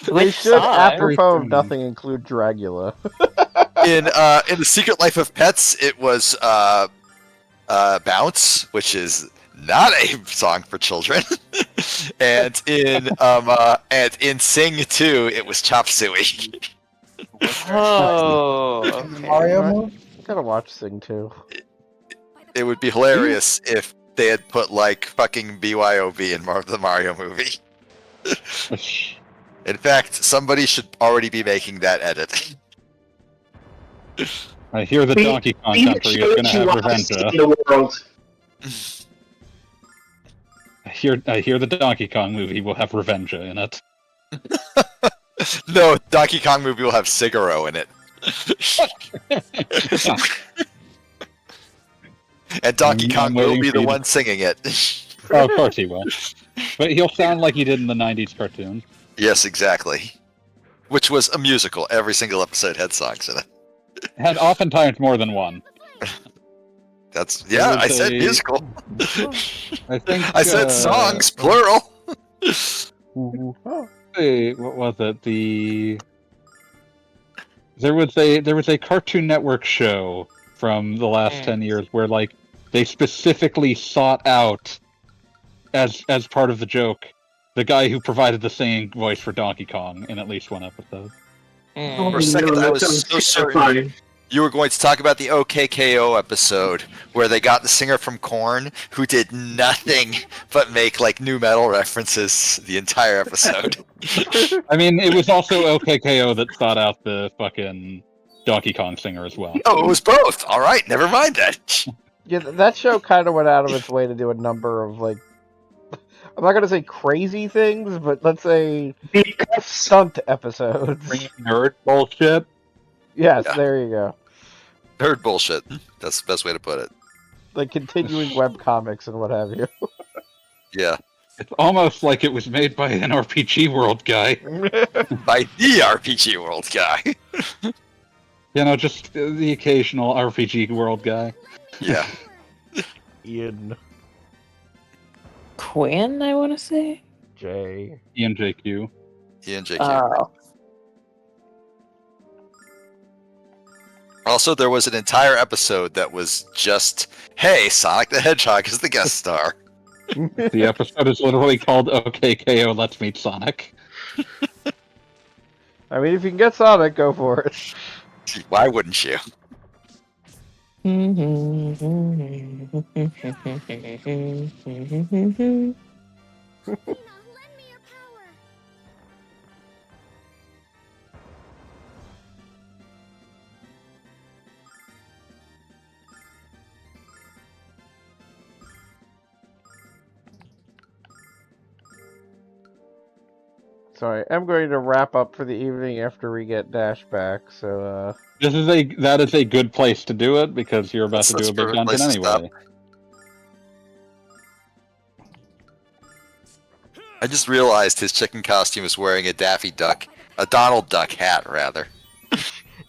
They Which should, song? apropos of nothing, include Dragula. In The Secret Life of Pets, it was Bounce, which is not a song for children. and in Sing 2, it was Chop Suey. Oh, The okay. Mario movie? Gotta watch Sing too. It would be hilarious if they had put like fucking BYOB in the Mario movie. In fact, somebody should already be making that edit. I hear the Donkey Kong Country is going to have Revenge. In the world. I hear the Donkey Kong movie will have Revenge in it. No, Donkey Kong movie will have Sigaro in it. And Donkey Kong will be the one singing it. Oh, of course he will. But he'll sound like he did in the 90s cartoon. Yes, exactly. Which was a musical. Every single episode had songs in it. Had oftentimes more than one. I said musical. I think I said songs, plural. Hey, what was it? There was a Cartoon Network show from the last 10 years where like they specifically sought out as part of the joke the guy who provided the singing voice for Donkey Kong in at least one episode. For a second, I was so certain you were going to talk about the OKKO episode where they got the singer from Korn who did nothing but make like new metal references the entire episode. I mean, it was also OKKO that sought out the fucking Donkey Kong singer as well. Oh, it was both. All right, never mind that. Yeah, that show kind of went out of its way to do a number of like, I'm not gonna say crazy things, but let's say stunt episodes. Nerd bullshit. Yes, Yeah. there you go. Nerd bullshit. That's the best way to put it. Like continuing webcomics and what have you. Yeah. It's almost like it was made by an RPG World guy. By the RPG World guy. You know, just the occasional RPG World guy. Yeah. Ian Quinn, I want to say. J. Ian JQ. Ian JQ. Oh. Also, there was an entire episode that was just, hey, Sonic the Hedgehog is the guest star. The episode is literally called OKKO Let's Meet Sonic. I mean, if you can get Sonic, go for it. Why wouldn't you? Sorry, I'm going to wrap up for the evening after we get Nash back, so, That is a good place to do it because you're about to do a big dungeon anyway. I just realized his chicken costume is wearing a Donald Duck hat, rather.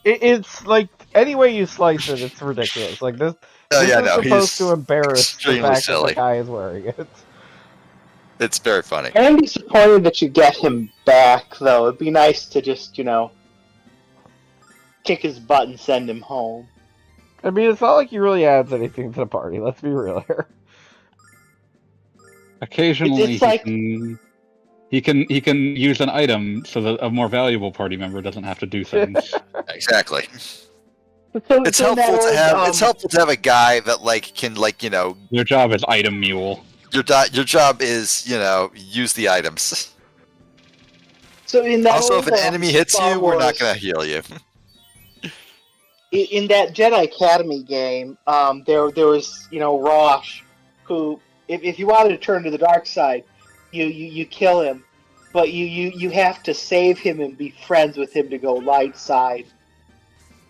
It's like, any way you slice it, it's ridiculous. Like, this Oh, is yeah, no, supposed he's to embarrass the extremely fact that silly. the guy is wearing it. It's very funny. I'm disappointed that you get him back, though. It'd be nice to just, kick his butt and send him home. I mean, it's not like he really adds anything to the party, let's be real here. Occasionally, It's like- he can use an item so that a more valuable party member doesn't have to do things. Exactly. So, It's so helpful now, to have. It's helpful to have a guy that can Your job is item mule. Your job is use the items. So in that Also, if an old, enemy hits Star you, we're not Wars- gonna heal you. in that Jedi Academy game, there was Rosh, who if you wanted to turn to the dark side, you kill him, but you have to save him and be friends with him to go light side.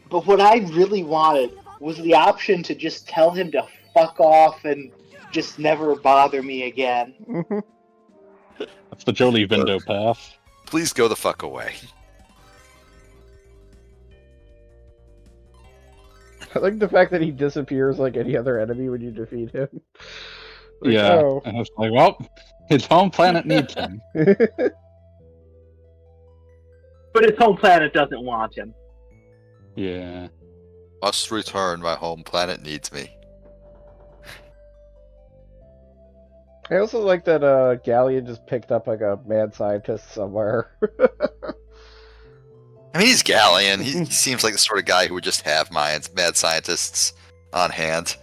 But what I really wanted was the option to just tell him to fuck off and just never bother me again. That's the Jolie Vindo path. Please go the fuck away. I like the fact that he disappears like any other enemy when you defeat him. Like, Yeah, oh. and it's like, well, his home planet needs him. But his home planet doesn't want him. Yeah. Must return. My home planet needs me. I also like that Galleon just picked up like a mad scientist somewhere. I mean, he's Galleon. He seems like the sort of guy who would just have mad scientists on hand.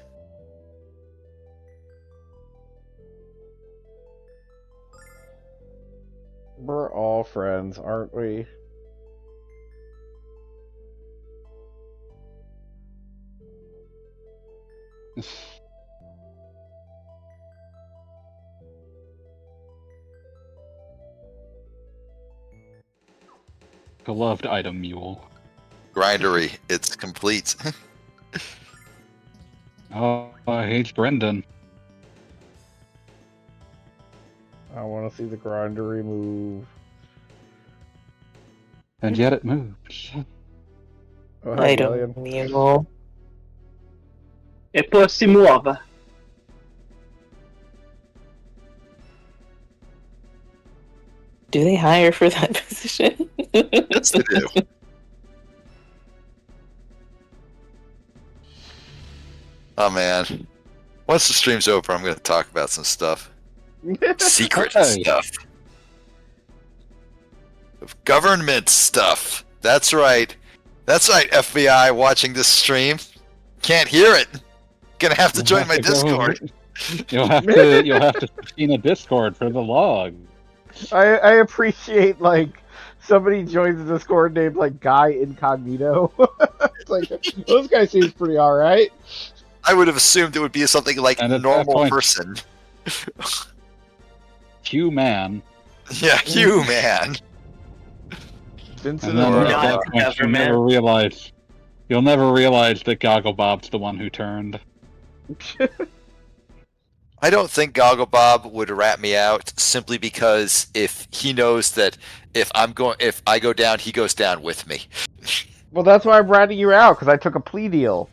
We're all friends, aren't we? Beloved item mule. Grindery, it's complete. Oh, I hate Brendan. I want to see the Grindery move. And yet it moves. Oh, hi, Item Galleon. mule. E poi si muove. Do they hire for that position? Yes, they do. Oh man. Once the stream's over, I'm going to talk about some stuff. Secret Okay. stuff. Government stuff. That's right. That's right, FBI watching this stream. Can't hear it. Gonna have to join my Discord. You'll have to subpoena Discord for the log. I appreciate like somebody joins the Discord named like Guy Incognito. It's like those guys seems pretty alright. I would have assumed it would be something like And at that normal point- person. Q man. Yeah, you man. Vincent And then Or, at that not point, you'll never realize that Gogglebob's the one who turned. I don't think Gogglebob would rat me out simply because if he knows that if I go down, he goes down with me. Well, that's why I'm ratting you out because I took a plea deal.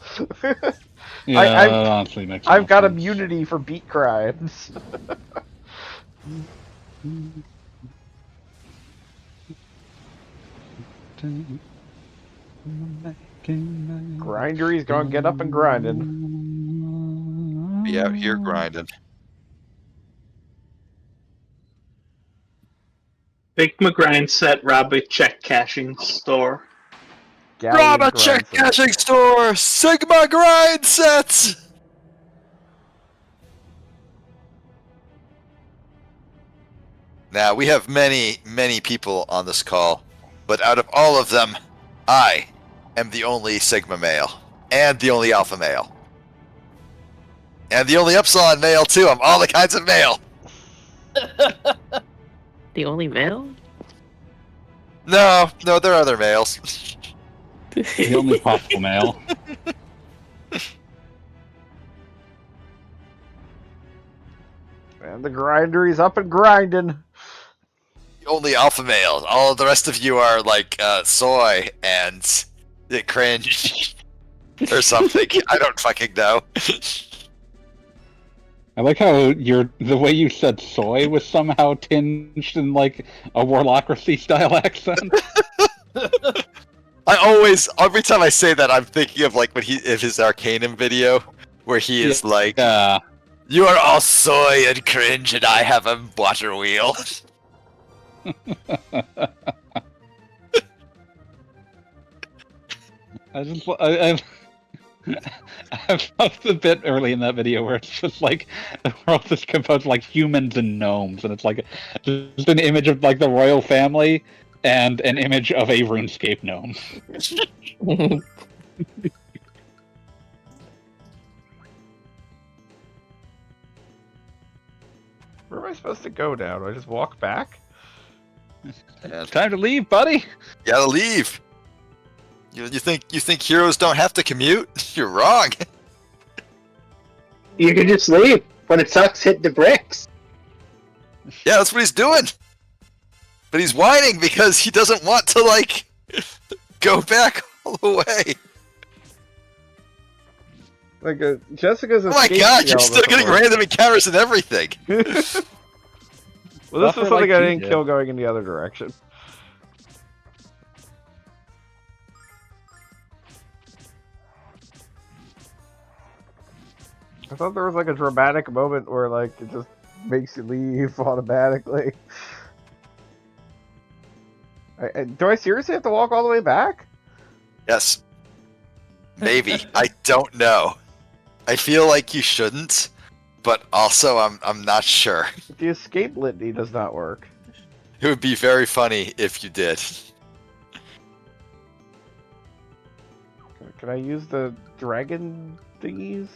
Yeah, I've- that honestly makes I've no got sense. immunity for beat crimes. Grindery's gonna get up and grinding. Be out here grinding. Big McGrind set rob a check cashing store. Galleon Rob a check grinds it. cashing store! Sigma grind sets! Now, we have many, many people on this call, but out of all of them, I am the only Sigma male, and the only Alpha male. And the only Epsilon male, too. I'm all the kinds of male. The only male? No, there are other males. The only possible male. And the Grindery's up and grinding. The only alpha male. All of the rest of you are like soy and cringe or something. I don't fucking know. I like how the way you said soy was somehow tinged in like a Warlocracy style accent. I always, every time I say that, I'm thinking of like when in his Arcanum video, where he is like, Yeah. "You are all soy and cringe, and I have a water wheel." I love the bit early in that video where it's just like the world is composed of like humans and gnomes, and it's like just an image of like the royal family and an image of a RuneScape gnome. Where am I supposed to go now? Do I just walk back? And Time to leave, buddy. gotta leave. You think heroes don't have to commute? You're wrong. You can just leave. When it sucks, hit the bricks. Yeah, that's what he's doing. But he's whining because he doesn't want to, like, go back all the way. Like, Jessica's Oh my god, you're still getting random encounters and everything. Well, this Buffer was something like I you didn't did. kill going in the other direction. I thought there was like a dramatic moment where like it just makes you leave automatically. Do I seriously have to walk all the way back? Yes. Maybe. I don't know. I feel like you shouldn't, but also I'm not sure. The escape litany does not work. It would be very funny if you did. Can I use the dragon thingies?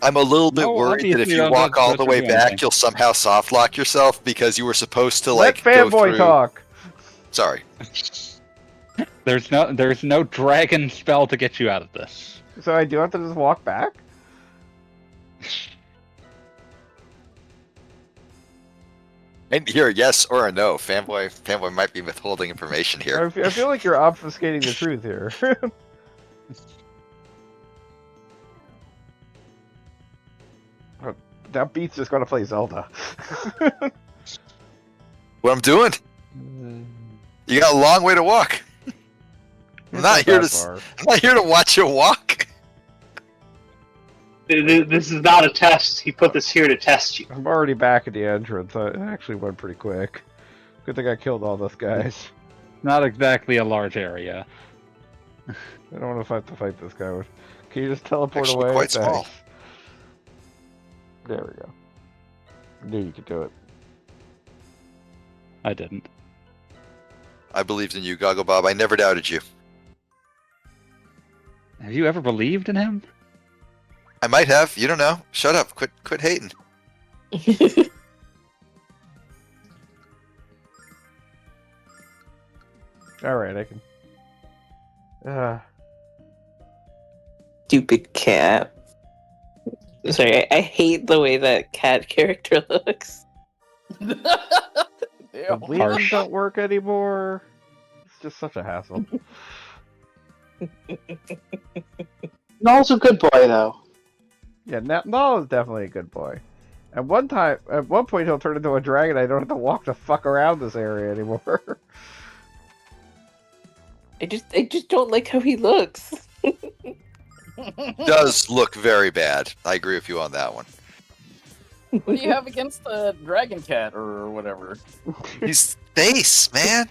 I'm a little bit No, worried that if obviously you not walk all supposed the to way do back, anything. you'll somehow soft lock yourself because you were supposed to Let like go fanboy through. talk. Sorry. There's no dragon spell to get you out of this. So I do have to just walk back? And here, yes or a no. Fanboy might be withholding information here. I feel like you're obfuscating the truth here. That beat's just gonna play Zelda. What I'm doing? You got a long way to walk. I'm not here to watch you walk. This is not a test. He put this here to test you. I'm already back at the entrance. It actually went pretty quick. Good thing I killed all those guys. Not exactly a large area. I don't want to have to fight this guy. Can you just teleport Actually away? quite small. Thanks. There we go. I knew you could do it. I didn't. I believed in you, Goggle Bob. I never doubted you. Have you ever believed in him? I might have. You don't know. Shut up. Quit hating. Alright, I can... Stupid cat. Sorry, I hate the way that cat character looks. The wheels Harsh. don't work anymore. It's just such a hassle. Null's a good boy, though. Yeah, Null is definitely a good boy. At one point he'll turn into a dragon. I don't have to walk the fuck around this area anymore. I just don't like how he looks. Does look very bad. I agree with you on that one. What do you have against the dragon cat or whatever? His face, man.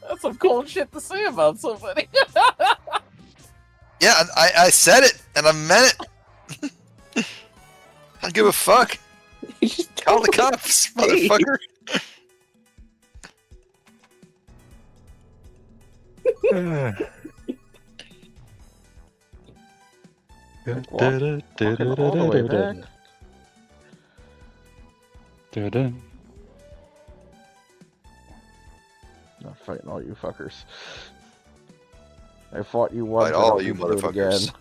That's some cold shit to say about somebody. Yeah, and I said it, and I meant it. I don't give a fuck. You just Call the don't cops, face. motherfucker. Walking all the way back. Not fighting all you fuckers. I fought you once. Fight all I'll you do it motherfuckers. again.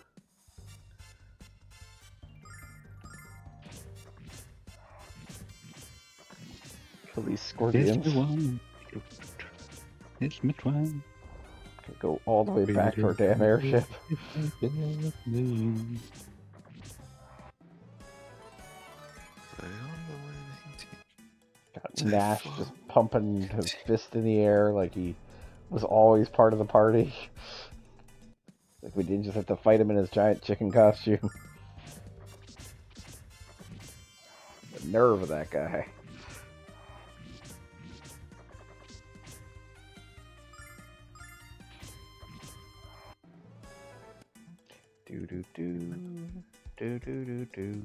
Kill these scorpions. It's my twine. Go all the way back to our damn airship. Got Nash just pumping his fist in the air like he was always part of the party. Like we didn't just have to fight him in his giant chicken costume. The nerve of that guy. Do do do do do do do.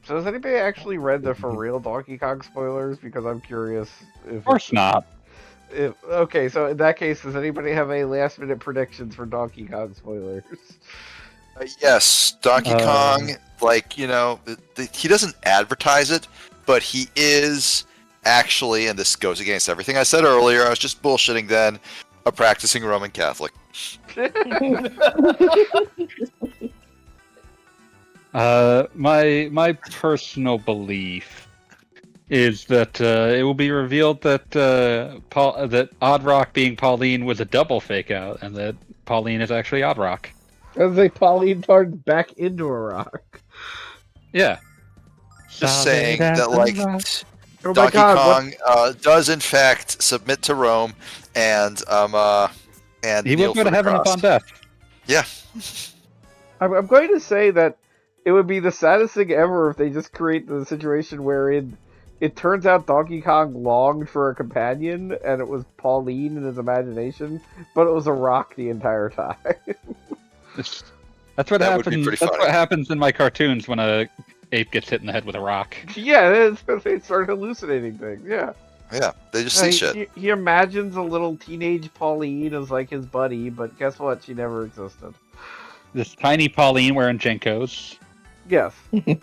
So has anybody actually read the for real Donkey Kong spoilers? Because I'm curious if Of course not. Okay, so in that case, does anybody have any last minute predictions for Donkey Kong spoilers? Yes, Donkey Kong, like, he doesn't advertise it, but he is actually, and this goes against everything I said earlier, I was just bullshitting then, a practicing Roman Catholic. My personal belief is that it will be revealed that that Oddrock being Pauline was a double fake out, and that Pauline is actually Oddrock. As they Pauline turned back into a rock. Yeah. Just saying that, like, Oh Donkey God, Kong does in fact submit to Rome, and he will kneel go for to the heaven cross. upon death. Yeah. I'm going to say that it would be the saddest thing ever if they just create the situation wherein it turns out Donkey Kong longed for a companion, and it was Pauline in his imagination, but it was a rock the entire time. That's what That would be happens. pretty That's funny. what happens in my cartoons when a ape gets hit in the head with a rock. Yeah, they start hallucinating things. Yeah, Yeah, they just see shit. He imagines a little teenage Pauline as like his buddy, but guess what? She never existed. This tiny Pauline wearing Jenkos. Yes. It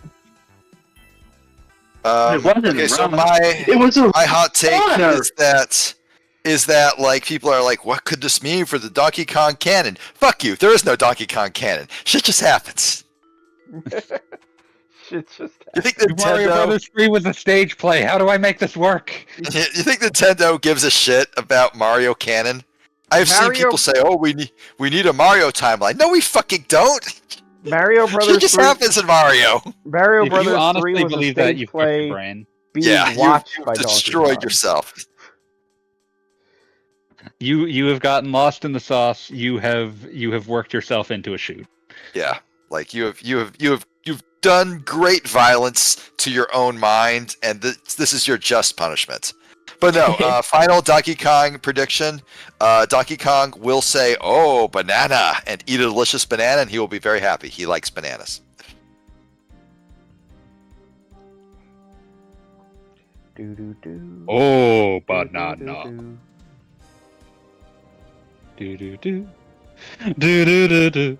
wasn't Okay, so wrong. my It was a hot take runner. is that like people are like, what could this mean for the Donkey Kong canon? Fuck you, there is no Donkey Kong canon. Shit just happens. Shit just You think Mario Nintendo? Brothers 3 was a stage play. How do I make this work? You think Nintendo gives a shit about Mario canon? I've seen Mario- people say, "Oh, we need a Mario timeline." No, we fucking don't. Mario Brothers Shit just 3 happens in Mario. Mario If Brothers you 3 honestly was a believe that, stage you've cooked your play brain. being Yeah, watched you've by Donkey destroyed Kong. yourself. You have gotten lost in the sauce. You have worked yourself into a shoot. Yeah, like you've done great violence to your own mind, and this is your just punishment. But no, final Donkey Kong prediction: Donkey Kong will say, "Oh, banana," and eat a delicious banana, and he will be very happy. He likes bananas. Oh, banana. Do do do. Do do do do.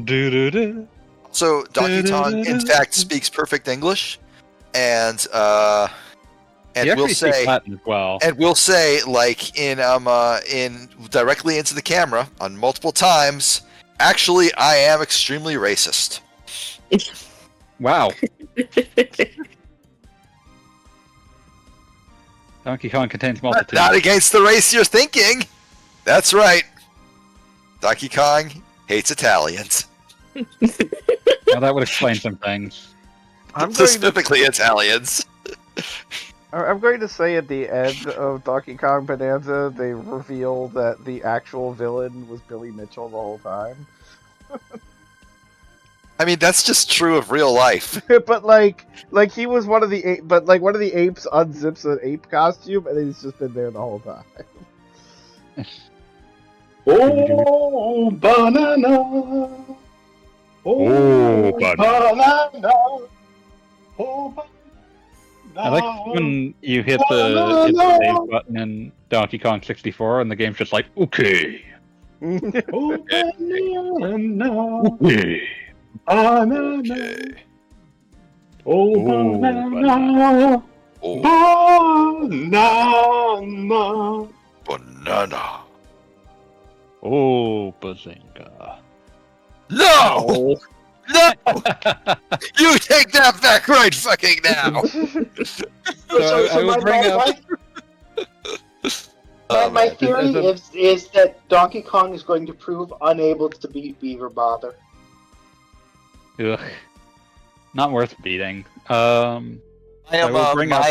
Do do do. So Donkey Kong, in fact, speaks perfect English, and He will actually speaks say, Latin as well. and we'll say, like in directly into the camera on multiple times. Actually, I am extremely racist. Wow. Donkey Kong contains multitudes. Not against the race you're thinking. That's right. Donkey Kong hates Italians. Well, that would explain some things. Specifically Italians. I'm going to say at the end of Donkey Kong Bonanza, they reveal that the actual villain was Billy Mitchell the whole time. I mean, that's just true of real life. But like he was one of the but like one of the apes unzips an ape costume, and he's just been there the whole time. Oh, banana. Oh, banana. Oh, banana. I like when you hit the save button in Donkey Kong 64 and the game's just like, okay. Oh, banana. Okay. Banana. Oh, Oh, banana. Oh, Banana. banana. Oh, bazinga. No! No! You take that back right fucking now! I will bring up... My theory is that Donkey Kong is going to prove unable to beat Beaver Bother. Ugh. Not worth beating. I will bring up-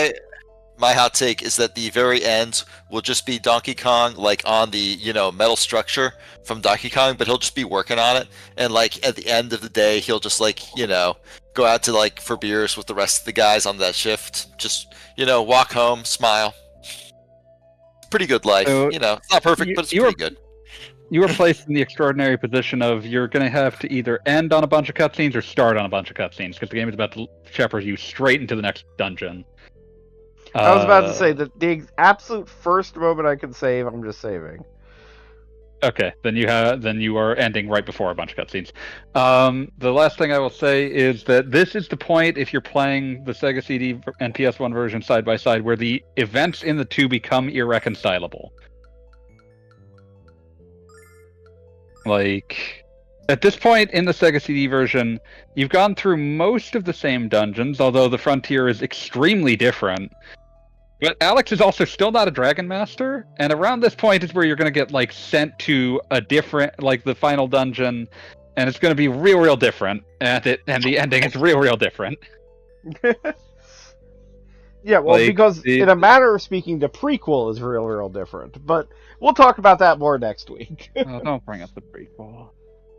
my hot take is that the very end will just be Donkey Kong, like on the metal structure from Donkey Kong, but he'll just be working on it, and like at the end of the day, he'll just like go out to like for beers with the rest of the guys on that shift. Just walk home, smile. Pretty good life. So, It's not perfect, but it's pretty good. You were placed in the extraordinary position of you're going to have to either end on a bunch of cutscenes or start on a bunch of cutscenes, because the game is about to shepherd you straight into the next dungeon. I was about to say that the absolute first moment I can save, I'm just saving. Okay, then you are ending right before a bunch of cutscenes. The last thing I will say is that this is the point, if you're playing the Sega CD and PS1 version side by side, where the events in the two become irreconcilable. Like, at this point in the Sega CD version, you've gone through most of the same dungeons, although the frontier is extremely different. But Alex is also still not a Dragon Master, and around this point is where you're going to get like sent to a different, like the final dungeon, and it's going to be real different, and the ending is real different. Yeah, well, Like, because in a manner of speaking, the prequel is real different. But we'll talk about that more next week. Oh, don't bring up the prequel.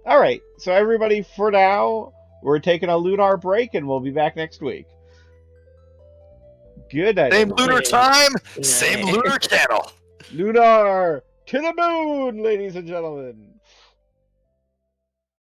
All right, so everybody, for now, we're taking a Lunar break, and we'll be back next week. Good night. Same everybody. lunar time, Yeah. same lunar channel. Lunar to the moon, ladies and gentlemen.